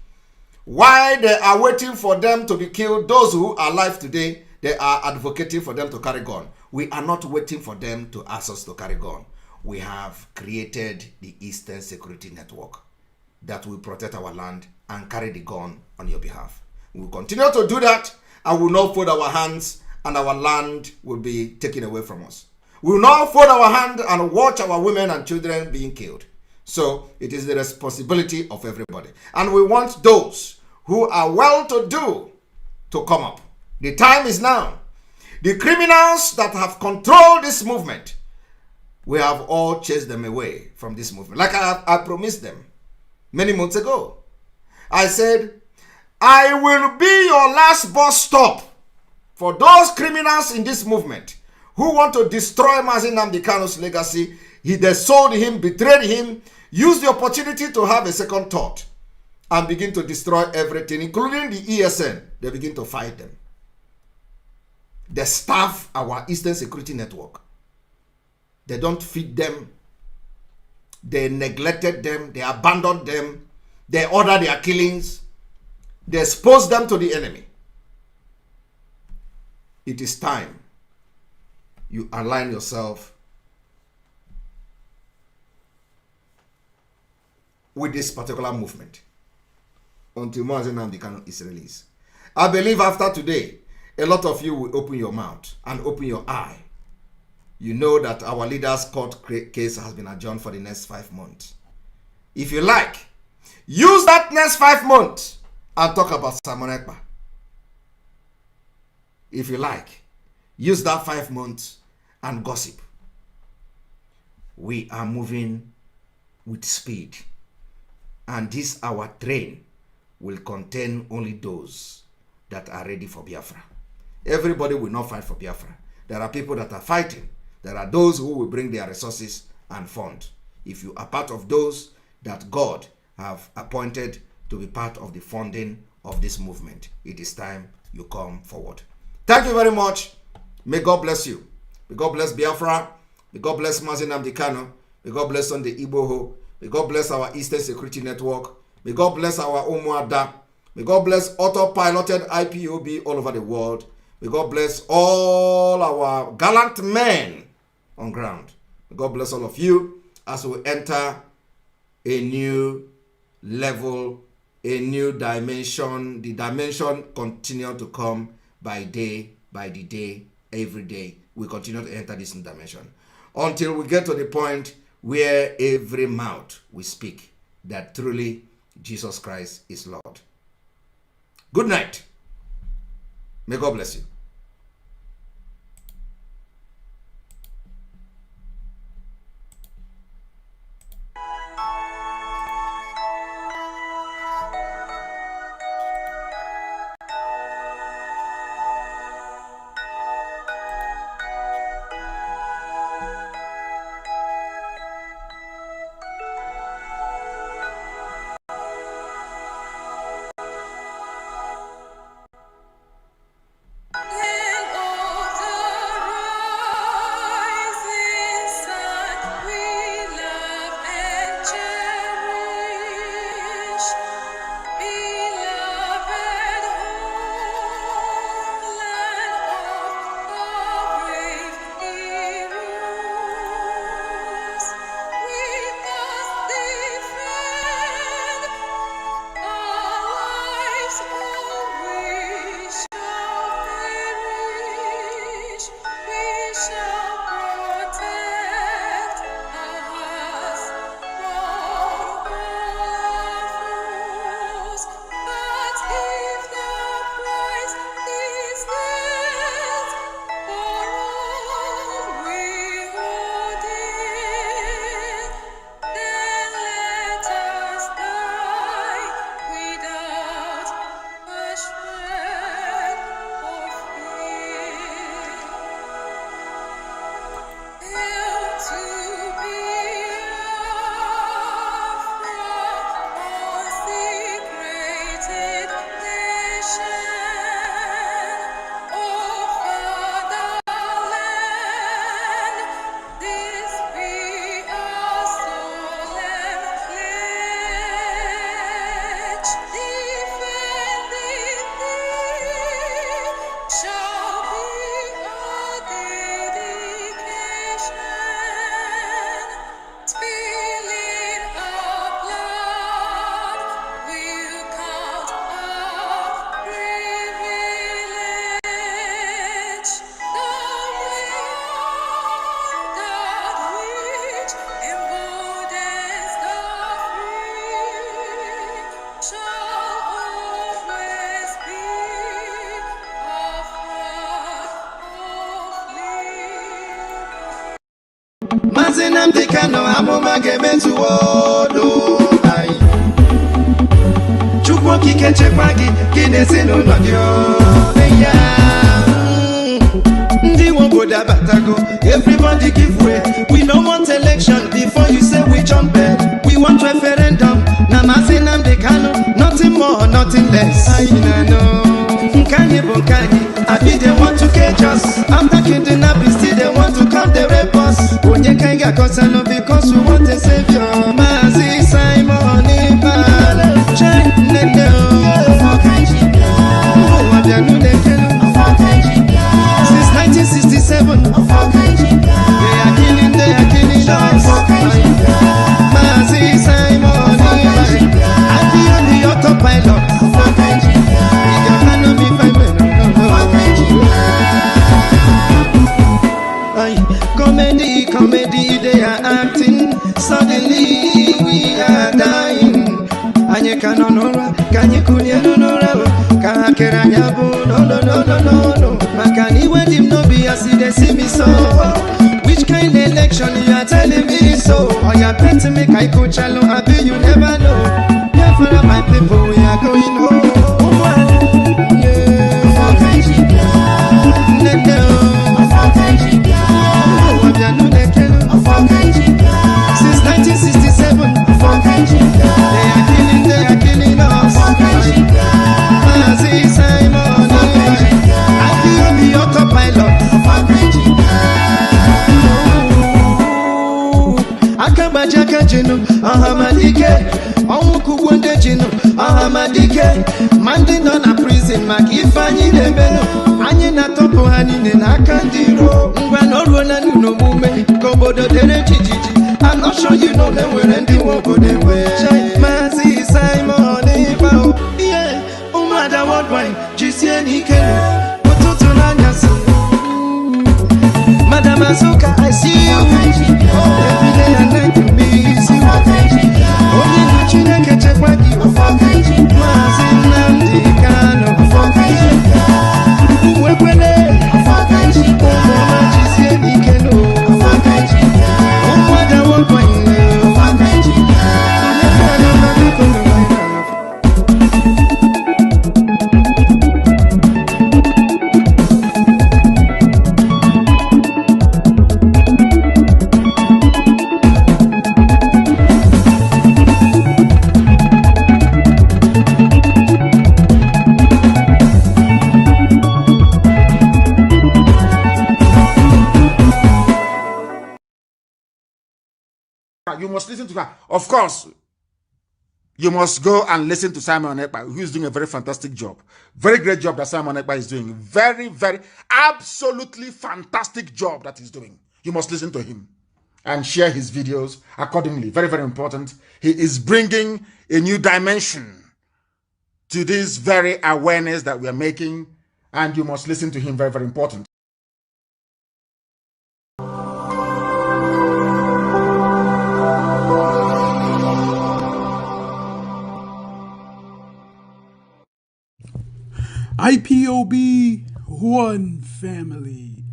Speaker 8: While they are waiting for them to be killed, those who are alive today, they are advocating for them to carry gun. We are not waiting for them to ask us to carry gun. We have created the Eastern Security Network that will protect our land and carry the gun on your behalf. We will continue to do that, and will not fold our hands, and our land will be taken away from us. We will not fold our hand and watch our women and children being killed. So it is the responsibility of everybody. And we want those who are well-to-do to come up. The time is now. The criminals that have controlled this movement, we have all chased them away from this movement. Like I promised them many months ago. I said, I will be your last bus stop for those criminals in this movement who want to destroy Mazi Nnamdi Kanu's legacy. They sold him, betrayed him, used the opportunity to have a second thought and begin to destroy everything, including the ESN. They begin to fight them. They starve our Eastern Security Network. They don't feed them. They neglected them. They abandoned them. They order their killings. They expose them to the enemy. It is time you align yourself with this particular movement until Mazi Nnamdi Kanu is released. I believe after today, a lot of you will open your mouth and open your eye. You know that our leader's court case has been adjourned for the next 5 months. If you like, use that next 5 months and talk about Simon Ekpa. If you like, use that 5 months and gossip. We are moving with speed. And this our train will contain only those that are ready for Biafra. Everybody will not fight for Biafra. There are people that are fighting. There are those who will bring their resources and fund. If you are part of those that God have appointed to be part of the funding of this movement, it is time you come forward. Thank you very much. May God bless you. May God bless Biafra. May God bless Mazi Nnamdi Kanu. May God bless on the Igboho. May God bless our Eastern Security Network. May God bless our Umuada. May God bless auto-piloted IPOB all over the world. May God bless all our gallant men on ground. May God bless all of you as we enter a new level, a new dimension. The dimension continue to come by day, by the day, every day. We continue to enter this new dimension until we get to the point where every mouth will speak that truly Jesus Christ is Lord. Good night. May God bless you.
Speaker 6: Mazi Nnamdi Kanu amụma ga-emezuo odo anyị. Chukwu okike chekwa gị gị na ezinụlọ gị ya. Ndị nwe obodo abatago, everybody give way. We no want election before you say we jump in. We want referendum. Na masị Nnamdi Kanu, nothing more, nothing less. Anyị na-anọ Nkanye bụ Nkanye, abi they want to cage us. After kidnapping, still they want to come they rape us. Onye ka anyị ga-akọsanụ because we want a savior. Maazị Simon Ekpa, Chai Nnenne ụwa bịa n'ụlọ ekelu. Since 1967, they are killing us. Maazị Simon Ekpa, I be on the autopilot. Comedy, they are acting. Suddenly we are dying. Anye kanonora, kanye kunya nonora, kakera nyabu, no. Makani when him no be as they see me so. Which kind of election you are telling me so? Or you bet to make I coach alone, I bet you never know. Therefore my people, we are going home. Since 1967, they are killing us. Maazị Simon, I be on the autopilot. Akabajaka jinu, ahamadike. Onwuku wonde jinu, ahamadike. Mandi nọ na prison maka ife anyị na-emenụ. Anyị na-atọpụ ha niile n'aka ndị iro. Ngwa n'ọrụ na n'omume ka obodo dere jijiji. I'm not sure you know them where and they won't go their way. Maazị Simon Ekpa, yeah, Umada worldwide, GCN Ikelu, Otutu Nanyasi. Madam Azuka, I see you. Every day and night you miss you. Only you Chineke chekwa gị. Maazị Nnamdi Kanu. Uwekwele. Ụmụọma GCN Ikelu.
Speaker 7: You must listen to her. Of course, you must go and listen to Simon Ekpa, who is doing a very fantastic job. Very great job that Simon Ekpa is doing. Very, very, absolutely fantastic job that he's doing. You must listen to him and share his videos accordingly. Very, very important. He is bringing a new dimension to this very awareness that we are making, and you must listen to him. Very, very important.
Speaker 2: IPOB, one family.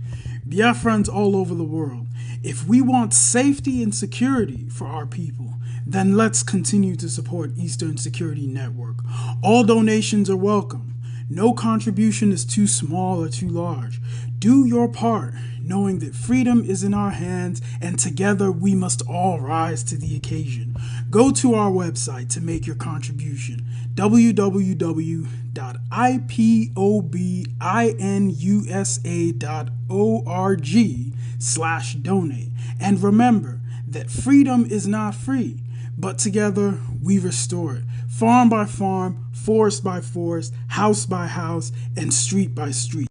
Speaker 2: Biafrans all over the world. If we want safety and security for our people, then let's continue to support Eastern Security Network. All donations are welcome. No contribution is too small or too large. Do your part, knowing that freedom is in our hands and together we must all rise to the occasion. Go to our website to make your contribution, www.ipobinUSA.org/donate. And remember that freedom is not free, but together we restore it. Farm by farm, forest by forest, house by house, and street by street.